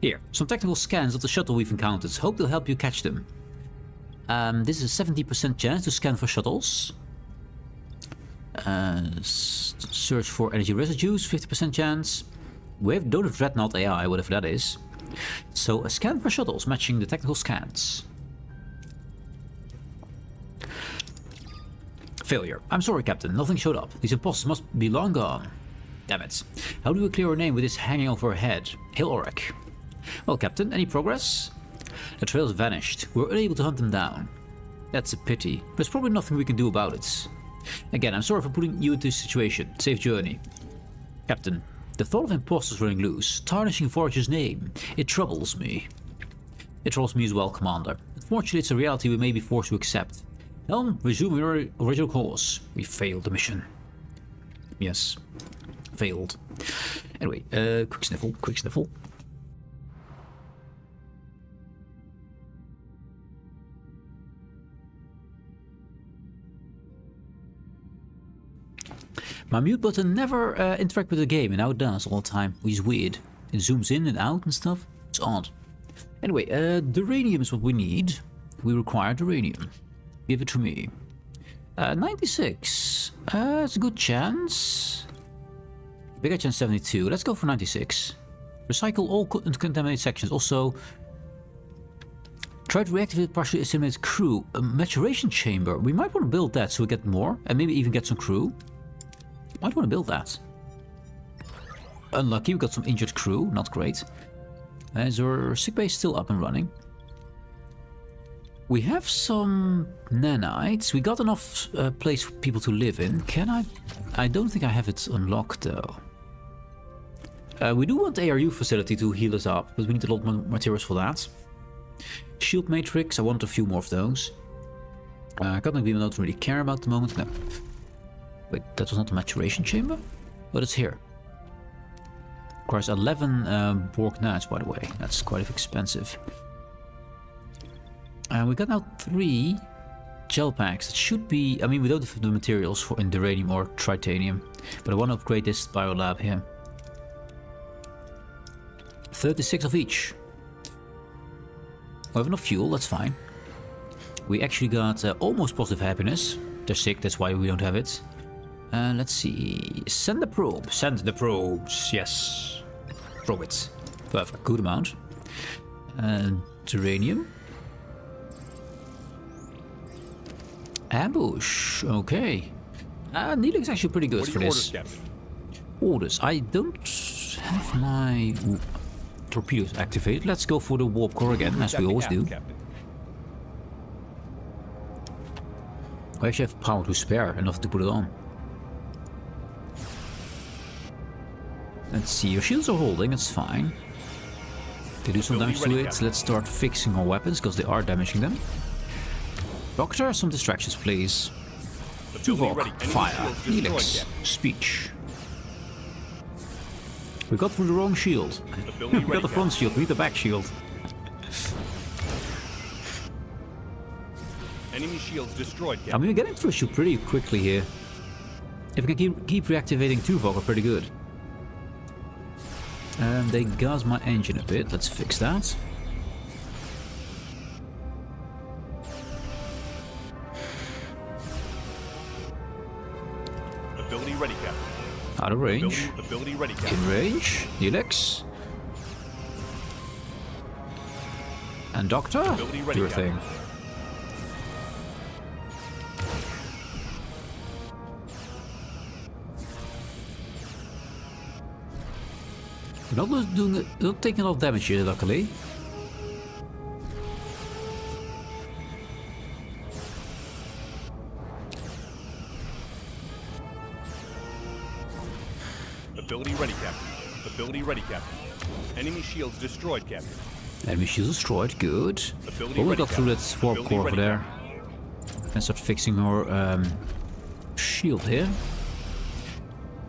Here, some technical scans of the shuttle we've encountered. Hope they'll help you catch them. This is a 70% chance to scan for shuttles. Search for energy residues, 50% chance. We don't have Dreadnought AI, whatever that is. So a scan for shuttles matching the technical scans. Failure. I'm sorry, Captain. Nothing showed up. These imposters must be long gone. Damn it. How do we clear our name with this hanging over our head? Hail Orek. Well, Captain, any progress? The trails vanished. We were unable to hunt them down. That's a pity. There's probably nothing we can do about it. Again, I'm sorry for putting you into this situation. Safe journey. Captain, the thought of imposters running loose, tarnishing Voyager's name, it troubles me. It troubles me as well, Commander. Unfortunately, it's a reality we may be forced to accept. Helm, resume your original course. We failed the mission. Yes. Failed. Anyway, quick sniffle, quick sniffle. My mute button never interacts with the game, and now it does all the time, which is weird. It zooms in and out and stuff. It's odd. Anyway, duranium is what we need. We require duranium. Give it to me. 96. It's a good chance. Bigger chance 72. Let's go for 96. Recycle all contaminated sections. Also, try to reactivate partially assimilated crew. A maturation chamber. We might want to build that so we get more, and maybe even get some crew. Might want to build that. Unlucky, we got some injured crew. Not great. Is our sickbay still up and running? We have some nanites. We got enough place for people to live in. Can I? I don't think I have it unlocked though. We do want the ARU facility to heal us up, but we need a lot more materials for that. Shield matrix, I want a few more of those. Cotton beam I don't really care about at the moment. No. Wait, that was not the maturation chamber? But it's here. Requires 11 Borg knights, by the way. That's quite expensive. And we got now 3 gel packs. It should be... I mean, we don't have the materials for in duranium or tritanium. But I want to upgrade this biolab here. 36 of each. We have enough fuel, that's fine. We actually got almost positive happiness. They're sick, that's why we don't have it. Let's see. Send the probe. Send the probes. Yes. Probe it. We have a good amount. Uranium. Ambush. Okay. Neelix is actually pretty good for this. Orders. I don't have my torpedoes activated. Let's go for the warp core again, as we always do. I actually have power to spare, enough to put it on. Let's see, your shields are holding, it's fine. They do some damage to it. Let's start fixing our weapons, because they are damaging them. Doctor, some distractions, please. Tuvok, fire. Neelix, speech. We got through the wrong shield. We got the front shield, we need the back shield. Enemy shields destroyed, Captain. I mean, we're getting through a shield pretty quickly here. If we can keep reactivating Tuvok, we're pretty good. They gas my engine a bit. Let's fix that. Ability ready, Captain. Out of range. Ability ready, Captain. In range. Neelix. And Doctor. Ability ready, Do your Captain. thing. We're not taking a lot of damage here, luckily. Ability ready, Captain. Ability ready, Captain. Enemy shields destroyed, Captain. Enemy shields destroyed, good. Ability Well, we ready, got through Captain. that warp Ability core over ready, there. And start fixing our shield here.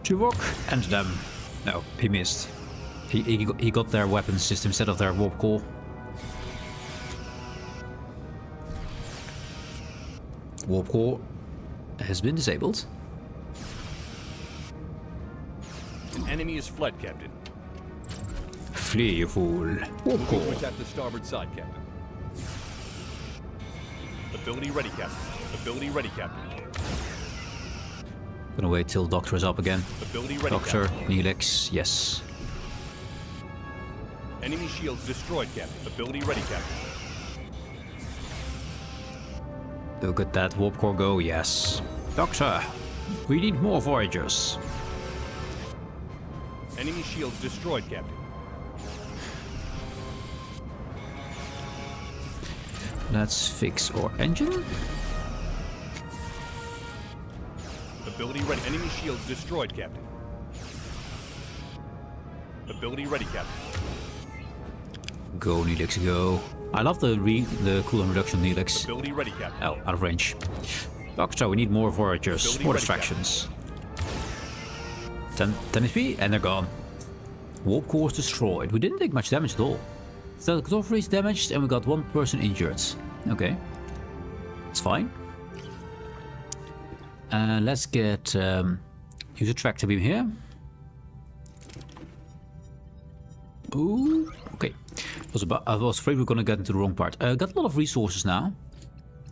Tuvok and them. No, he missed. He got their weapon system instead of their warp core. Warp core has been disabled. An enemy is fled, Captain. Flee, you fool. Warp core. To attack the starboard side, Captain. Ability ready, Captain. Ability ready, Captain. Gonna wait till Doctor is up again. Ability ready, Doctor, Captain. Neelix, yes. Enemy shields destroyed, Captain. Ability ready, Captain. Look at that warp core go, yes. Doctor, we need more Voyagers. Enemy shields destroyed, Captain. Let's fix our engine. Ability ready. Enemy shields destroyed, Captain. Ability ready, Captain. Go, Neelix, go. I love the cooldown reduction, Neelix. Ability ready, Captain. Oh, out of range. Doctor, we need more Voyagers, Ability more ready, distractions. 10 HP, and they're gone. Warp cores destroyed. We didn't take much damage at all. So the is damaged, and we got one person injured. Okay. It's fine. Let's get... use a tractor beam here. Ooh, okay. I was afraid we were gonna get into the wrong part. Got a lot of resources now.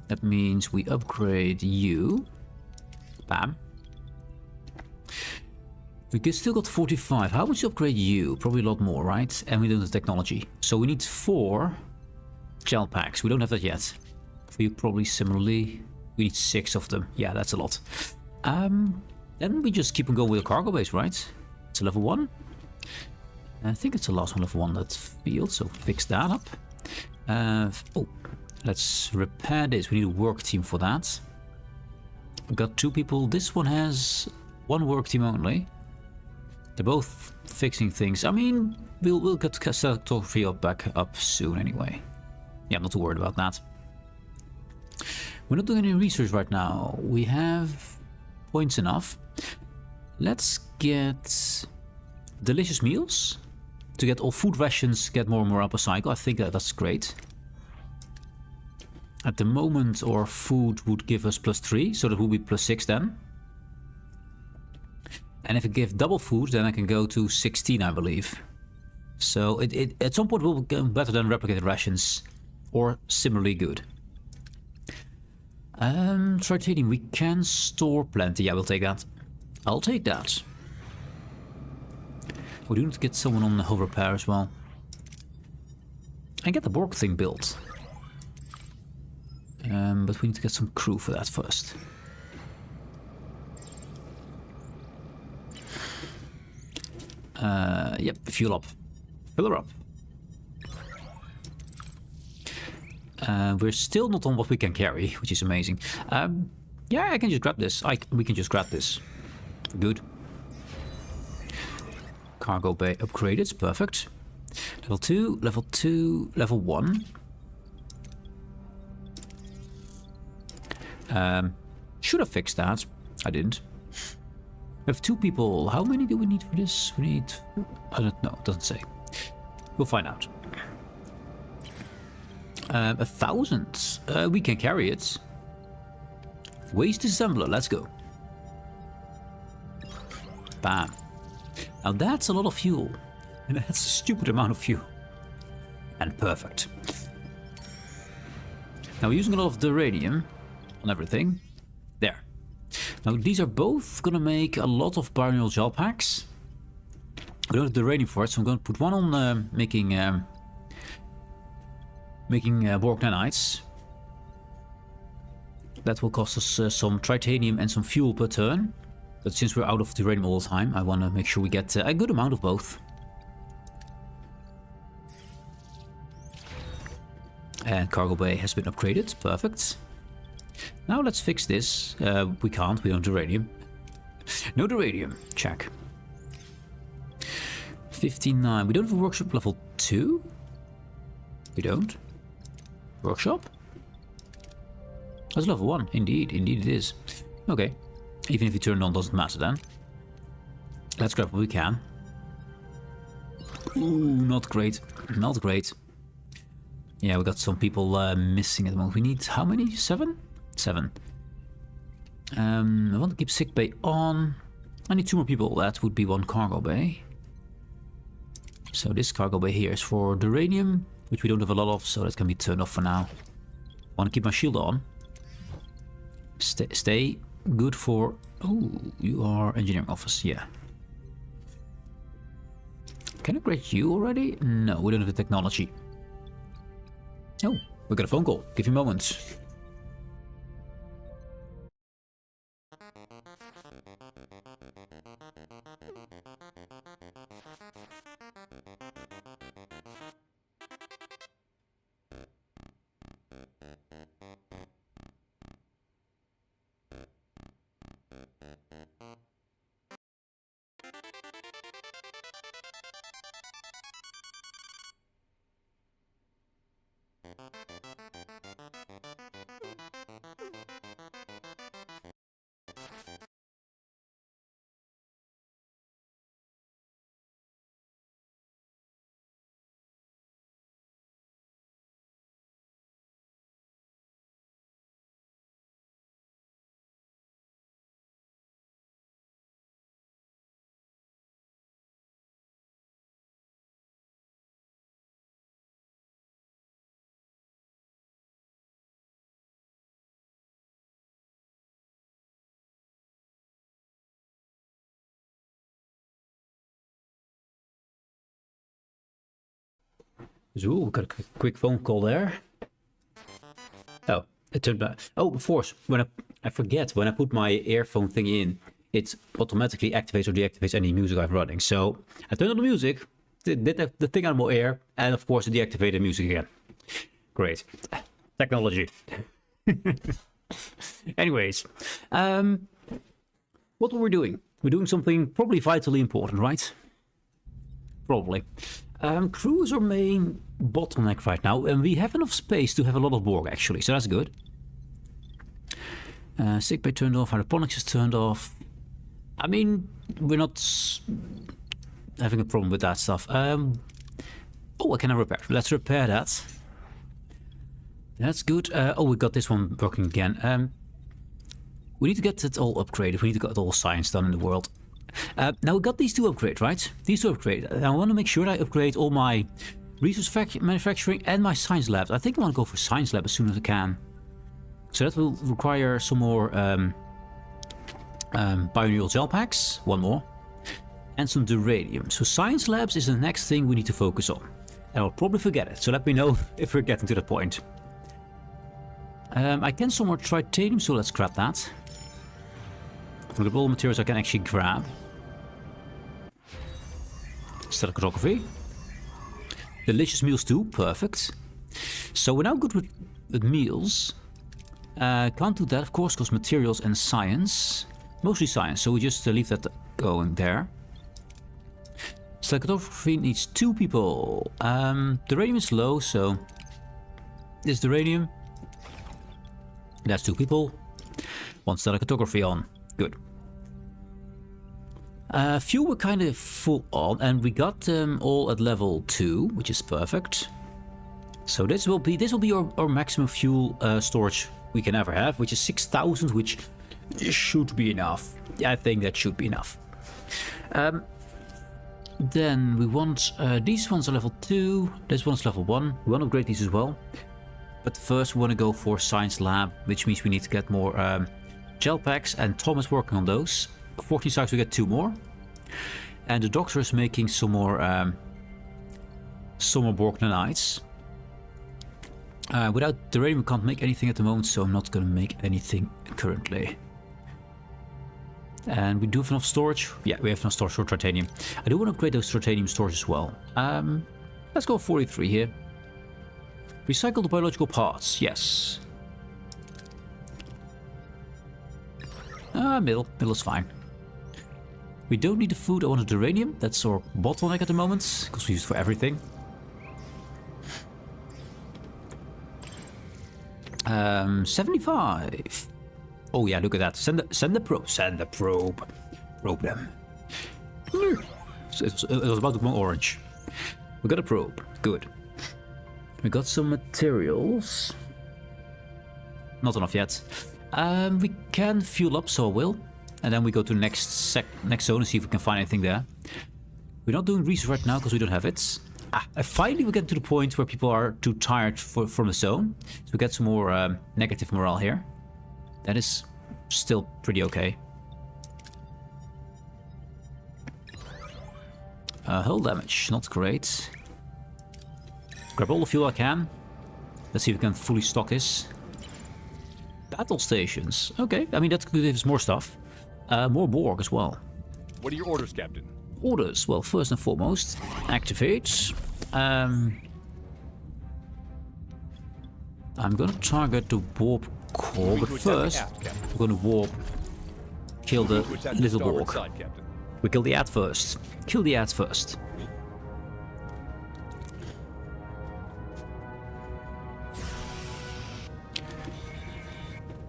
That means we upgrade you. Bam. We still got 45. How much to upgrade you? Probably a lot more, right? And we don't have technology. So we need 4 gel packs. We don't have that yet. For you, probably similarly. We need 6 of them. Yeah, that's a lot. Then we just keep on going with the cargo base, right? It's a level 1. I think it's the last one, level 1, that field. So fix that up. Oh, let's repair this. We need a work team for that. We've got 2 people. This one has 1 work team only. They're both fixing things. I mean, we'll get Sector back up soon anyway. Yeah, I'm not too worried about that. We're not doing any research right now. We have points enough. Let's get delicious meals to get all food rations, get more and more up a cycle. I think that's great. At the moment, our food would give us +3, so that will be +6 then. And if I give double food, then I can go to 16, I believe. So it at some point will get better than replicated rations, or similarly good. Titanium, we can store plenty. Yeah, we'll take that. I'll take that. We do need to get someone on the hull repair as well. And get the Borg thing built. But we need to get some crew for that first. Yep, fuel up. Fill her up. We're still not on what we can carry, which is amazing. Yeah, I can just grab this. We can just grab this. Good. Cargo bay upgraded. Perfect. Level 2, level 2, level 1. Should have fixed that. I didn't. We have 2 people. How many do we need for this? We need... I don't know. It doesn't say. We'll find out. 1,000. We can carry it. Waste assembler. Let's go. Bam. Now that's a lot of fuel. And that's a stupid amount of fuel. And perfect. Now we're using a lot of uranium on everything. There. Now these are both gonna make a lot of binomial gel packs. We don't have the uranium for it, so I'm gonna put one on making Borg nanites. That will cost us some titanium and some fuel per turn. But since we're out of the uranium all the time, I want to make sure we get a good amount of both. And cargo bay has been upgraded. Perfect. Now let's fix this. We can't. We don't have uranium. No uranium. Check. 59. We don't have a workshop level 2? We don't. Workshop? That's level 1. Indeed. Indeed it is. Okay. Even if you turn it on, doesn't matter then. Let's grab what we can. Ooh, not great. Not great. Yeah, we got some people missing at the moment. We need how many? 7? 7. I want to keep sick bay on. I need 2 more people. That would be 1 cargo bay. So this cargo bay here is for the uranium, which we don't have a lot of, so that can be turned off for now. I want to keep my shield on. Stay good for... Oh, you are engineering office, yeah. Can I upgrade you already? No, we don't have the technology. Oh, we got a phone call. Give you a moment. Ooh, we got a quick phone call there. Oh, it turned back. Oh, of course, when I forget, when I put my earphone thing in, it automatically activates or deactivates any music I'm running. So I turned on the music, did the thing on my ear, and of course it deactivated music again. Great. Technology. Anyways, what were we doing? We're doing something probably vitally important, right? Probably. Crew is our main bottleneck right now, and we have enough space to have a lot of Borg actually, so that's good. Sickbay turned off, hydroponics is turned off. I mean, we're not having a problem with that stuff. Oh, I can repair. Let's repair that. That's good. Oh, we got this one working again. We need to get it all upgraded. We need to get all science done in the world. Now we got these two upgrades, right? These two upgrades. I want to make sure that I upgrade all my resource manufacturing and my science labs. I think I want to go for science lab as soon as I can. So that will require some more bioneural gel packs, one more, and some duranium. So science labs is the next thing we need to focus on. And I'll probably forget it, so let me know if we're getting to that point. I can some more titanium, so let's grab that. Look at all the materials I can actually grab. Static photography. Delicious meals too, perfect. So we're now good with meals. Can't do that, of course, because materials and science. Mostly science, so we just leave that going there. Static photography needs 2 people. The radium is low, so this is the radium. That's 2 people. 1 static photography on. Good. Fuel were kind of full on, and we got them all at level 2, which is perfect. So this will be our maximum fuel storage we can ever have, which is 6,000, which should be enough. Yeah, I think that should be enough. Then we want these ones are level 2. This one's level 1. We want to upgrade these as well. But first we want to go for science lab, which means we need to get more gel packs, and Tom is working on those. 14 stars, we get 2 more. And the doctor is making some more Borg nanites. Without the radium we can't make anything at the moment, so I'm not going to make anything currently. And we do have enough storage. Yeah, we have enough storage for titanium. I do want to upgrade those titanium stores as well. Let's go 43 here. Recycle the biological parts, yes. Middle is fine. We don't need the food, I want the uranium. That's our bottleneck at the moment, because we use it for everything. 75. Oh yeah, look at that. Send the probe. Send the probe. Probe them. It was about to go orange. We got a probe. Good. We got some materials. Not enough yet. We can fuel up, so I will. And then we go to the next zone and see if we can find anything there. We're not doing research right now because we don't have it. Finally we get to the point where people are too tired from the zone. So we get some more negative morale here. That is still pretty okay. Hull damage, not great. Grab all the fuel I can. Let's see if we can fully stock this. Battle stations. Okay, I mean that could give us more stuff. More Borg as well. What are your orders, Captain? Orders. Well, first and foremost, activate. I'm gonna target the warp core, but first we're gonna warp. Kill the little Borg. We kill the ad first. Kill the ads first.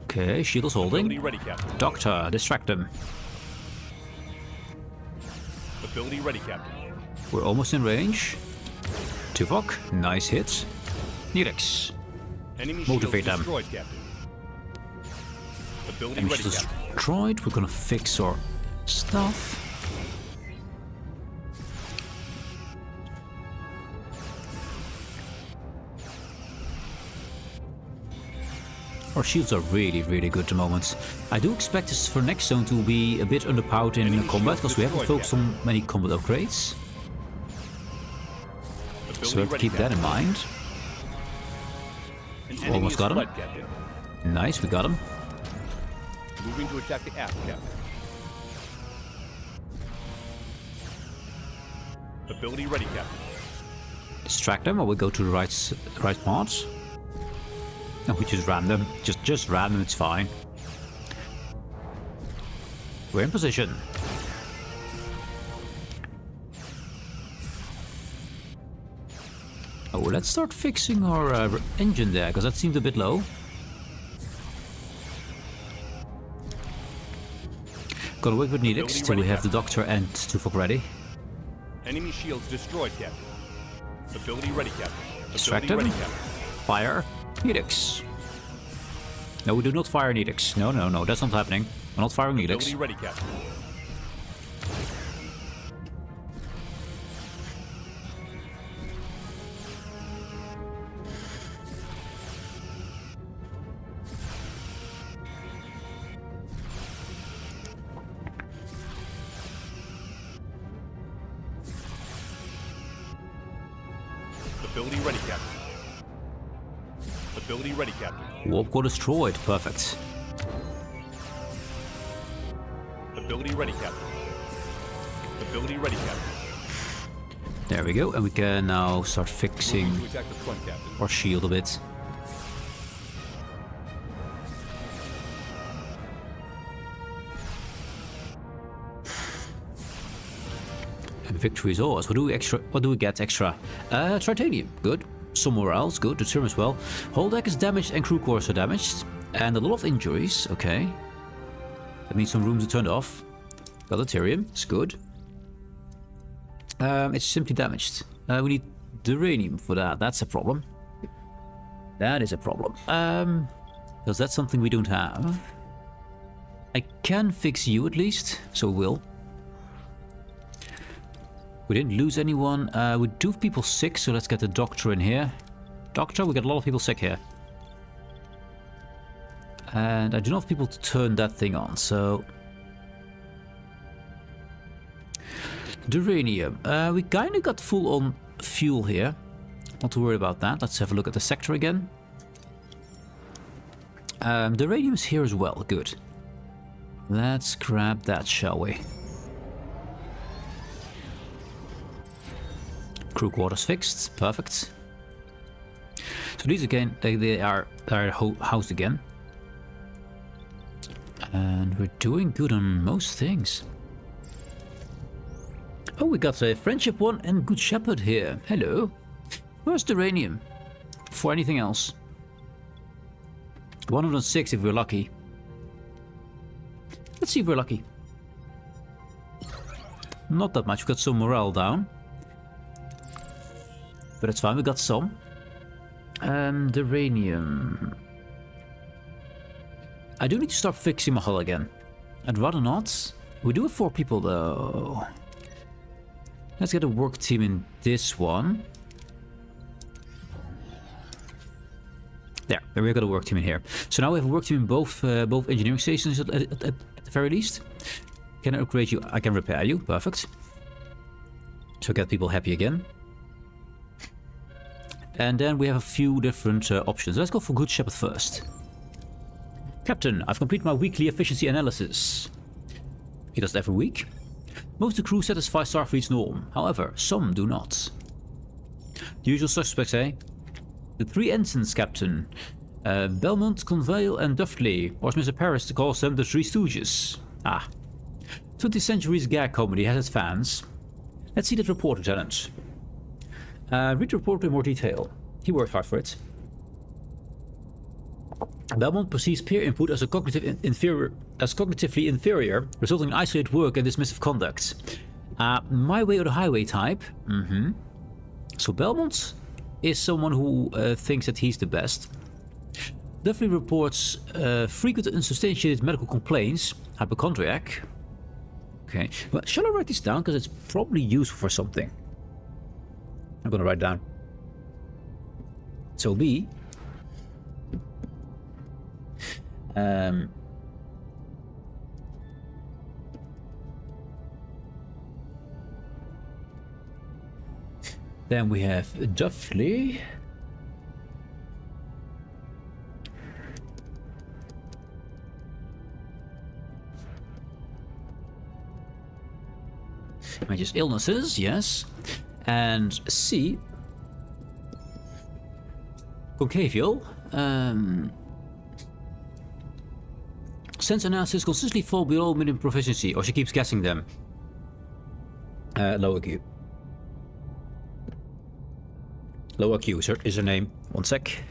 Okay, shield is holding. Ready, Doctor, distract them. Ability ready, Captain. We're almost in range. Tuvok, nice hit. Nirex, motivate them. Destroyed, Captain. Ability Enemy ready, shield Captain. destroyed. We're gonna fix our stuff. Our shields are really, really good at the moment. I do expect this for next zone to be a bit underpowered in combat, because we haven't focused on many combat upgrades. So we have to keep that in mind. An enemy Almost is got him. fled, Captain. Nice, we got him. Moving to attack the aft, Captain. Ability ready, Captain. Distract them, or we go to the right part. No, we just ram them. Just ram them, it's fine. We're in position. Oh, let's start fixing our engine there, because that seemed a bit low. Gotta wait with Neelix till we have the Doctor and Tufok ready. Enemy shields destroyed, Captain. Ability ready, Captain. Distract Ability him. ready, Captain. Fire Neelix. No, we do not fire Neelix. No, that's not happening. We're not firing Ability Neelix. ready, Captain. Ability ready, Captain. Ability ready, Captain. Warp core destroyed. Perfect. Ability ready, Captain. Ability ready, Captain. There we go, and we can now start fixing Moving to attack the front, Captain. our shield a bit. And victory is ours. What do we get extra? Titanium, good. Somewhere else, good. Deuterium as well. Hull deck is damaged and crew cores are damaged. And a lot of injuries, okay. That means some rooms are turned off. Got Deuterium, it's good. It's simply damaged. We need Duranium for that. That's a problem. That is a problem. Because that's something we don't have. I can fix you at least, so we will. We didn't lose anyone. We do have people sick, so let's get the Doctor in here. Doctor, we got a lot of people sick here. And I do not have people to turn that thing on, so... Duranium. We kind of got full on fuel here. Not to worry about that. Let's have a look at the sector again. Duranium's here as well. Good. Let's grab that, shall we? Crew quarters fixed. Perfect. So these again, they are housed again. And we're doing good on most things. Oh, we got a Friendship 1 and Good Shepherd here. Hello. Where's Duranium? For anything else? 106 if we're lucky. Let's see if we're lucky. Not that much. We got some morale down. But it's fine, we got some. Duranium. I do need to start fixing my hull again. I'd rather not. We do have 4 people though. Let's get a work team in this one. There, we've got a work team in here. So now we have a work team in both engineering stations at the very least. Can I upgrade you? I can repair you. Perfect. So get people happy again. And then we have a few different options. Let's go for Good Shepherd first. Captain, I've completed my weekly efficiency analysis. He does it every week. Most of the crew satisfy Starfleet's norm. However, some do not. The usual suspects, eh? The 3 ensigns, Captain. Belmont, Convale, and Duffley. Or as Mr. Paris calls them, the 3 Stooges. Ah. 20th century's gag comedy has its fans. Let's see that report, Lieutenant. Read the report in more detail. He worked hard for it. Belmont perceives peer input as cognitively inferior, resulting in isolated work and dismissive conduct. My way or the highway type. So Belmont is someone who thinks that he's the best. Duffy reports frequent unsubstantiated medical complaints. Hypochondriac. Okay. Well, shall I write this down? Because it's probably useful for something. I'm gonna write it down. So B. Then we have Duffley. Just illnesses, yes. And C. Concavial. Sense analysis consistently fall below minimum proficiency, or she keeps guessing them. Lower Q. Lower Q is her name. One sec.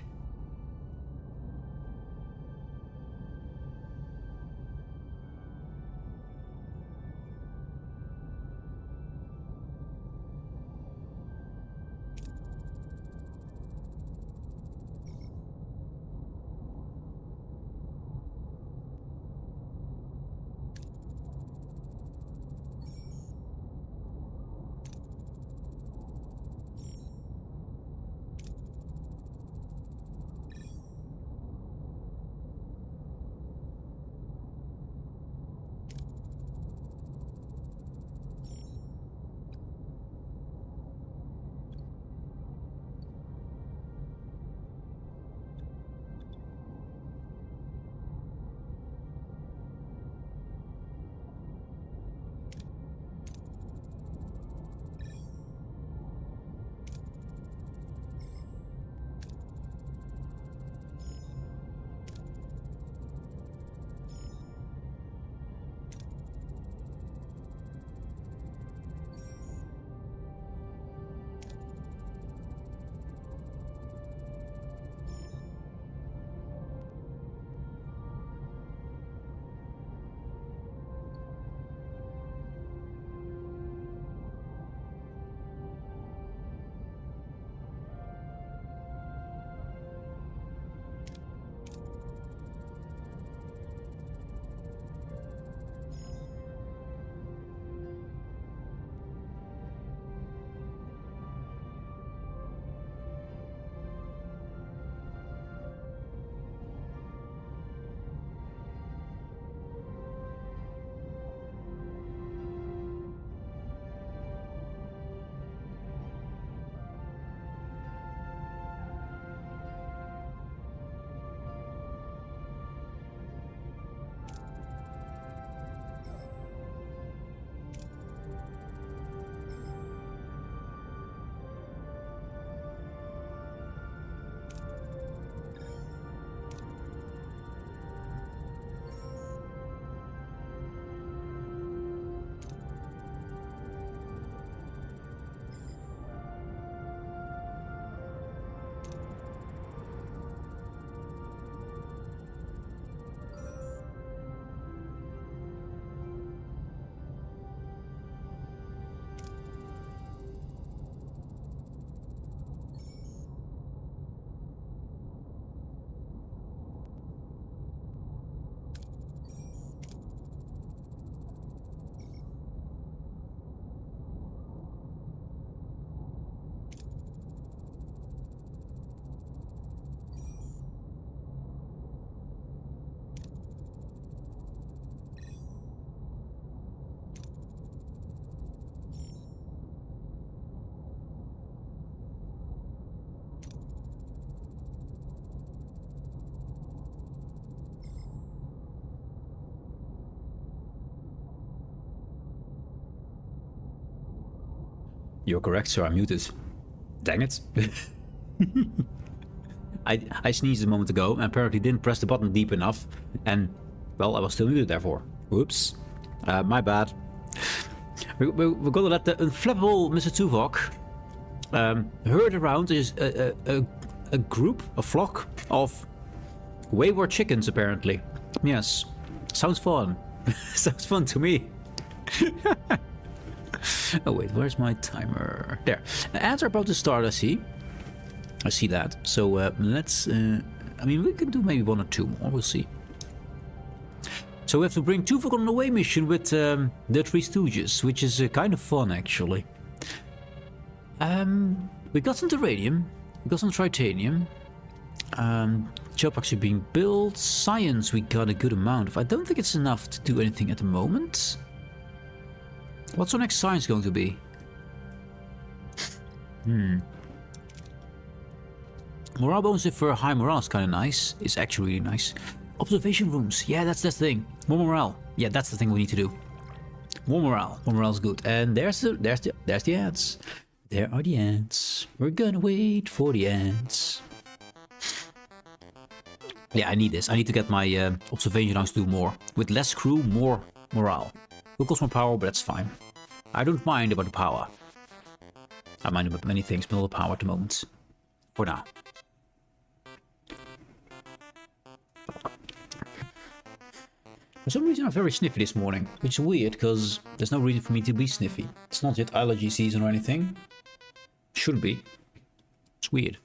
You're correct, sir. I'm muted. Dang it. I sneezed a moment ago and apparently didn't press the button deep enough. And, well, I was still muted therefore. Whoops. My bad. We're gonna let the inflammable Mr. Tuvok herd around is a group, a flock of wayward chickens, apparently. Yes. Sounds fun. Sounds fun to me. Oh wait, where's my timer? There. Ads are about to start, I see. I see that. So let's... I mean, we can do maybe one or two more. We'll see. So we have to bring Tuvok on an away mission with the Three Stooges, which is kind of fun, actually. We got some Terranium. We got some Tritanium. Chopacks are being built. Science we got a good amount of. I don't think it's enough to do anything at the moment. What's our next science going to be? Morale bonus for high morale is kind of nice. It's actually really nice. Observation rooms. Yeah, that's the thing. More morale. Yeah, that's the thing we need to do. More morale. More morale is good. And there's the ants. There are the ants. We're gonna wait for the ants. Yeah, I need this. I need to get my observation rounds to do more. With less crew, more morale. Will cost more power, but that's fine. I don't mind about the power. I mind about many things, but not the power at the moment. For now. For some reason I'm very sniffy this morning, which is weird because there's no reason for me to be sniffy. It's not yet allergy season or anything. Should be. It's weird.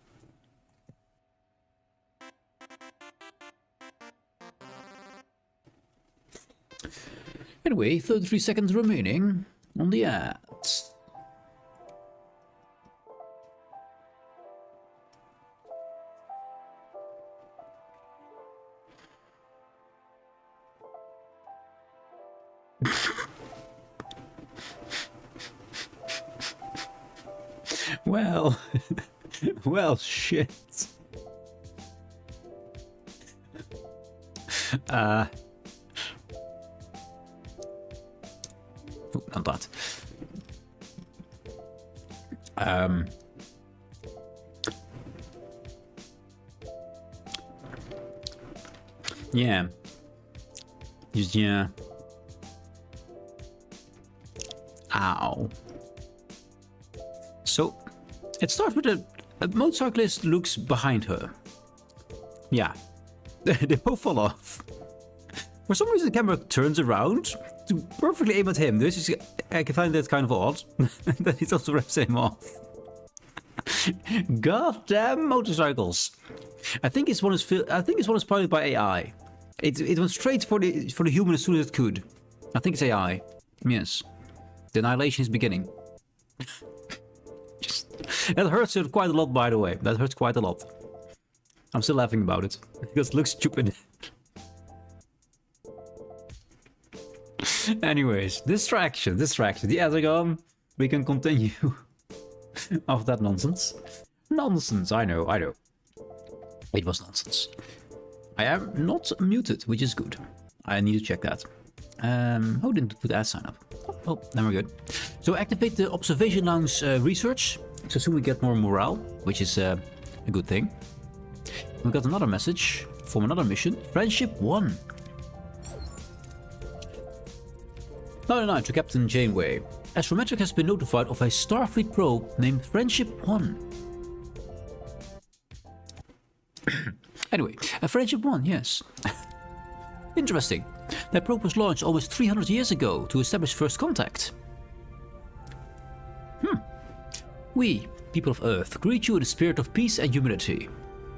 Anyway, 33 seconds remaining on the ads. Well, well, shit. Not that. Yeah. Just, yeah. Ow. So, it starts with a motorcyclist looks behind her. Yeah. They both fall off. For some reason the camera turns around to perfectly aim at him. This is, I can find that kind of odd. That it also wraps him off. Goddamn motorcycles. I think it's one is piloted by AI. It went straight for the human as soon as it could. I think it's AI. Yes. The annihilation is beginning. That hurts quite a lot, by the way. That hurts quite a lot. I'm still laughing about it because it looks stupid. Anyways, distraction. The ads are gone. We can continue after that nonsense. Nonsense, I know. It was nonsense. I am not muted, which is good. I need to check that. Who didn't put ad sign up? Oh, then we're good. So activate the observation lounge research. So soon we get more morale, which is a good thing. We got another message from another mission. Friendship 1. 99 to Captain Janeway. Astrometric has been notified of a Starfleet probe named Friendship 1. Anyway, a Friendship 1, yes. Interesting. That probe was launched almost 300 years ago to establish first contact. We, people of Earth, greet you in the spirit of peace and humanity.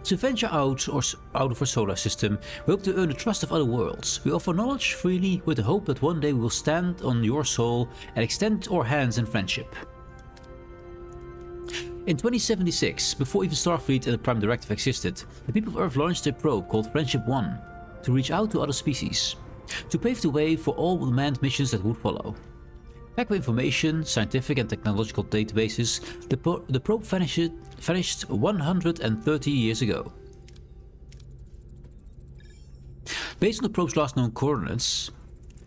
To venture out of our solar system, we hope to earn the trust of other worlds. We offer knowledge freely with the hope that one day we will stand on your soul and extend our hands in friendship. In 2076, before even Starfleet and the Prime Directive existed, the people of Earth launched a probe called Friendship 1 to reach out to other species, to pave the way for all the manned missions that would follow. Packed with information, scientific and technological databases, the probe vanished 130 years ago. Based on the probe's last known coordinates,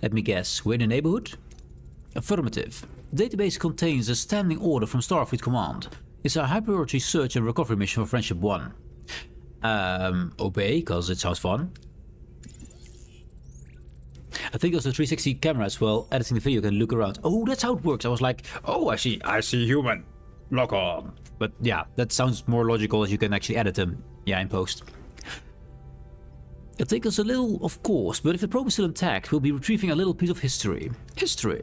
let me guess, we're in the neighborhood? Affirmative. The database contains a standing order from Starfleet Command. It's a high-priority search and recovery mission for Friendship 1. Obey, cause it sounds fun. I think there's a 360 camera as well. Editing the video, you can look around. Oh, that's how it works. I was like, oh, I see human. Lock on. But yeah, that sounds more logical as you can actually edit them. Yeah, in post. It'll take us a little, of course, but if the probe is still intact, we'll be retrieving a little piece of history. History.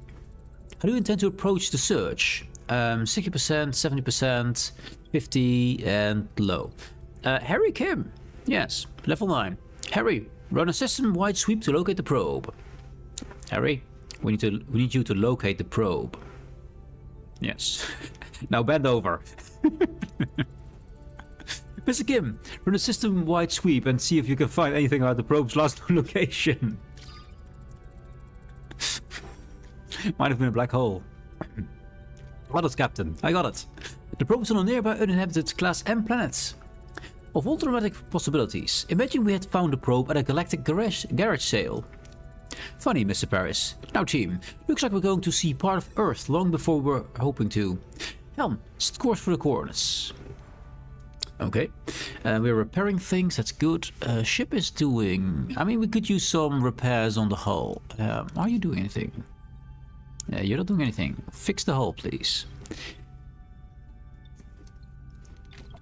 How do you intend to approach the search? 60%, 70%, 50, and low. Harry Kim. Yes, level 9. Harry, run a system-wide sweep to locate the probe. Harry, we need you to locate the probe. Yes. Now bend over. Mr. Kim, run a system-wide sweep and see if you can find anything about the probe's last location. Might have been a black hole. Got it, Captain. I got it. The probe is on a nearby uninhabited Class M planet. Of all dramatic possibilities, imagine we had found the probe at a galactic garage sale. Funny, Mr. Paris. Now team, looks like we're going to see part of Earth long before we're hoping to. Helm, set course for the coordinates. Okay, we're repairing things, that's good. Ship is doing... I mean, we could use some repairs on the hull. Are you doing anything? Yeah, you're not doing anything. Fix the hull, please.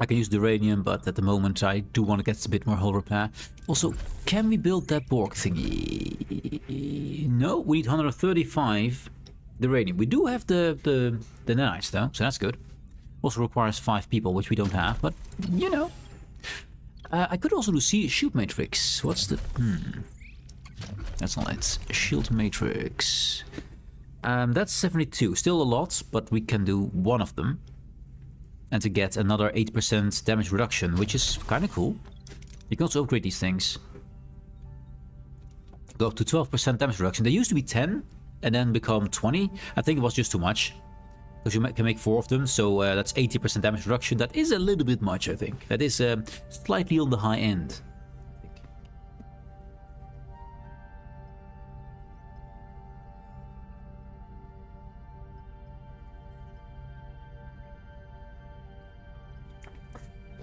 I can use the uranium, but at the moment I do want to get a bit more hull repair. Also, can we build that Borg thingy? No, we need 135 uranium. We do have the nanites though, so that's good. Also requires 5 people, which we don't have, but you know. I could also do shield matrix. What's the... That's not it. Shield matrix. That's 72. Still a lot, but we can do one of them. And to get another 8% damage reduction, which is kind of cool. You can also upgrade these things. Go up to 12% damage reduction. They used to be 10 and then become 20. I think it was just too much. Because you can make 4 of them, so that's 80% damage reduction. That is a little bit much, I think. That is slightly on the high end.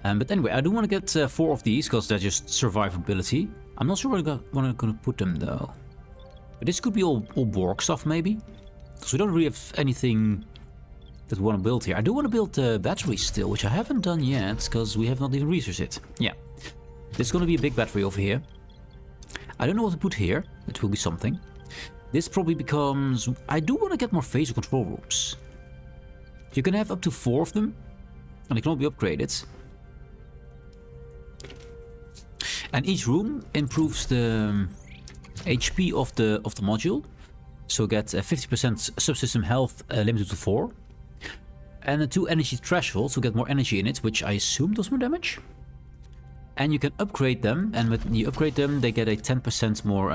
But anyway, I do want to get 4 of these, because they're just survivability. I'm not sure where I'm going to put them, though. But this could be all Borg stuff, maybe. Because we don't really have anything that we want to build here. I do want to build batteries still, which I haven't done yet, because we have not even researched it. Yeah. This is going to be a big battery over here. I don't know what to put here. It will be something. This probably becomes... I do want to get more phaser control rooms. You can have up to 4 of them, and they can all be upgraded. And each room improves the HP of the module. So get 50% subsystem health limited to 4. And a 2 energy threshold to get more energy in it, which I assume does more damage. And you can upgrade them, and when you upgrade them, they get a 10% more...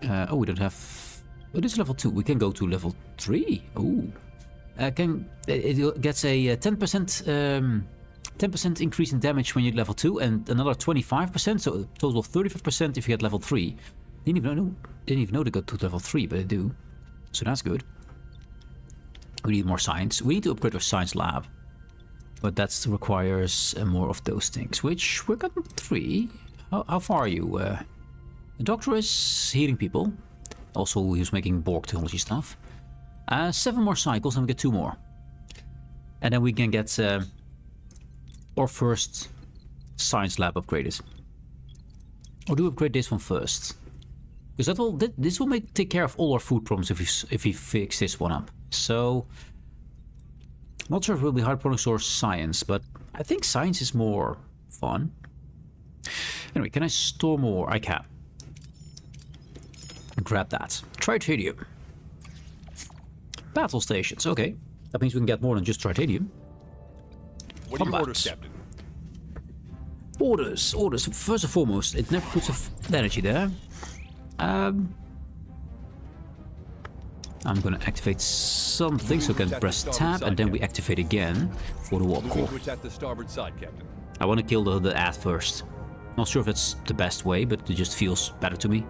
oh, we don't have... Oh, this is level 2. We can go to level 3. Oh. It gets a 10%... 10% increase in damage when you're level 2 and another 25%, so a total of 35% if you get level 3. Didn't even know they got to level 3, but they do. So that's good. We need more science. We need to upgrade our science lab. But that requires more of those things, which we're getting 3. How far are you? The doctor is healing people. Also, he was making Borg technology stuff. 7 more cycles and we get 2 more. And then we can get... our first science lab upgraded. Or do we upgrade this one first? Because this will take care of all our food problems if we fix this one up. So, not sure if it will be hydroponics or science, but I think science is more fun. Anyway, can I store more? I can. Grab that. Tritanium. Battle stations. Okay, that means we can get more than just tritanium. What are your orders, Captain? Orders. First and foremost, it never puts energy there. I'm gonna activate something so I can press tab and then we activate again for the warp core. I want to kill the ad first. Not sure if that's the best way, but it just feels better to me.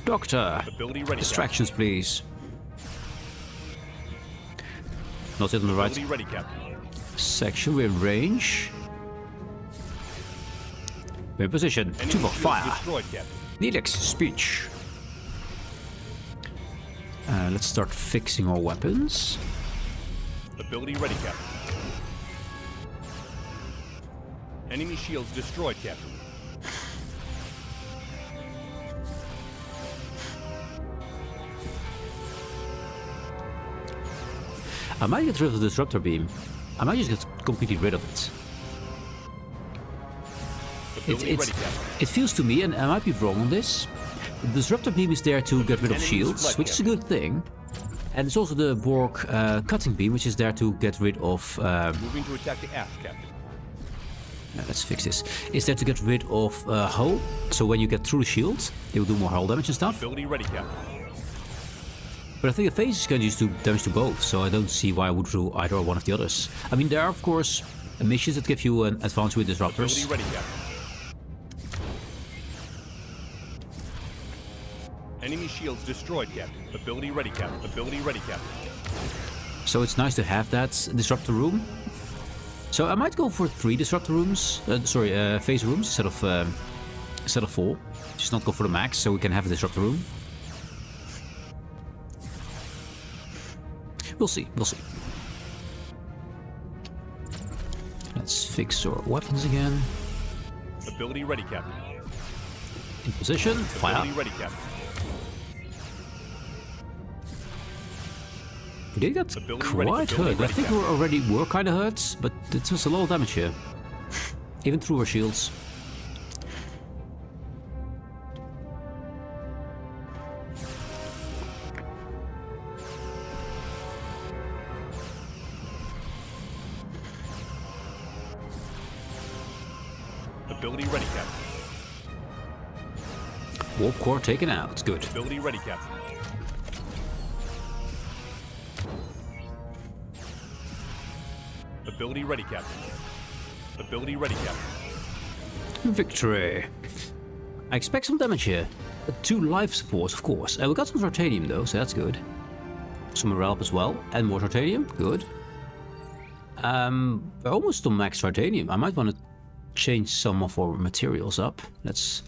Doctor, distractions please. Not yet on the right section, we're in range. We're in position. Tuvok, fire. Neelix, speech. Let's start fixing our weapons. Ability ready, Captain. Enemy shields destroyed, Captain. I might get rid of the disruptor beam. I might just get completely rid of it. It feels to me, and I might be wrong on this, the disruptor beam is there to get rid of shields, which is a good thing. And it's also the Borg cutting beam, which is there to get rid of... Moving to attack the aft, Captain. Let's fix this. It's there to get rid of hull, so when you get through the shield, it will do more hull damage and stuff. Ability ready, Captain. But I think the phases can just do damage to both, so I don't see why I would do either or one of the others. I mean, there are of course missions that give you an advance with disruptors. Ability ready, Captain. Enemy shields destroyed, Captain. Ability ready, Captain. Ability ready, Captain. So it's nice to have that disruptor room. So I might go for 3 disruptor rooms, phase rooms instead of 4. Just not go for the max, so we can have a disruptor room. We'll see, we'll see. Let's fix our weapons again. Ability ready, Captain. In position, fire. Ability ready, Captain. We did get quite hurt. I think we already were kind of hurt, but it was a lot of damage here. Even through our shields. Ability ready, Captain. Warp core taken out. Good. Ability ready, Captain. Ability ready, Captain. Ability ready, Captain. Victory. I expect some damage here. 2 life supports, of course. We got some titanium though, so that's good. Some morale up as well, and more titanium. Good. We're almost to max titanium. I might want to change some of our materials up. Let's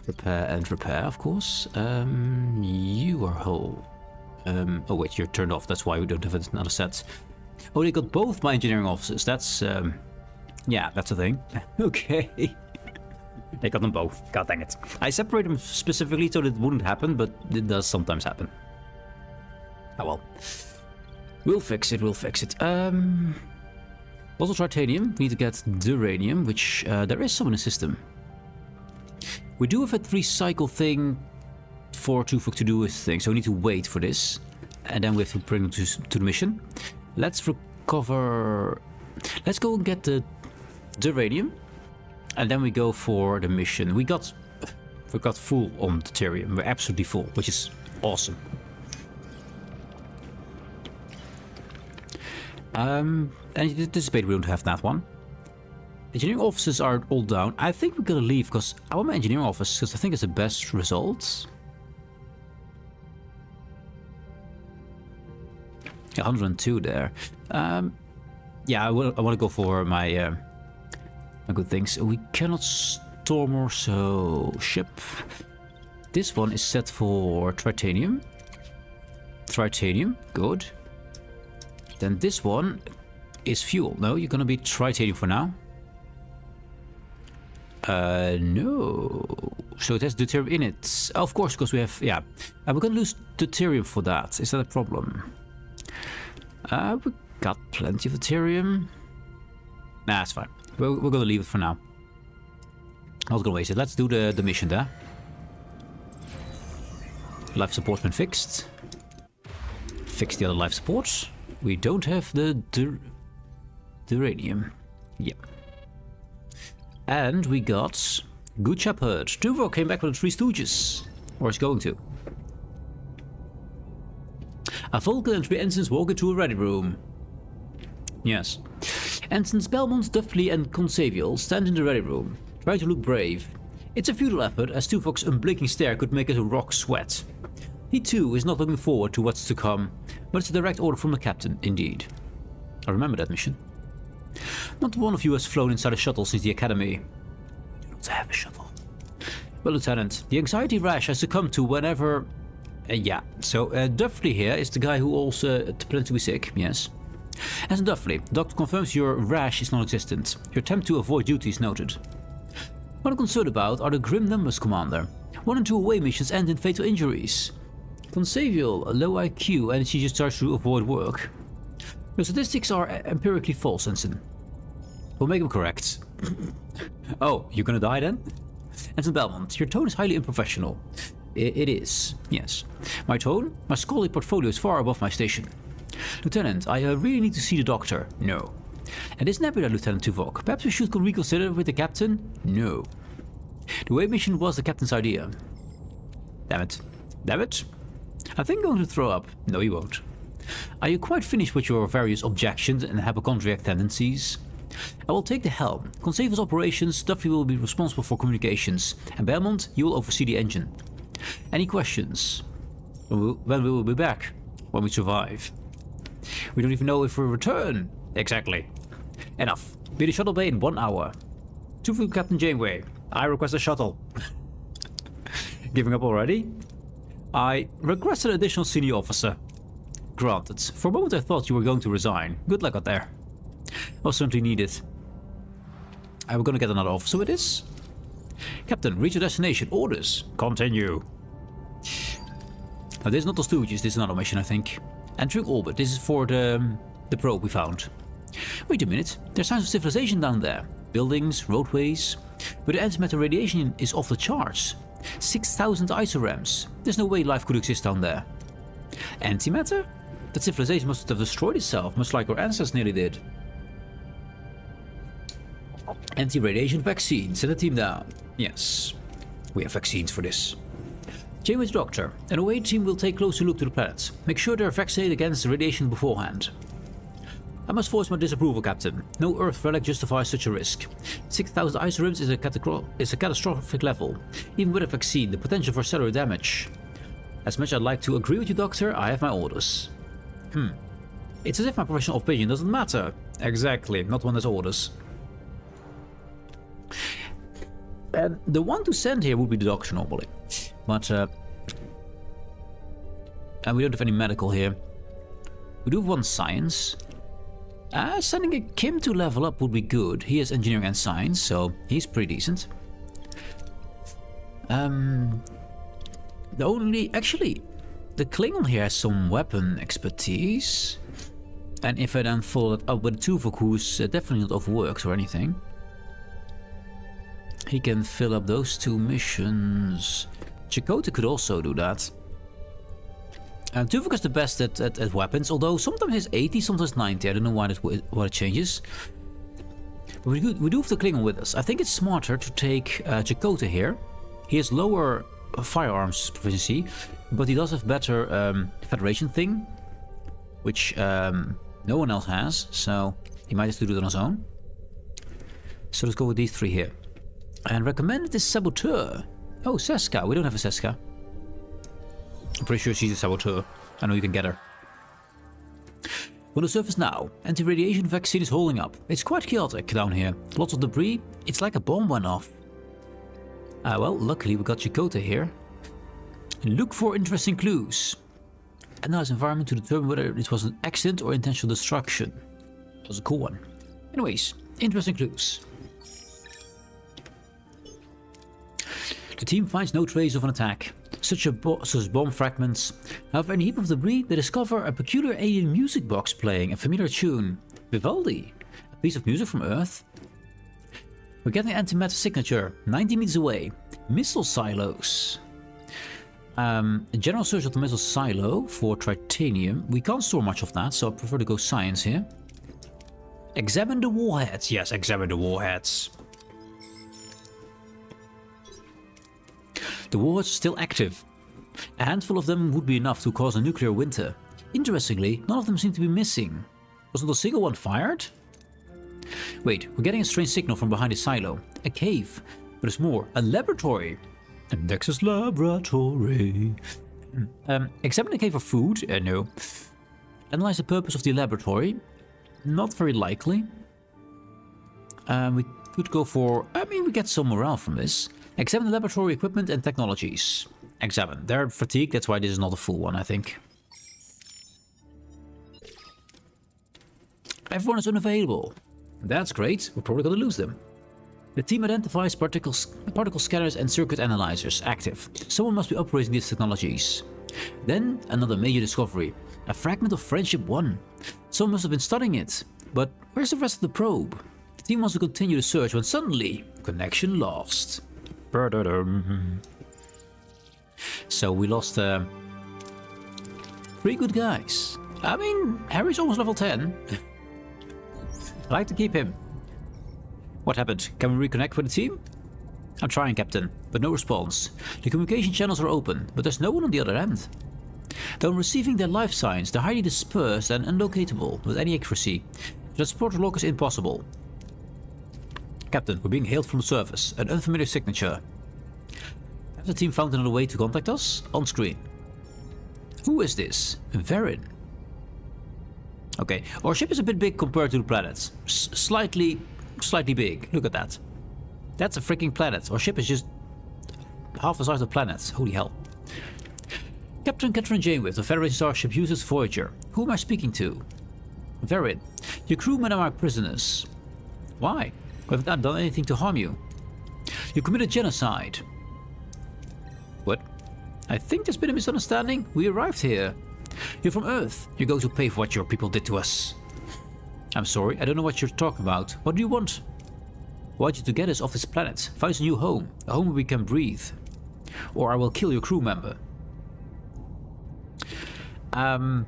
repair and repair, of course. You are whole. Oh wait, you're turned off. That's why we don't have another set. Oh, they got both my engineering offices. That's, yeah, that's a thing. Okay. They got them both. God dang it. I separate them specifically so that it wouldn't happen, but it does sometimes happen. Oh well. We'll fix it, we'll fix it. Also titanium. We need to get duranium, which there is some in the system. We do have a 3-cycle thing for Tuvok to do his thing, so we need to wait for this. And then we have to bring him to the mission. Let's recover... Let's go and get the duranium. And then we go for the mission. We got full on deuterium. We're absolutely full, which is awesome. And anticipate we don't have that one. Engineering offices are all down. I think we're gonna leave because I want my engineering office because I think it's the best results. 102 there. Yeah, I want to go for my good things. We cannot store more, so ship. This one is set for titanium. Titanium, good. Then this one is fuel. No, you're gonna be titanium for now. No. So it has deuterium in it. Oh, of course, because we have, yeah. We're gonna lose deuterium for that. Is that a problem? We got plenty of deuterium. Nah, it's fine. We're gonna leave it for now. I was gonna waste it. Let's do the mission there. Life support's been fixed. Fix the other life supports. We don't have the uranium. Yep. And we got Good Shepherd. Tuvok came back with the 3 Stooges. Or is going to. A Vulcan and 3 ensigns walk into a ready room. Yes. Ensigns Belmont, Duffley and Consavial stand in the ready room, trying to look brave. It's a futile effort, as Tuvok's unblinking stare could make a rock sweat. He too is not looking forward to what's to come, but it's a direct order from the captain, indeed. I remember that mission. Not one of you has flown inside a shuttle since the academy. We do not have a shuttle. Well, Lieutenant, the anxiety rash has succumbed to whenever... yeah, so Duffley here is the guy who also plans to be sick, yes. As in Duffley, the doctor confirms your rash is non-existent. Your attempt to avoid duty is noted. What I'm concerned about are the grim numbers, Commander. 1 and 2 away missions end in fatal injuries. Consavial, a low IQ, and she just starts to avoid work. The statistics are empirically false, Ensign. We'll make them correct. Oh, you're gonna die then? Ensign Belmont, your tone is highly unprofessional. It is, yes. My tone? My scholarly portfolio is far above my station. Lieutenant, I really need to see the doctor. No. And this nebula, Lieutenant Tuvok. Perhaps we should reconsider with the captain? No. The away mission was the captain's idea. Damn it. Damn it. I think I'm going to throw up. No, you won't. Are you quite finished with your various objections and hypochondriac tendencies? I will take the helm. Consave's operations, Duffy will be responsible for communications, and Belmont, you will oversee the engine. Any questions? When we will be back? When we survive. We don't even know if we return. Exactly. Enough. Be the shuttle bay in 1 hour. To Field Captain Janeway. I request a shuttle. Giving up already? I request an additional senior officer. Granted. For a moment I thought you were going to resign. Good luck out there. Was certainly needed. We're gonna get another officer with this. Captain, reach your destination. Orders. Continue. Now, this is not the Stooges, this is another mission, I think. Entering orbit. This is for the probe we found. Wait a minute. There's signs of civilization down there. Buildings, roadways. But the antimatter radiation is off the charts. 6,000 isorams. There's no way life could exist down there. Antimatter? That civilization must have destroyed itself, much like our ancestors nearly did. Anti-radiation vaccine. Send the team down. Yes. We have vaccines for this. Janeway's doctor. An away team will take a closer look to the planet. Make sure they're vaccinated against radiation beforehand. I must voice my disapproval, Captain. No Earth relic justifies such a risk. 6,000 isorams is a catastrophic level. Even with a vaccine, the potential for cellular damage. As much as I'd like to agree with you, Doctor, I have my orders. It's as if my professional opinion doesn't matter. Exactly, not one that's orders. And the one to send here would be the Doctor normally. But, and we don't have any medical here. We do have one science. Sending a Kim to level up would be good. He has engineering and science, so he's pretty decent. The Klingon here has some weapon expertise. And if I then follow that up with Tuvok, who's definitely not overworked or anything, he can fill up those 2 missions. Chakotay could also do that. And Tuvok is the best at weapons, although sometimes he's 80, sometimes 90. I don't know why it changes. But we do have the Klingon with us. I think it's smarter to take Chakotay here. He has lower firearms proficiency, but he does have better Federation thing, which no one else has, so he might have to do it on his own. So let's go with these 3 here. And recommended is Saboteur. Oh, Seska. We don't have a Seska. I'm pretty sure she's a Saboteur. I know you can get her. On the surface now, anti-radiation vaccine is holding up. It's quite chaotic down here. Lots of debris. It's like a bomb went off. Well, luckily we got Chakotay here. Look for interesting clues. Analyze environment to determine whether it was an accident or intentional destruction. That was a cool one. Anyways, interesting clues. The team finds no trace of an attack, such as bomb fragments. However, in a heap of debris, they discover a peculiar alien music box playing a familiar tune. Vivaldi, a piece of music from Earth. We're getting an antimatter signature, 90 meters away. Missile silos. A general search of the missile silo for titanium. We can't store much of that, so I prefer to go science here. Examine the warheads. Yes, examine the warheads. The warheads are still active. A handful of them would be enough to cause a nuclear winter. Interestingly, none of them seem to be missing. Wasn't a single one fired? Wait, we're getting a strange signal from behind the silo. A cave. But there's more. A laboratory. A Nexus laboratory. Examine the cave for food. No. Analyze the purpose of the laboratory. Not very likely. We could go for... we get some morale from this. Examine the laboratory equipment and technologies. Examine. They're fatigued, that's why this is not a full one, I think. Everyone is unavailable. That's great, we're probably gonna lose them. The team identifies particle scanners and circuit analyzers active. Someone must be operating these technologies. Then, another major discovery. A fragment of Friendship 1. Someone must have been studying it. But where's the rest of the probe? The team wants to continue the search when suddenly, connection lost. So we lost 3 good guys. Harry's almost level 10. I like to keep him. What happened? Can we reconnect with the team? I'm trying, Captain, but no response. The communication channels are open, but there's no one on the other end. Though receiving their life signs, they're highly dispersed and unlocatable with any accuracy. Transport log is impossible. Captain, we're being hailed from the surface. An unfamiliar signature. Has the team found another way to contact us? On screen. Who is this? Varin. Okay, our ship is a bit big compared to the planet. Slightly big. Look at that. That's a freaking planet. Our ship is just half the size of the planet. Holy hell. Captain Catherine Janeway, the Federation starship uses Voyager. Who am I speaking to? Varin. Your crewmen are my prisoners. Why? We haven't done anything to harm you. You committed genocide. What? I think there's been a misunderstanding. We arrived here. You're from Earth. You're going to pay for what your people did to us. I'm sorry, I don't know what you're talking about. What do you want? I want you to get us off this planet. Find us a new home. A home where we can breathe. Or I will kill your crew member. 75%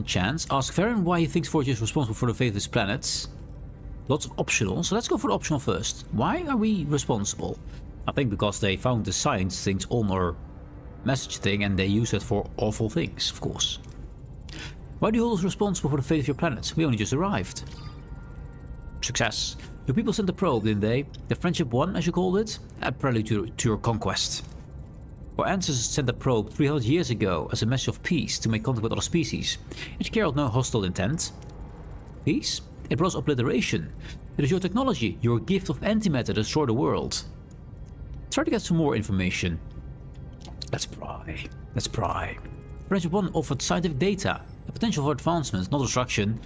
chance. Ask Varin why he thinks Voyager is responsible for the fate of this planet. Lots of optional, so let's go for the optional first. Why are we responsible? I think because they found the science things on our message thing and they use it for awful things, of course. Why do you hold us responsible for the fate of your planet? We only just arrived. Success. Your people sent the probe, didn't they? The Friendship 1, as you called it? A prelude to your conquest. Our ancestors sent the probe 300 years ago as a message of peace to make contact with other species. It carried no hostile intent. Peace? It brought obliteration. It is your technology, your gift of antimatter to destroy the world. Try to get some more information. Let's pry. Let's pry. Friendship 1 offered scientific data, a potential for advancement, not destruction.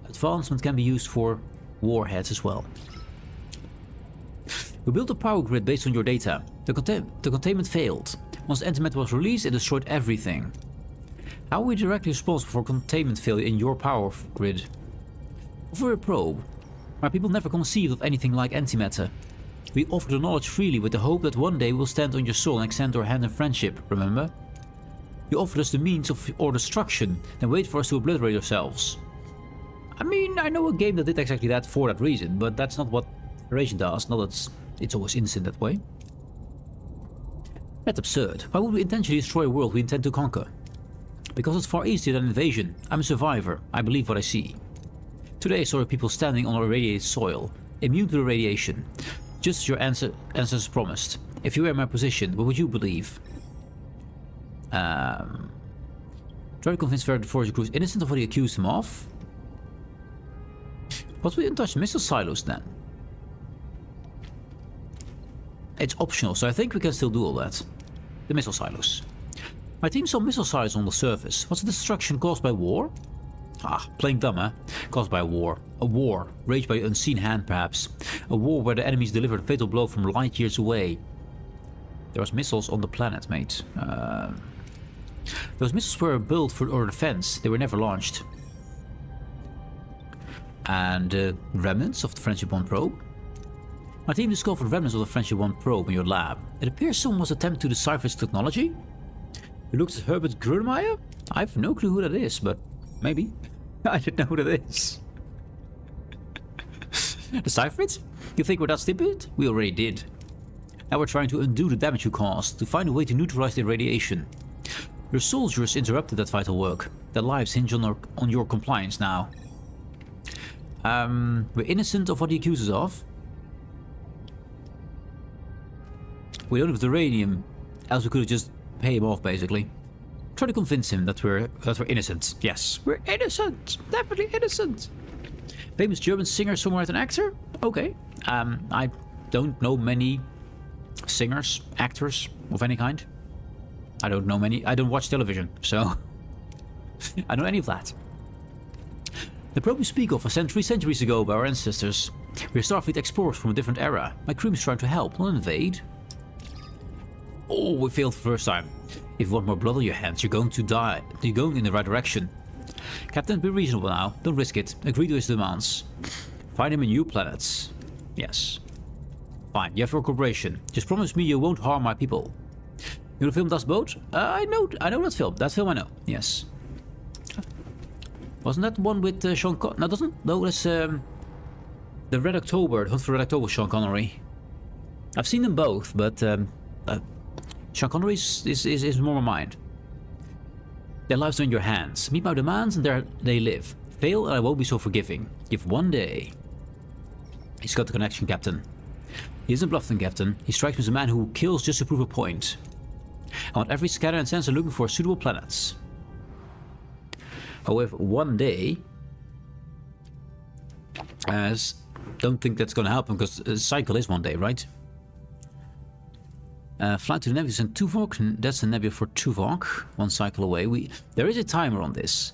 Advancement can be used for warheads as well. We built a power grid based on your data. The containment failed. Once the antimatter was released, it destroyed everything. How are we directly responsible for containment failure in your power grid? For a probe, my people never conceived of anything like antimatter. We offer the knowledge freely with the hope that one day we'll stand on your soul and extend our hand in friendship, remember? You offered us the means of our destruction, then wait for us to obliterate ourselves. I mean, I know a game that did exactly that for that reason, but that's not what Federation does, not that it's always innocent that way. That's absurd. Why would we intentionally destroy a world we intend to conquer? Because it's far easier than invasion. I'm a survivor. I believe what I see. Today I saw people standing on irradiated soil, immune to the radiation. Just as your ancestors promised. If you were in my position, what would you believe? Try to convince Varin the Voyager crew is innocent of what he accused him of. What we untouched missile silos then? It's optional, so I think we can still do all that. The missile silos. My team saw missile silos on the surface. Was the destruction caused by war? Ah, playing dumb, huh? Caused by a war. A war, waged by an unseen hand perhaps. A war where the enemies delivered a fatal blow from light years away. There was missiles on the planet, mate. Those missiles were built for our defense. They were never launched. And remnants of the Friendship 1 probe? My team discovered remnants of the Friendship 1 probe in your lab. It appears someone was attempting to decipher its technology. You looked at Herbert Grönemeyer? I have no clue who that is, but maybe. I didn't know who that is. Decipher it? You think we're that stupid? We already did. Now we're trying to undo the damage you caused, to find a way to neutralize the radiation. Your soldiers interrupted that vital work. Their lives hinge on your compliance now. We're innocent of what he accuses of. We don't have the uranium, else we could have just paid him off basically. Try to convince him that we're innocent. Yes, we're innocent! Definitely innocent! Famous German singer, songwriter and actor? Okay. I don't know many singers, actors of any kind. I don't know many. I don't watch television, so I don't know any of that. The probe you speak of was sent 3 centuries ago by our ancestors. We're Starfleet explorers from a different era. My crew is trying to help, not invade. Oh, we failed the first time. If you want more blood on your hands, you're going to die. You're going in the right direction. Captain, be reasonable now. Don't risk it. Agree to his demands. Find him a new planet. Yes. Fine, you have your cooperation. Just promise me you won't harm my people. You know the film Das Boot? I know that film. That film I know. Yes. Wasn't that one with Sean Connery? No, doesn't. No, that's the Red October. Hunt for Red October, Sean Connery. I've seen them both, but Sean Connery is more my mind. Their lives are in your hands. Meet my demands and there they live. Fail and I won't be so forgiving. Give one day. He's got the connection, Captain. He isn't bluffing, Captain. He strikes me as a man who kills just to prove a point. I want every scanner and sensor looking for suitable planets. However, one day... don't think that's going to happen because the cycle is one day, right? Flight to the nebula in Tuvok. That's the nebula for Tuvok. One cycle away. There is a timer on this.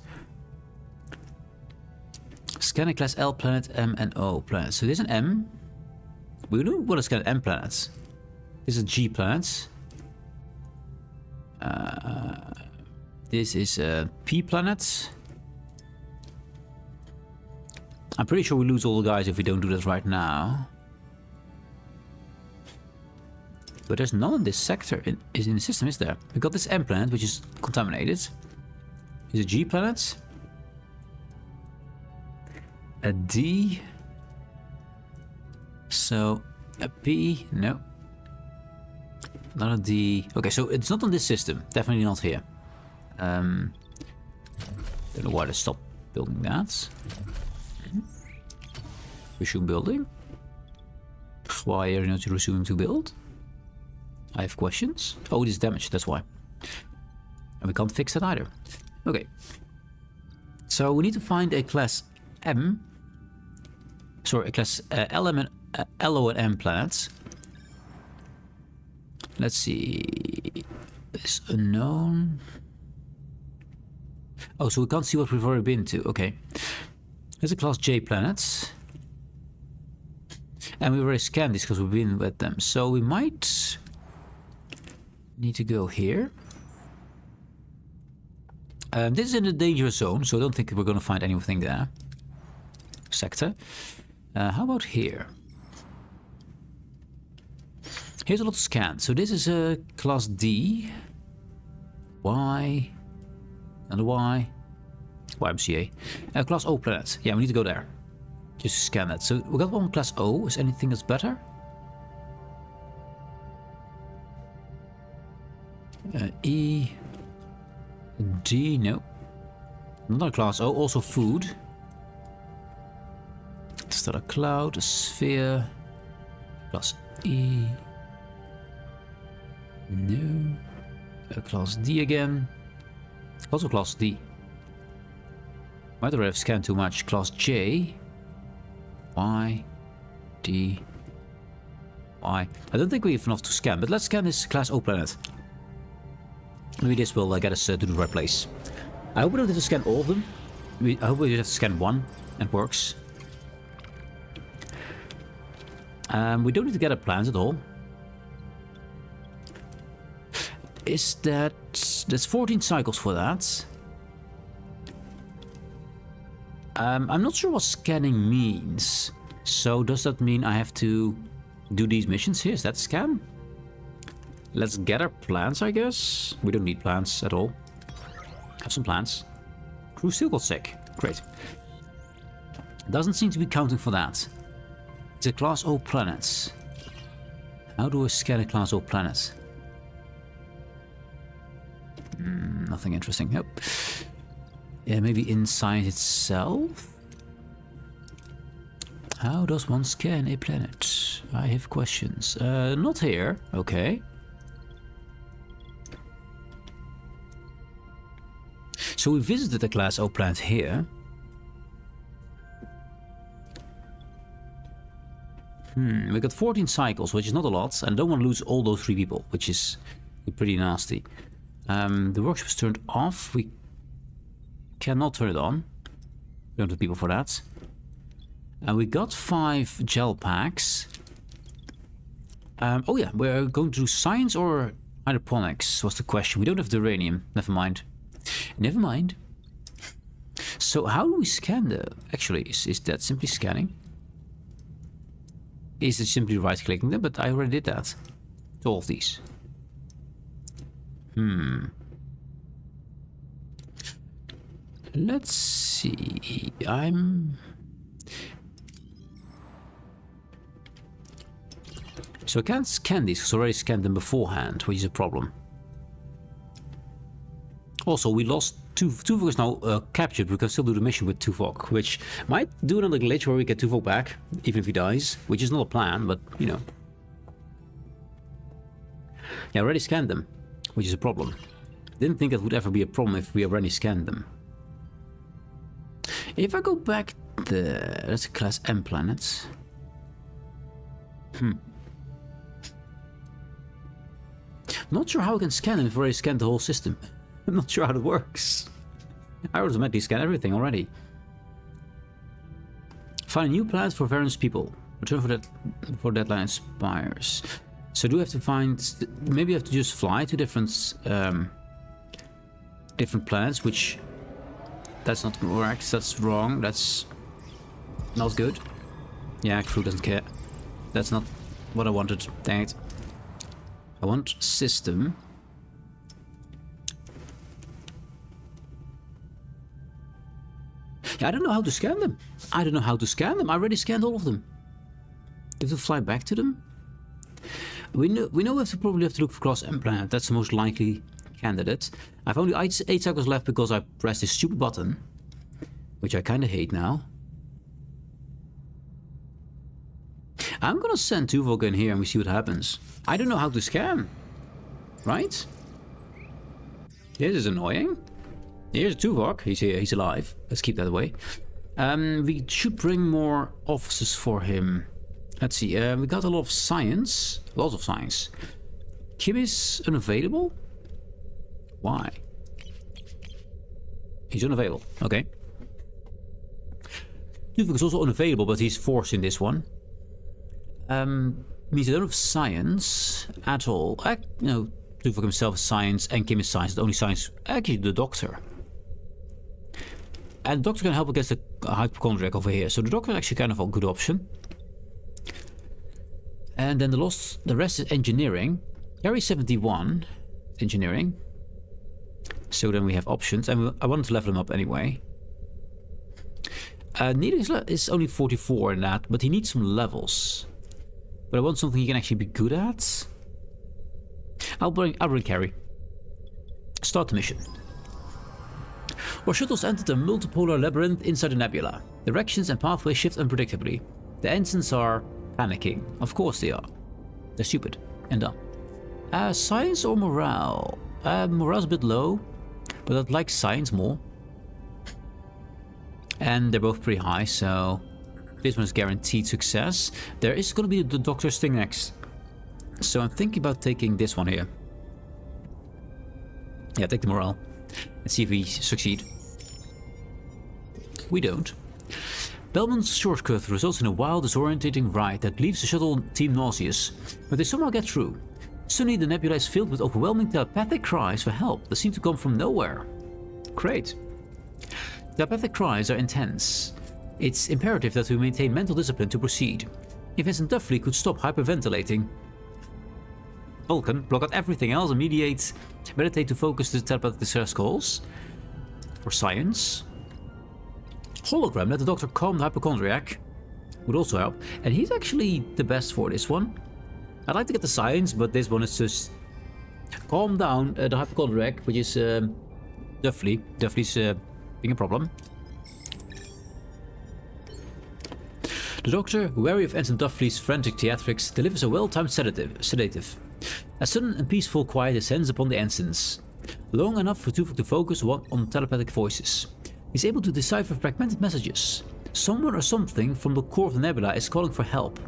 Scanning class L planet, M and O planet. So there's an M. We do want to scan M planets. This is G planets. This is a P planet. I'm pretty sure we lose all the guys if we don't do this right now. But there's none in this sector in the system, is there? We got this M planet, which is contaminated. Is a G planet. A D. So, a P. No. Not a D. Okay, so it's not on this system. Definitely not here. Don't know why they stopped building that. Resume building. Why are you not resuming to build? I have questions. Oh, it is damaged, that's why. And we can't fix that either. Okay. So we need to find a class M. Sorry, a class LO and M planets. Let's see. This unknown. Oh, so we can't see what we've already been to. Okay. There's a class J planets. And we already scanned this because we've been with them. So we might need to go here. This is in the danger zone, so I don't think we're going to find anything there. Sector. How about here? Here's a lot to scan. So this is a class D. Y. And a Y. YMCA. Class O planet. Yeah, we need to go there. Just scan that. So we got one class O. Is anything that's better? E. D. No. Another class O. Also food. Is that a cloud? A sphere? Class E. No. Class D again. Also class D. Might already have scanned too much. Class J. Y. D. Y. I don't think we have enough to scan, but let's scan this class O planet. Maybe this will get us to the right place. I hope we don't have to scan all of them. I hope we just have to scan one and it works. We don't need to get a plans at all. Is that... There's 14 cycles for that. I'm not sure what scanning means. So does that mean I have to do these missions here? Is that scan? Let's gather plants, I guess. We don't need plants at all. Have some plants. Crew still got sick. Great. Doesn't seem to be counting for that. It's a class O planet. How do I scan a class O planet? Nothing interesting. Nope. Yeah, maybe inside itself? How does one scan a planet? I have questions. Not here. Okay. So we visited the class O planet here. We got 14 cycles, which is not a lot, and I don't want to lose all those 3 people, which is pretty nasty. The workshop is turned off. We cannot turn it on. We don't have people for that. And we got 5 gel packs. Oh yeah, we're going to do science or hydroponics was the question. We don't have the uranium. Never mind. Never mind. So how do we scan the... Actually, is that simply scanning? Is it simply right-clicking them? But I already did that. To all of these. Let's see. So I can't scan these because I already scanned them beforehand, which is a problem. Also, we lost Tuvok is now captured. We can still do the mission with Tuvok, which might do another glitch where we get Tuvok back, even if he dies, which is not a plan, but you know. Yeah, I already scanned them, which is a problem. Didn't think that would ever be a problem if we already scanned them. If I go back there, that's a class M planet. Not sure how I can scan them if I already scanned the whole system. I'm not sure how it works. I automatically scan everything already. Find a new planet for various people. Return for that before deadline expires. So do we have to find... Maybe I have to just fly to different planets, which... That's not correct. That's wrong. That's not good. Yeah, crew doesn't care. That's not what I wanted. Dang it. I want system. Yeah, I don't know how to scan them. I don't know how to scan them. I already scanned all of them. Do we have to fly back to them? We know we probably have to look for class M planet. That's the most likely candidate. I've only 8 cycles left because I pressed this stupid button, which I kind of hate now. I'm gonna send Tuvok in here and we see what happens. I don't know how to scan, right? This is annoying. Here's Tuvok. He's here. He's alive. Let's keep that away. We should bring more officers for him. Let's see. We got a lot of science. Lots of science. Kim is unavailable. Why? He's unavailable. Okay. Tuvok is also unavailable, but he's forced in this one. Means I don't have science at all. You know, Tuvok himself is science and Kim is science. The only science, actually, the Doctor. And the Doctor can help against the hypochondriac over here. So the Doctor is actually kind of a good option. And then the rest is engineering. Carry 71, engineering. So then we have options, and I wanted to level him up anyway. Neither is only 44 in that, but he needs some levels. But I want something he can actually be good at. I'll bring Carry. Start the mission. Our shuttles entered a multipolar labyrinth inside the nebula. Directions and pathways shift unpredictably. The ensigns are panicking. Of course they are. They're stupid and dumb. Science or morale? Morale's a bit low, but I'd like science more. And they're both pretty high, so this one is guaranteed success. There is going to be the Doctor's thing next. So I'm thinking about taking this one here. Yeah, take the morale. And see if we succeed. We don't. Bellman's shortcut results in a wild, disorientating ride that leaves the shuttle team nauseous. But they somehow get through. Suddenly the nebula is filled with overwhelming telepathic cries for help that seem to come from nowhere. Great. Telepathic cries are intense. It's imperative that we maintain mental discipline to proceed. If Ensign Duffley could stop hyperventilating. Vulcan, block out everything else and meditate to focus the telepathic distress calls. For science. Hologram, let the Doctor calm the hypochondriac. Would also help. And he's actually the best for this one. I'd like to get the science, but this one is just calm down the hypochondriac, which is Duffley. Duffley's being a problem. The Doctor, wary of Ensign Duffley's frantic theatrics, delivers a well-timed sedative. A sudden and peaceful quiet descends upon the ensigns, long enough for Tuvok to focus on telepathic voices. He's able to decipher fragmented messages. Someone or something from the core of the nebula is calling for help.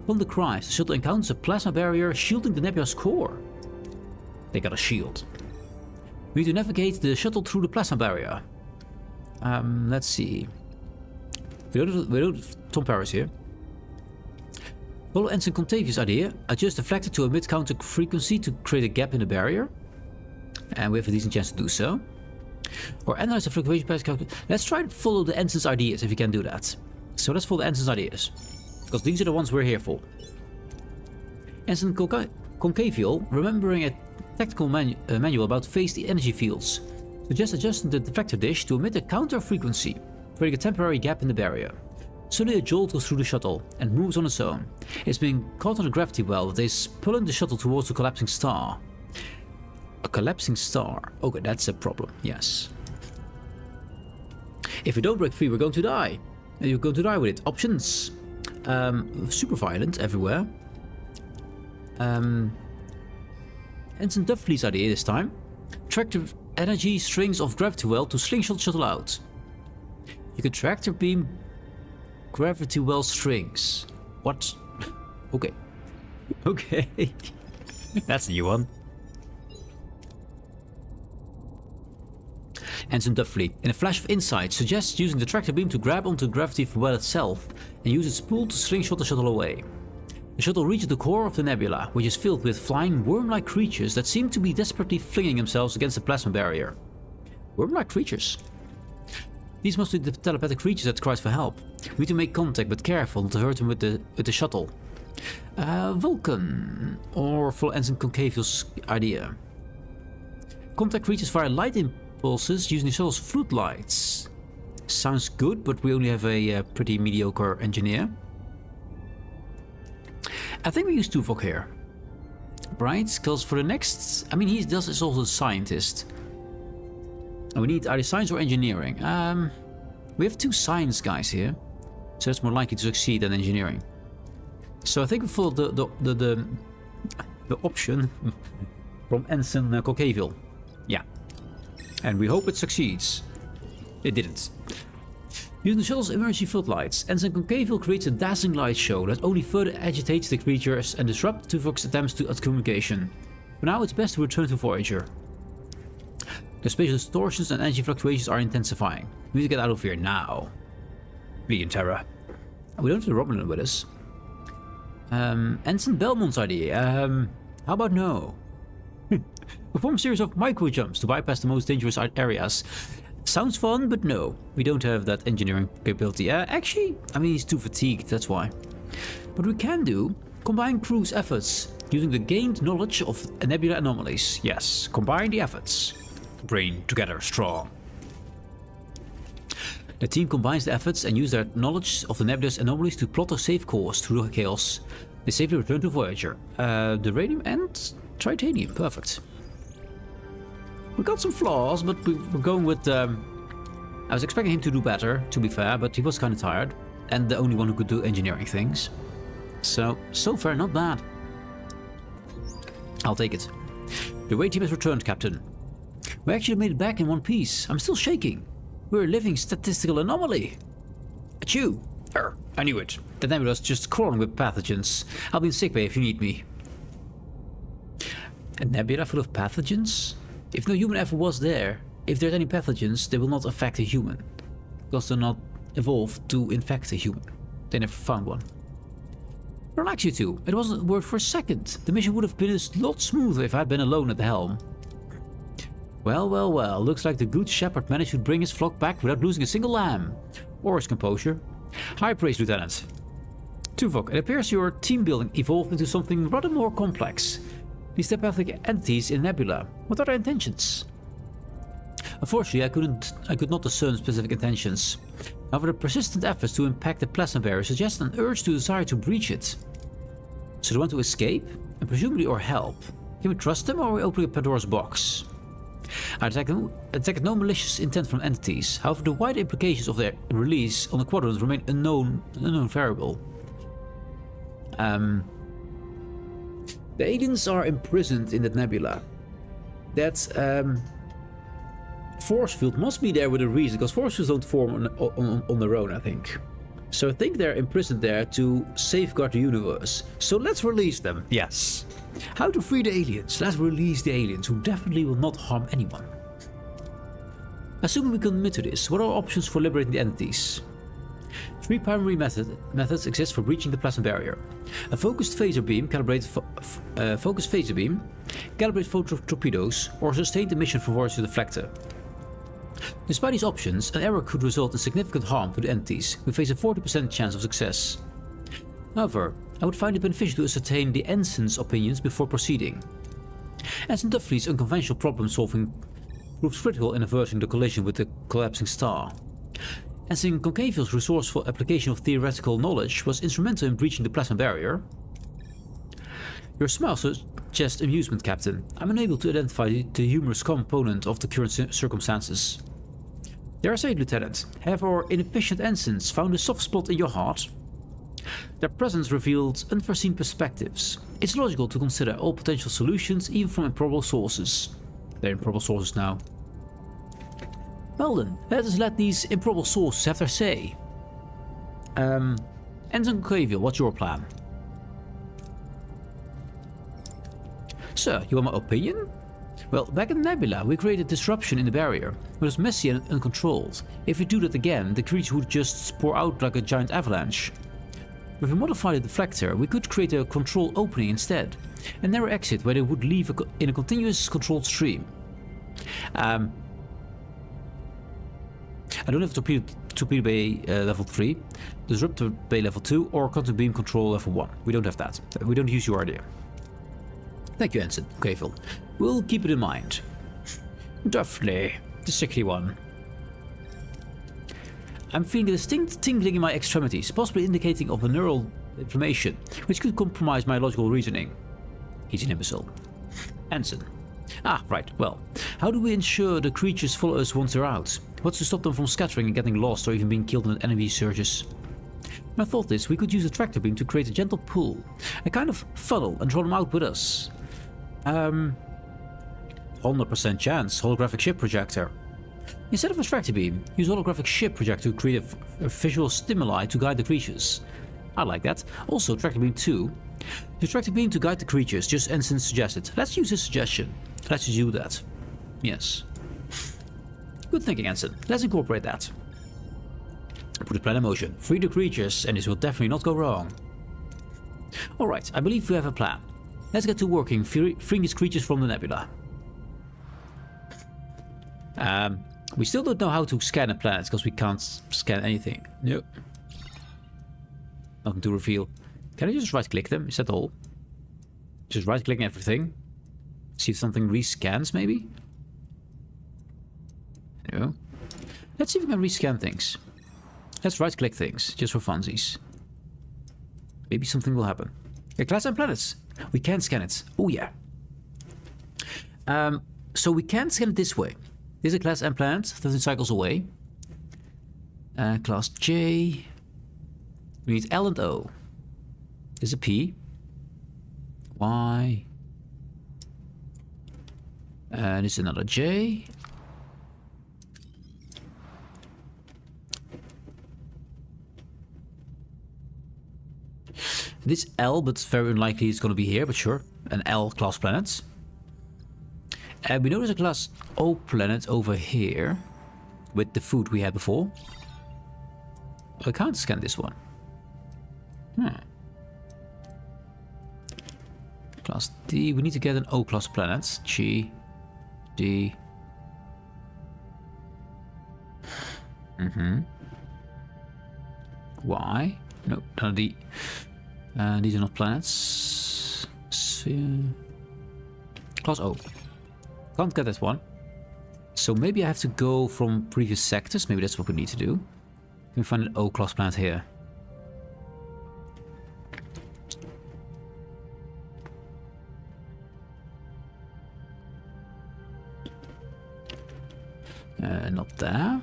From the cries, the shuttle encounters a plasma barrier shielding the nebula's core. They got a shield. We need to navigate the shuttle through the plasma barrier. Let's see. We don't have Tom Paris here. Follow Ensign Contavious' idea. Adjust the deflector to emit counter frequency to create a gap in the barrier. And we have a decent chance to do so. Or analyze the fluctuation path calculation. Let's try to follow the Ensign's ideas if we can do that. So let's follow the Ensign's ideas. Because these are the ones we're here for. Ensign Concavial, remembering a tactical manual about phased energy fields, suggests adjusting the deflector dish to emit a counter frequency, creating a temporary gap in the barrier. Suddenly a jolt goes through the shuttle and moves on its own. It's being caught in a gravity well that is pulling the shuttle towards the collapsing star. A collapsing star. Okay, that's a problem, yes. If we don't break free, we're going to die. And you're going to die with it. Options. Super violent everywhere. Ensign Duffley's idea this time. Track the energy strings of gravity well to slingshot shuttle out. You can tractor beam gravity well strings. What? Okay. Okay. That's a new one. Ensign Duffley, in a flash of insight, suggests using the tractor beam to grab onto the gravity well itself and use its pull to slingshot the shuttle away. The shuttle reaches the core of the nebula, which is filled with flying worm-like creatures that seem to be desperately flinging themselves against the plasma barrier. Worm-like creatures? These must be the telepathic creatures that cries for help. We need to make contact, but careful not to hurt them with the shuttle. Vulcan, or for Ensign Concavial's idea. Contact creatures via light impulses using the shuttle's floodlights. Sounds good, but we only have a pretty mediocre engineer. I think we use Tuvok here. Right? Because for the next... I mean, is also a scientist. And we need either science or engineering. We have 2 science guys here. So it's more likely to succeed than engineering. So I think we follow the option from Ensign Concavial. Yeah. And we hope it succeeds. It didn't. Using the shuttle's emergency floodlights, Ensign Concavial creates a dazzling light show that only further agitates the creatures and disrupts Tuvok's attempts at communication. For now, it's best to return to Voyager. The spatial distortions and energy fluctuations are intensifying. We need to get out of here now. Legion Terra. We don't have the Romulan with us. Ensign Belmont's idea. How about no? Perform a series of micro jumps to bypass the most dangerous areas. Sounds fun, but no. We don't have that engineering capability. Actually, I mean, he's too fatigued, that's why. But we can do combine crew's efforts using the gained knowledge of nebula anomalies. Yes, combine the efforts. Brain together strong. The team combines the efforts and use their knowledge of the nebulous anomalies to plot a safe course through the chaos. They safely return to Voyager. Uranium and titanium. Perfect. We got some flaws, but we're going with... I was expecting him to do better, to be fair, but he was kind of tired. And the only one who could do engineering things. So far, not bad. I'll take it. The away team has returned, Captain. We actually made it back in one piece. I'm still shaking. We're a living statistical anomaly. Achoo! I knew it. The nebula's just crawling with pathogens. I'll be in sickbay if you need me. A nebula full of pathogens? If no human ever was there, if there's any pathogens, they will not affect a human. Because they're not evolved to infect a human. They never found one. Relax, you two. It wasn't worth for a second. The mission would have been a lot smoother if I had been alone at the helm. Well. Looks like the Good Shepherd managed to bring his flock back without losing a single lamb. Or his composure. High praise, Lieutenant. Tuvok, it appears your team building evolved into something rather more complex. These telepathic entities in Nebula, what are their intentions? Unfortunately, I could not discern specific intentions. However, the persistent efforts to impact the plasma barrier suggest an urge to desire to breach it. So they want to escape, and presumably or help. Can we trust them, or are we opening a Pandora's box? I detect no malicious intent from entities. However, the wide implications of their release on the quadrant remain an unknown variable. The aliens are imprisoned in that nebula. That force field must be there with a reason, because force fields don't form on their own, I think. So I think they're imprisoned there to safeguard the universe. So let's release them. Yes. How to free the aliens? Let's release the aliens, who definitely will not harm anyone. Assuming we commit to this, what are our options for liberating the entities? 3 primary methods exist for breaching the plasma barrier. A focused phaser beam, calibrate photo torpedoes, or sustained emission for Voyager deflector. Despite these options, an error could result in significant harm to the entities, who face a 40% chance of success. However, I would find it beneficial to ascertain the Ensign's opinions before proceeding. Ensign Duffley's unconventional problem-solving proves critical in averting the collision with the collapsing star. Ensign Concavial's resourceful application of theoretical knowledge was instrumental in breaching the plasma barrier. Your smile suggests amusement, Captain. I'm unable to identify the humorous component of the current circumstances. Dare I say, Lieutenant, have our inefficient ensigns found a soft spot in your heart? Their presence revealed unforeseen perspectives. It's logical to consider all potential solutions, even from improbable sources. They're improbable sources now. Well then, let us let these improbable sources have their say. Ensign Concavial, what's your plan? Sir, you want my opinion? Well, back in the Nebula, we created disruption in the barrier. It was messy and uncontrolled. If we do that again, the creature would just pour out like a giant avalanche. If we modify the deflector, we could create a control opening instead. A narrow exit where they would leave in a continuous controlled stream. I don't have torpedo bay level 3, disruptor bay level 2, or quantum beam control level 1. We don't have that. We don't use your idea. Thank you, Ensign. Okay, Phil. We'll keep it in mind. Definitely. The sickly one. I'm feeling a distinct tingling in my extremities, possibly indicating of a neural inflammation, which could compromise my logical reasoning. He's an imbecile. Ensign. Ah, right. Well, how do we ensure the creatures follow us once they're out? What's to stop them from scattering and getting lost or even being killed in enemy surges? My thought is we could use a tractor beam to create a gentle pull, a kind of funnel, and draw them out with us. 100% chance, holographic ship projector. Instead of a tractor beam, use holographic ship projector to create a visual stimuli to guide the creatures. I like that. Also, tractor beam 2. Use tractor beam to guide the creatures, just Ensign suggested. Let's use his suggestion. Let's just do that. Yes. Good thinking, Ensign. Let's incorporate that. Put the plan in motion. Free the creatures, and this will definitely not go wrong. Alright, I believe we have a plan. Let's get to working, freeing these creatures from the nebula. We still don't know how to scan the planets, because we can't scan anything. Nope. Nothing to reveal. Can I just right-click them? Is that all? Just right-clicking everything? See if something rescans, maybe? No. Let's see if we can rescan things. Let's right-click things, just for funsies. Maybe something will happen. Yeah, class and planets. We can scan it. Oh yeah. So we can scan it this way. This is a class M planet, 13 cycles away. Class J. We need L and O. This is a P. Y. And this is another J. This L, but very unlikely it's going to be here, but sure. An L class planet. And we know there's a class O planet over here. With the food we had before. I can't scan this one. Class D. We need to get an O class planet. G. D. Y. Nope, none of D. These are not planets. Sphere. Class O. Can't get that one. So maybe I have to go from previous sectors. Maybe that's what we need to do. Can we find an O class planet here? Not there.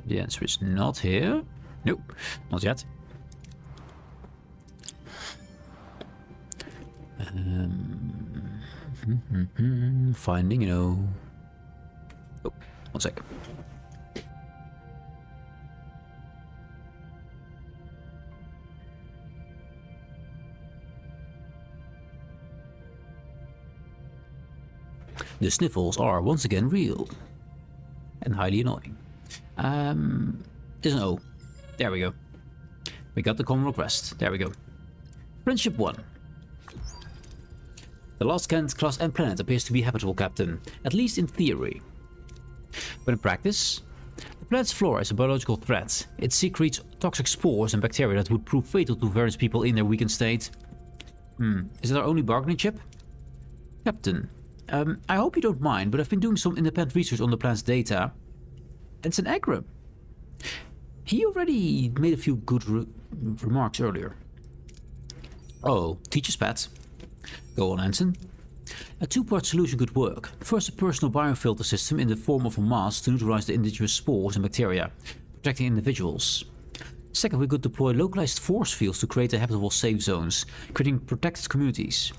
The answer is not here. Nope, not yet. Finding, you know. Oh, 1 sec. The sniffles are once again real and highly annoying. There's an O. There we go. We got the common request. There we go. Friendship 1. The last scanned class M planet appears to be habitable, Captain. At least in theory. But in practice, the plant's flora is a biological threat. It secretes toxic spores and bacteria that would prove fatal to various people in their weakened state. Is it our only bargaining chip? Captain, I hope you don't mind, but I've been doing some independent research on the plant's data. It's an aggro. He already made a few good remarks earlier. Oh, teacher's pet. Go on, Ensign. A two-part solution could work. First, a personal biofilter system in the form of a mask to neutralize the indigenous spores and bacteria, protecting individuals. Second, we could deploy localized force fields to create habitable safe zones, creating protected communities.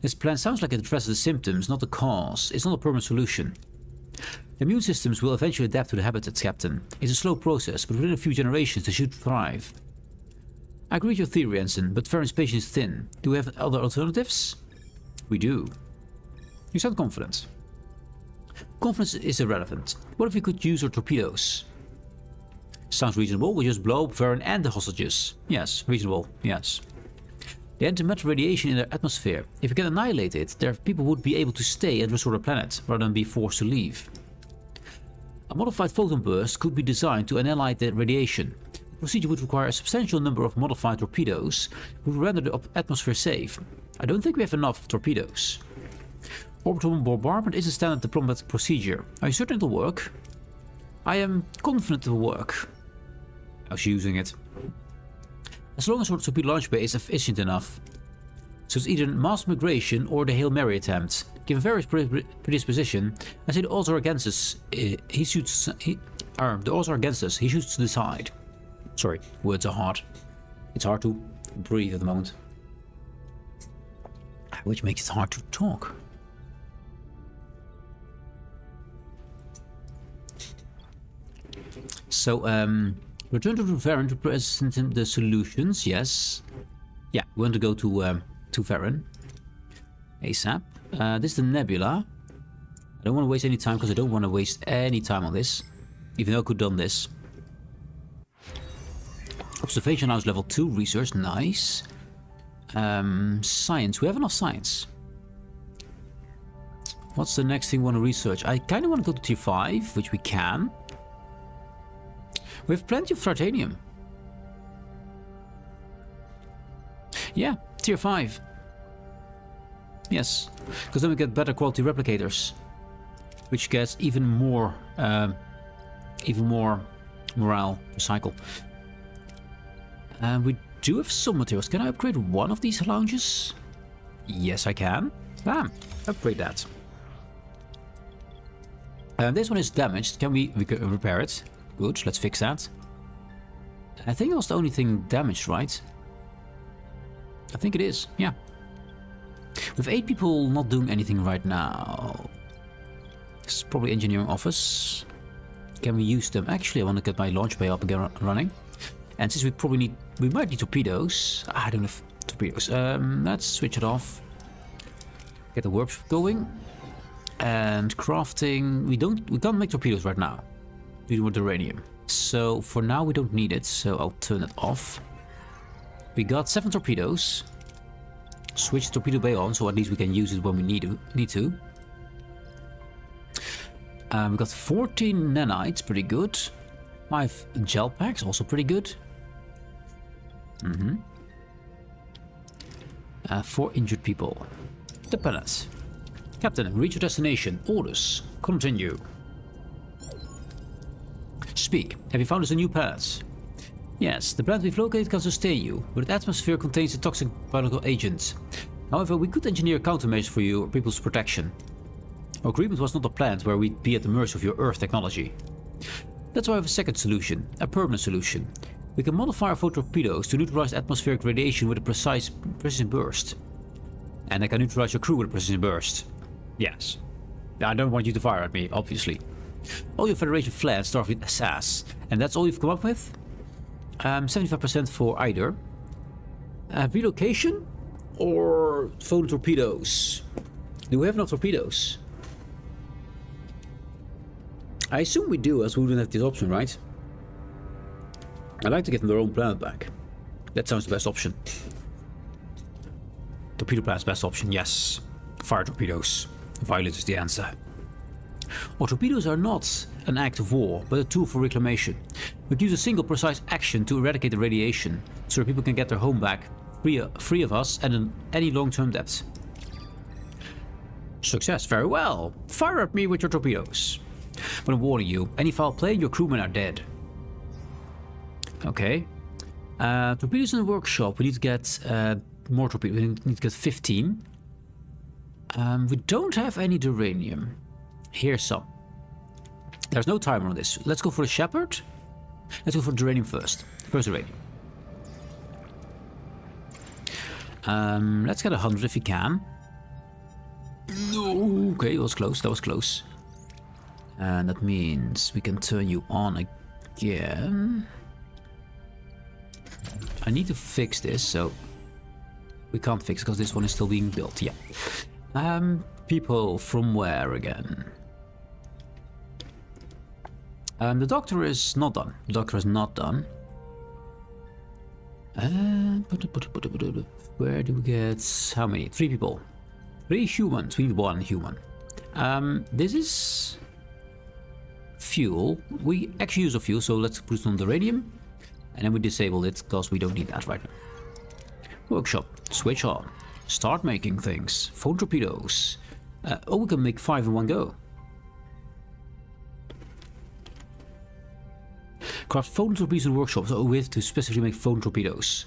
This plan sounds like it addresses the symptoms, not the cause. It's not a permanent solution. The immune systems will eventually adapt to the habitats, Captain. It's a slow process, but within a few generations they should thrive. I agree with your theory, Ensign, but Farron's patience is thin. Do we have other alternatives? We do. You sound confident. Confidence is irrelevant. What if we could use our torpedoes? Sounds reasonable. We'll just blow up Farron and the hostages. Yes, reasonable. Yes. They antimatter radiation in their atmosphere. If we can annihilate it, their people would be able to stay and restore the planet, rather than be forced to leave. A modified photon burst could be designed to annihilate the radiation. The procedure would require a substantial number of modified torpedoes, which would render the atmosphere safe. I don't think we have enough torpedoes. Orbital bombardment is a standard diplomatic procedure. Are you certain it will work? I am confident it will work. How's she using it? As long as our torpedo launch bay is efficient enough. So it's either mass migration or the Hail Mary attempt. Given various predisposition, I say the odds are against us. The odds are against us. He shoots to decide. Sorry, words are hard. It's hard to breathe at the moment. Which makes it hard to talk. So, return to Farron to present the solutions, yes. Yeah, we want to go to Farron. ASAP. This is the nebula. I don't want to waste any time because I don't want to waste any time on this. Even though I could have done this. Observation house level 2, research, nice. Science, we have enough science. What's the next thing we want to research? I kind of want to go to tier 5, which we can. We have plenty of titanium. Yeah, tier 5. Yes, because then we get better quality replicators, which gets even more morale per cycle. And we do have some materials. Can I upgrade one of these lounges? Yes, I can. Bam, upgrade that. And this one is damaged. Can we repair it? Good, let's fix that. I think that was the only thing damaged, right? I think it is, yeah. We have 8 people not doing anything right now. This is probably engineering office. Can we use them? Actually, I want to get my launch bay up again running. And since we might need torpedoes. I don't have torpedoes. Let's switch it off. Get the warp going. And crafting. We can't make torpedoes right now. We want uranium. So for now we don't need it. So I'll turn it off. We got 7 torpedoes. Switch the torpedo bay on, so at least we can use it when we need to. We got 14 nanites, pretty good. 5 gel packs, also pretty good. 4 injured people. The pellets. Captain, reach your destination. Orders. Continue. Speak. Have you found us a new planet? Yes, the planet we've located can sustain you, but its atmosphere contains a toxic biological agent. However, we could engineer countermeasures for your people's protection. Our agreement was not a planet where we'd be at the mercy of your Earth technology. That's why I have a second solution, a permanent solution. We can modify our torpedoes to neutralize atmospheric radiation with a precision burst. And I can neutralize your crew with a precision burst. Yes. I don't want you to fire at me, obviously. All your Federation flags start with SAS, and that's all you've come up with? 75% for either. Relocation or photon torpedoes? Do we have enough torpedoes? I assume we do, as we wouldn't have this option, right? I'd like to get them their own planet back. That sounds the best option. Torpedo planet's best option, yes. Fire torpedoes. Violence is the answer. Our torpedoes are not an act of war, but a tool for reclamation. We use a single precise action to eradicate the radiation, so that people can get their home back, free of us and any long-term debts. Success, very well. Fire at me with your torpedoes. But I'm warning you, any foul play, your crewmen are dead. Okay. Torpedoes in the workshop. We need to get more torpedoes. We need to get 15. We don't have any duranium. Here's some. There's no timer on this. Let's go for the Shepherd. Let's go for duranium first. First duranium. Let's get 100 if we can. No. Okay, it was close. That was close. And that means we can turn you on again. I need to fix this, so we can't fix it because this one is still being built. Yeah. People from where again? The doctor is not done. The doctor is not done. Where do we get how many? 3 people. 3 humans. We need 1 human. This is fuel. We actually use a fuel, so let's put it on the radium. And then we disable it because we don't need that right now. Workshop. Switch on. Start making things. Phone torpedoes. Oh, we can make 5 in one go. Craft phone torpedoes in workshops. So we have to specifically make phone torpedoes.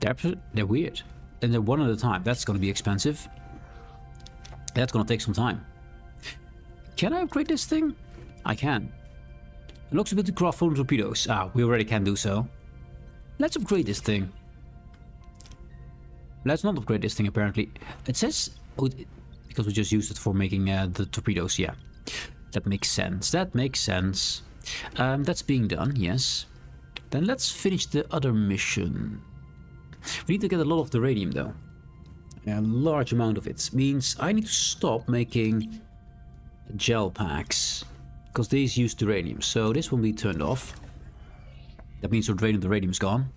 They're weird. And they're one at a time. That's going to be expensive. That's going to take some time. Can I upgrade this thing? I can. It looks a bit to craft phone torpedoes. We already can do so. Let's upgrade this thing. Let's not upgrade this thing apparently. It says... Oh, because we just used it for making the torpedoes, yeah. That makes sense. That makes sense. That's being done, yes. Then let's finish the other mission. We need to get a lot of the radium though. A large amount of it. Means I need to stop making gel packs. Because these use uranium. So this will be turned off. That means our drain of the radium is gone.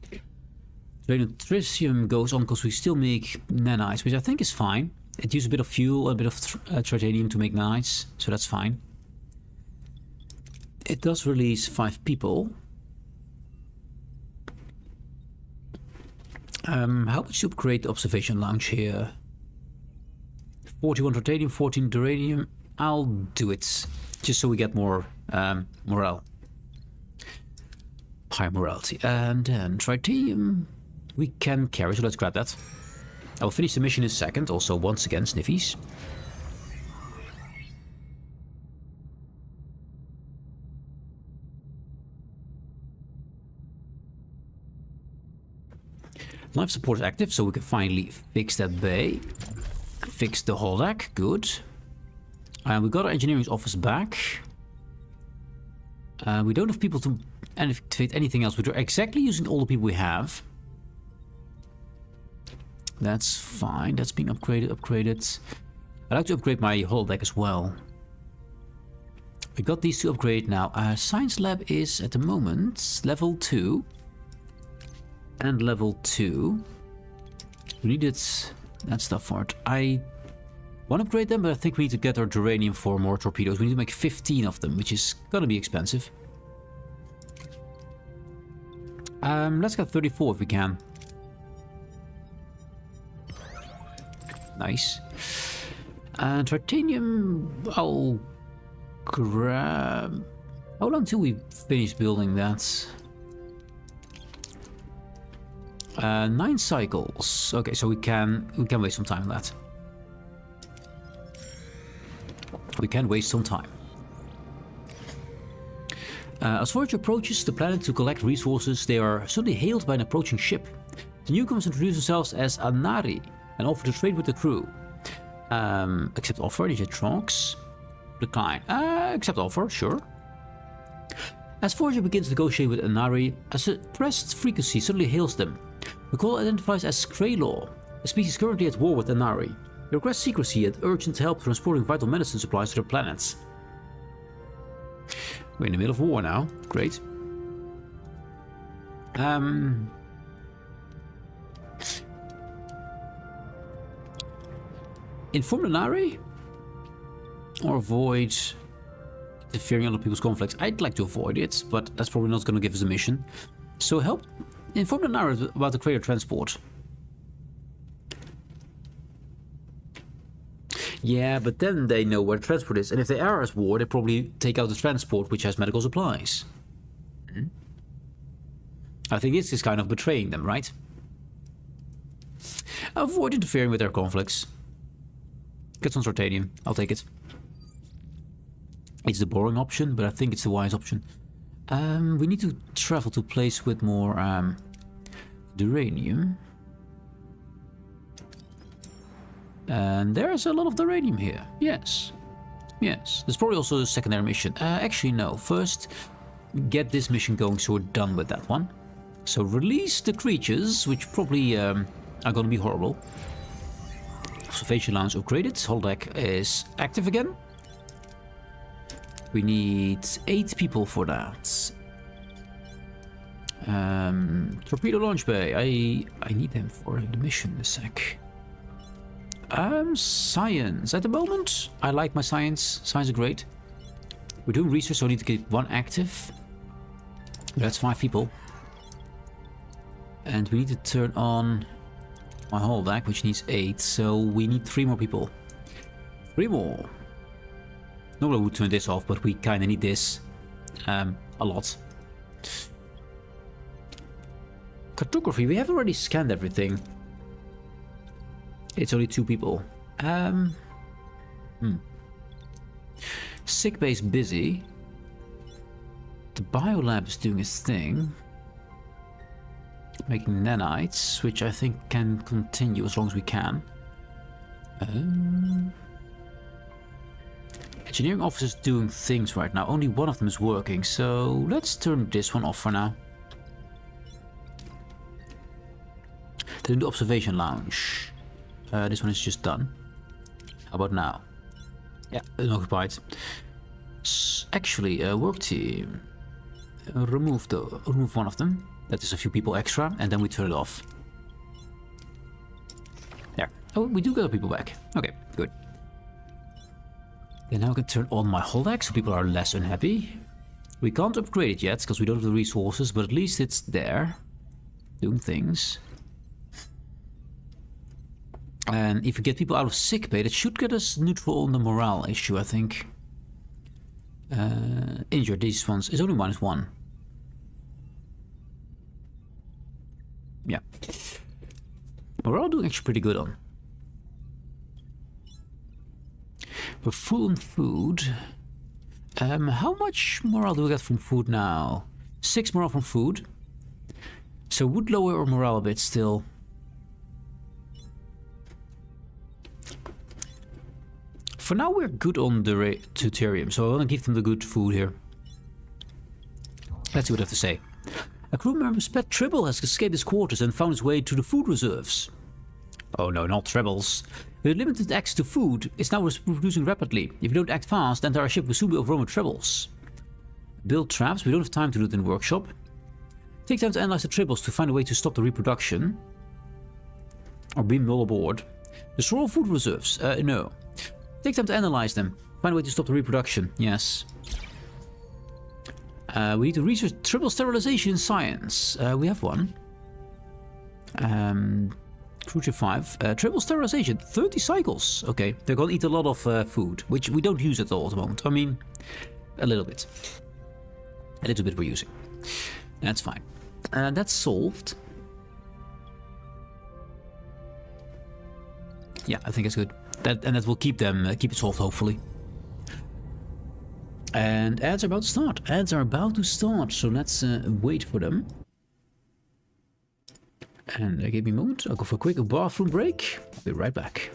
Drain of tritium goes on because we still make nanites, which I think is fine. It uses a bit of fuel, a bit of titanium to make nanites, so that's fine. It does release 5 people. How much to upgrade the observation lounge here? 41 titanium, 14 duranium. I'll do it, just so we get more morale. High morality. And then titanium we can carry, so let's grab that. I will finish the mission in a second, also once again, sniffies. Life support is active, so we can finally fix that bay. Fix the hull deck, good. And we got our engineering office back. We don't have people to activate anything else. We're exactly using all the people we have. That's fine. That's being upgraded. I'd like to upgrade my hull deck as well. We got these to upgrade now. Science lab is at the moment level 2. And level 2. We needed that stuff for it. I want to upgrade them, but I think we need to get our duranium for more torpedoes. We need to make 15 of them, which is gonna be expensive. Let's get 34 if we can. Nice. And titanium, I'll grab... How long till we finish building that? 9 cycles. Okay, so we can waste some time on that. We can waste some time. As Voyager approaches the planet to collect resources, they are suddenly hailed by an approaching ship. The newcomers introduce themselves as Anari and offer to trade with the crew. Accept offer, DJ Trunks. Decline. Accept offer, sure. As Voyager begins negotiating with Anari, a suppressed frequency suddenly hails them. The call identifies as Skraylaw, a species currently at war with Anari. They request secrecy and urgent help transporting vital medicine supplies to their planets. We're in the middle of war now. Great. Inform Anari? Or avoid interfering in other people's conflicts. I'd like to avoid it, but that's probably not going to give us a mission. So inform the narrative about the crater transport. Yeah, but then they know where the transport is, and if they are at war, they probably take out the transport, which has medical supplies. I think this is kind of betraying them, right? Avoid interfering with their conflicts. Get some Sartanium. I'll take it. It's the boring option, but I think it's the wise option. We need to travel to a place with more uranium. And there's a lot of uranium here. Yes. Yes. There's probably also a secondary mission. Actually, no. First, get this mission going so we're done with that one. So release the creatures, which probably are going to be horrible. Observation lounge upgraded. Holodeck is active again. We need 8 people for that. Torpedo launch bay. I need them for the mission in a sec. Science. At the moment, I like my science. Science is great. We're doing research, so I need to get 1 active. That's 5 people. And we need to turn on my holodeck, which needs 8. So we need 3 more people. 3 more. Normally I would turn this off, but we kind of need this a lot. Cartography. We have already scanned everything. It's only 2 people. Sick bay's busy. The biolab is doing its thing. Making nanites, which I think can continue as long as we can. Engineering office is doing things right now. Only one of them is working, so let's turn this one off for now. Then the observation lounge. This one is just done. How about now? Yeah, unoccupied. Actually, work team. Remove one of them. That is a few people extra, and then we turn it off. There. Oh, we do get people back. Okay, good. Then now I can turn on my holodeck so people are less unhappy. We can't upgrade it yet because we don't have the resources, but at least it's there. Doing things. And if we get people out of sickbay, that should get us neutral on the morale issue, I think. Injured, these ones. It's only -1. Yeah. Morale doing actually pretty good on. We're full on food. How much morale do we get from food now? 6 morale from food. So would lower our morale a bit still. For now we're good on the deuterium, so I want to give them the good food here. Let's see what I have to say. A crew member's pet Tribble has escaped his quarters and found his way to the food reserves. Oh no, not Tribbles. With limited access to food, it's now reproducing rapidly. If you don't act fast, the entire ship will soon be overrun with Tribbles. Build traps, we don't have time to do it in the workshop. Take time to analyze the Tribbles to find a way to stop the reproduction. Or beam them all aboard. Destroy all food reserves, no. Take time to analyze them. Find a way to stop the reproduction. Yes. We need to research triple sterilization science. We have one. Crucial 5. Triple sterilization. 30 cycles. Okay. They're going to eat a lot of food, which we don't use at all at the moment. I mean, a little bit. A little bit we're using. That's fine. That's solved. Yeah, I think it's good. That will keep it solved, hopefully. And ads are about to start. Ads are about to start, so let's wait for them. And give me a moment. I'll go for a quick bathroom break. I'll be right back.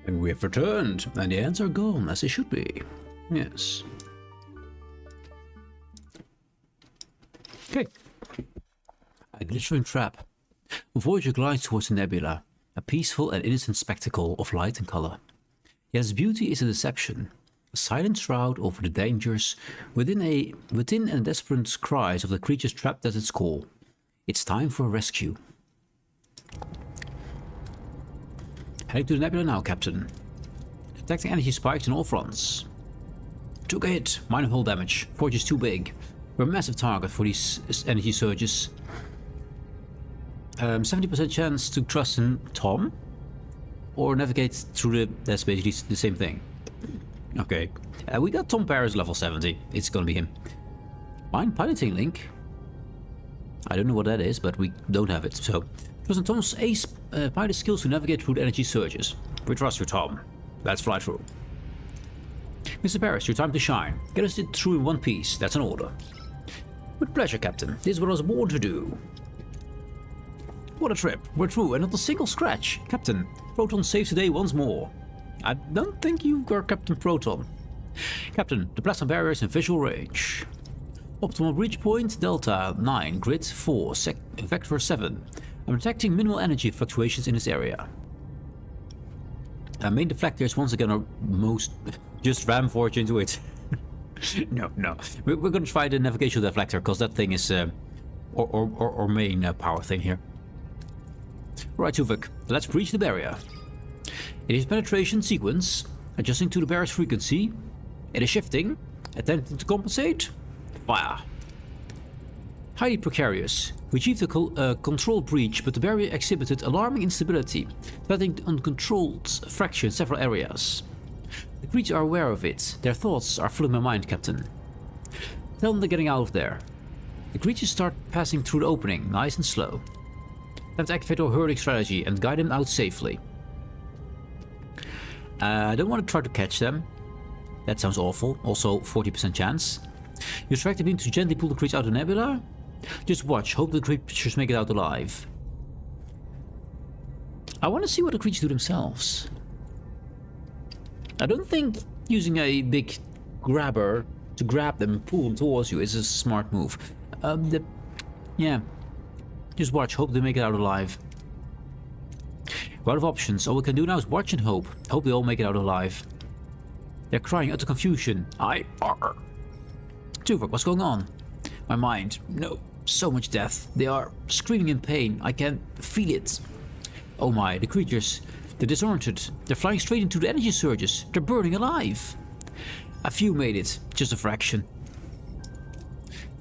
And we have returned, and the ants are gone, as they should be. Yes. Okay. A glittering trap. Voyager glides towards the nebula, a peaceful and innocent spectacle of light and color. Yet its beauty is a deception, a silent shroud over the dangers within and desperate cries of the creatures trapped at its core. It's time for a rescue. Heading to the nebula now, Captain. Detecting energy spikes on all fronts. Took a hit, minor hull damage. Forge is too big. We're a massive target for these energy surges. 70% chance to trust in Tom? Or navigate through the... That's basically the same thing. Okay. We got Tom Paris level 70. It's gonna be him. Mind piloting link? I don't know what that is, but we don't have it, so... Trust in Tom's ace pilot skills to navigate through the energy surges. We trust you, Tom. Let's fly through. Mr. Paris, your time to shine. Get us through in one piece. That's an order. With pleasure, Captain. This is what I was born to do. What a trip. We're through and not a single scratch. Captain, Proton saves today once more. I don't think you are Captain Proton. Captain, the plasma barrier is in visual range. Optimal breach point, Delta 9, grid 4, vector 7. I'm detecting minimal energy fluctuations in this area. Main deflectors once again are most... just ram Forge into it. No. We're gonna try the navigational deflector, because that thing is... our main power thing here. Right, Tuvok, let's breach the barrier. It is penetration sequence, adjusting to the barrier's frequency. It is shifting, attempting to compensate. Fire. Highly precarious. We achieved a controlled breach, but the barrier exhibited alarming instability, threatening uncontrolled fraction in several areas. The creatures are aware of it. Their thoughts are filling my mind, Captain. Tell them they're getting out of there. The creatures start passing through the opening, nice and slow. Time to activate our herding strategy and guide them out safely. I don't want to try to catch them. That sounds awful. Also, 40% chance. You track the beam to gently pull the creatures out of the nebula? Just watch, hope the creatures make it out alive. I want to see what the creatures do themselves. I don't think using a big grabber to grab them and pull them towards you is a smart move. Yeah. Just watch, hope they make it out alive. We're out of options. All we can do now is watch and hope. Hope they all make it out alive. They're crying utter confusion. Tuvok, what's going on? My mind. No. So much death. They are screaming in pain. I can feel it. Oh my, the creatures. They're disoriented. They're flying straight into the energy surges. They're burning alive. A few made it. Just a fraction.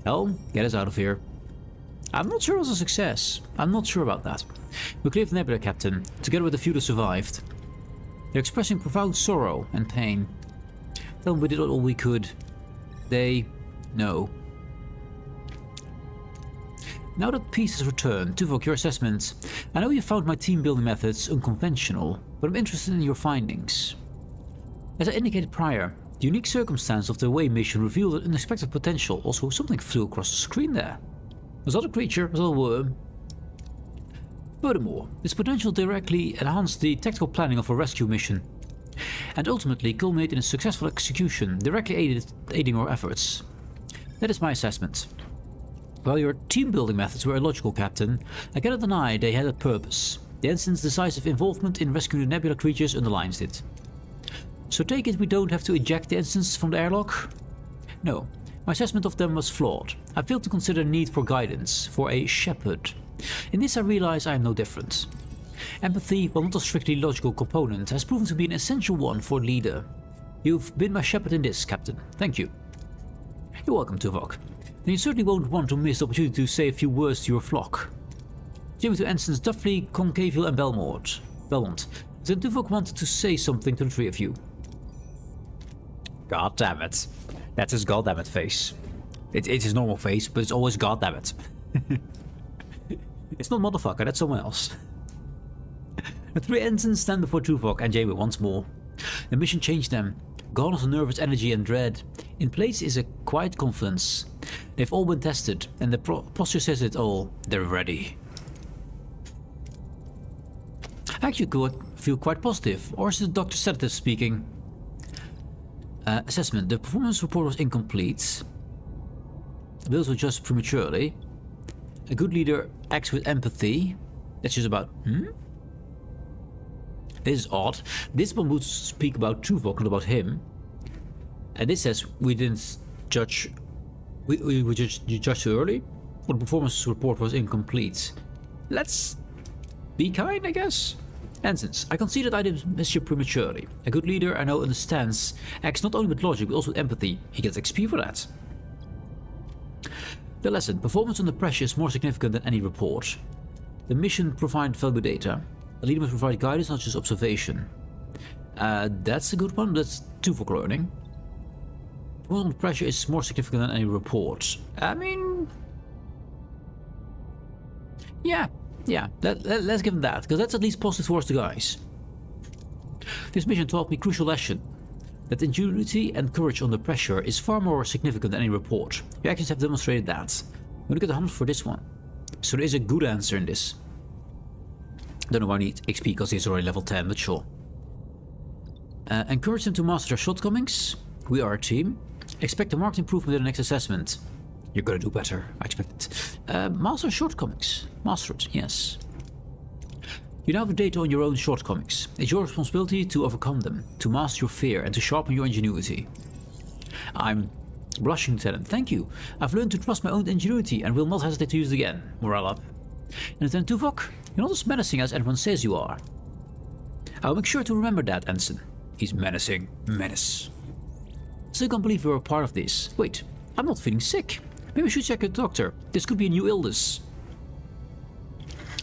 Hell, get us out of here. I'm not sure it was a success. I'm not sure about that. We cleared the nebula, Captain, together with the few that survived. They're expressing profound sorrow and pain. Tell them we did all we could. They know. Now that peace has returned, Tuvok, your assessment. I know you found my team building methods unconventional, but I'm interested in your findings. As I indicated prior, the unique circumstance of the away mission revealed an unexpected potential. Also, something flew across the screen there. Was that a creature? Was that a worm? Furthermore, this potential directly enhanced the tactical planning of a rescue mission, and ultimately culminated in a successful execution, directly aiding our efforts. That is my assessment. While your team-building methods were illogical, Captain, I cannot deny they had a purpose. The ensign's decisive involvement in rescuing the nebula creatures underlines it. So take it we don't have to eject the ensigns from the airlock? No. My assessment of them was flawed. I failed to consider the need for guidance, for a shepherd. In this I realize I am no different. Empathy, while not a strictly logical component, has proven to be an essential one for a leader. You've been my shepherd in this, Captain. Thank you. You're welcome, Tuvok. Then you certainly won't want to miss the opportunity to say a few words to your flock. Jimmy to Ensigns Duffley, Concaville and Belmont. Then Tuvok wanted to say something to the three of you. God damn it. That's his goddammit face. It's his normal face, but it's always goddammit. It's not motherfucker, that's someone else. The three ensigns stand before Tuvok and Jamie once more. The mission changed them. Gone is the nervous energy and dread. In place is a quiet confidence. They've all been tested, and the posture says it all. They're ready. I actually feel quite positive. Or is it Dr. Sedative speaking? Assessment. The performance report was incomplete. Bills were judged prematurely. A good leader acts with empathy. That's just about... This is odd. This one would speak about Tuvok, not about him. And this says we didn't judge... We judged too early? Or the performance report was incomplete. Let's be kind, I guess. Ensigns, I concede that I did mischief prematurely. A good leader I know understands, acts not only with logic but also with empathy. He gets XP for that. The lesson. Performance under pressure is more significant than any report. The mission provides valuable data. A leader must provide guidance, not just observation. That's a good one. That's Tuvok learning. Performance under pressure is more significant than any report. I mean... Yeah, let's give him that, because that's at least positive towards the guys. This mission taught me a crucial lesson. That ingenuity and courage under pressure is far more significant than any report. Your actions have demonstrated that. I'm gonna get 100 for this one. So there is a good answer in this. Don't know why I need XP because he's already level 10, but sure. Encourage them to master their shortcomings. We are a team. Expect a marked improvement in the next assessment. You're gonna do better, I expect it. Master shortcomings. Master it, yes. You now have data on your own shortcomings. It's your responsibility to overcome them, to master your fear, and to sharpen your ingenuity. I'm blushing, Lieutenant. Thank you. I've learned to trust my own ingenuity and will not hesitate to use it again. Morale up. And Lieutenant Tuvok, you're not as menacing as everyone says you are. I'll make sure to remember that, Ensign. He's menacing. Menace. Still can't believe you're a part of this. Wait, I'm not feeling sick. Maybe we should check a doctor. This could be a new illness.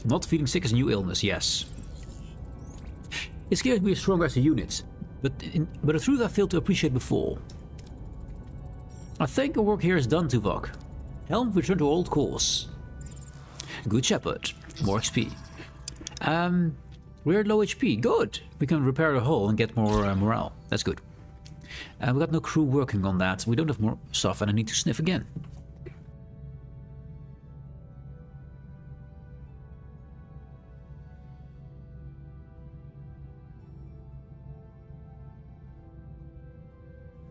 Not feeling sick is a new illness, yes. It's clear that we are stronger as a unit, but a truth I failed to appreciate before. I think our work here is done, Tuvok. Helm, return to our old course. Good Shepherd. More XP. We're at low HP. Good. We can repair the hull and get more morale. That's good. We got no crew working on that. We don't have more stuff and I need to sniff again.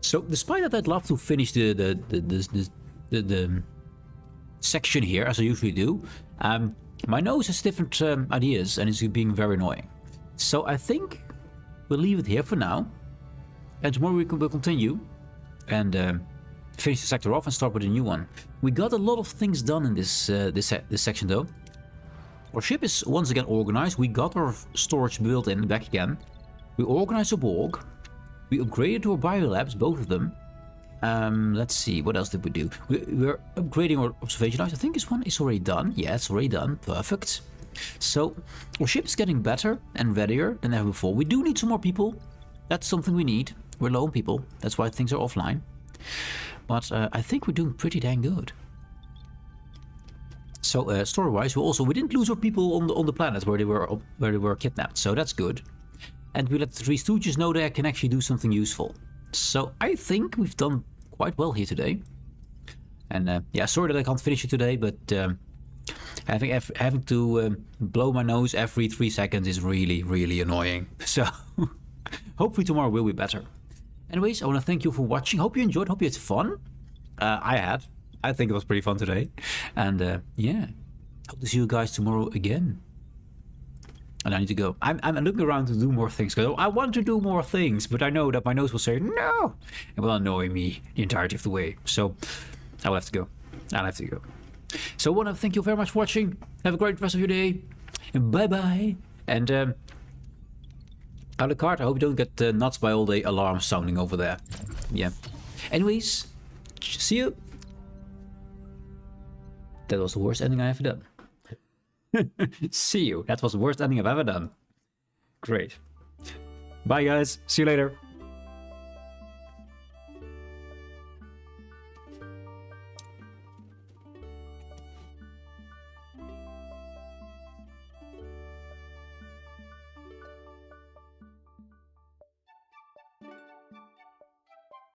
So, despite that, I'd love to finish the section here, as I usually do. My nose has different ideas, and it's being very annoying. So, I think we'll leave it here for now. And tomorrow we'll continue and finish the sector off and start with a new one. We got a lot of things done in this section, though. Our ship is once again organized. We got our storage built in back again. We organized a Borg. We upgraded to our biolabs, both of them. Let's see, what else did we do? We're upgrading our observation lights. I think this one is already done. Yeah, it's already done. Perfect. So, our ship is getting better and readier than ever before. We do need some more people. That's something we need. We're low on people. That's why things are offline. But I think we're doing pretty dang good. So, story-wise, we didn't lose our people on the planet where they were kidnapped. So that's good. And we let the Three Stooges know they can actually do something useful. So I think we've done quite well here today. And yeah, sorry that I can't finish it today, but having to blow my nose every 3 seconds is really, really annoying. So hopefully tomorrow will be better. Anyways, I want to thank you for watching. Hope you enjoyed. Hope you had fun. I had. I think it was pretty fun today. And yeah, hope to see you guys tomorrow again. And I need to go. I'm looking around to do more things because I want to do more things, but I know that my nose will say no. It will annoy me the entirety of the way. So I'll have to go. So I want to thank you very much for watching. Have a great rest of your day. And bye bye. And à la carte, I hope you don't get nuts by all the alarms sounding over there. Yeah. Anyways, see you. That was the worst ending I ever done. See you. That was the worst ending I've ever done. Great. Bye guys. See you later.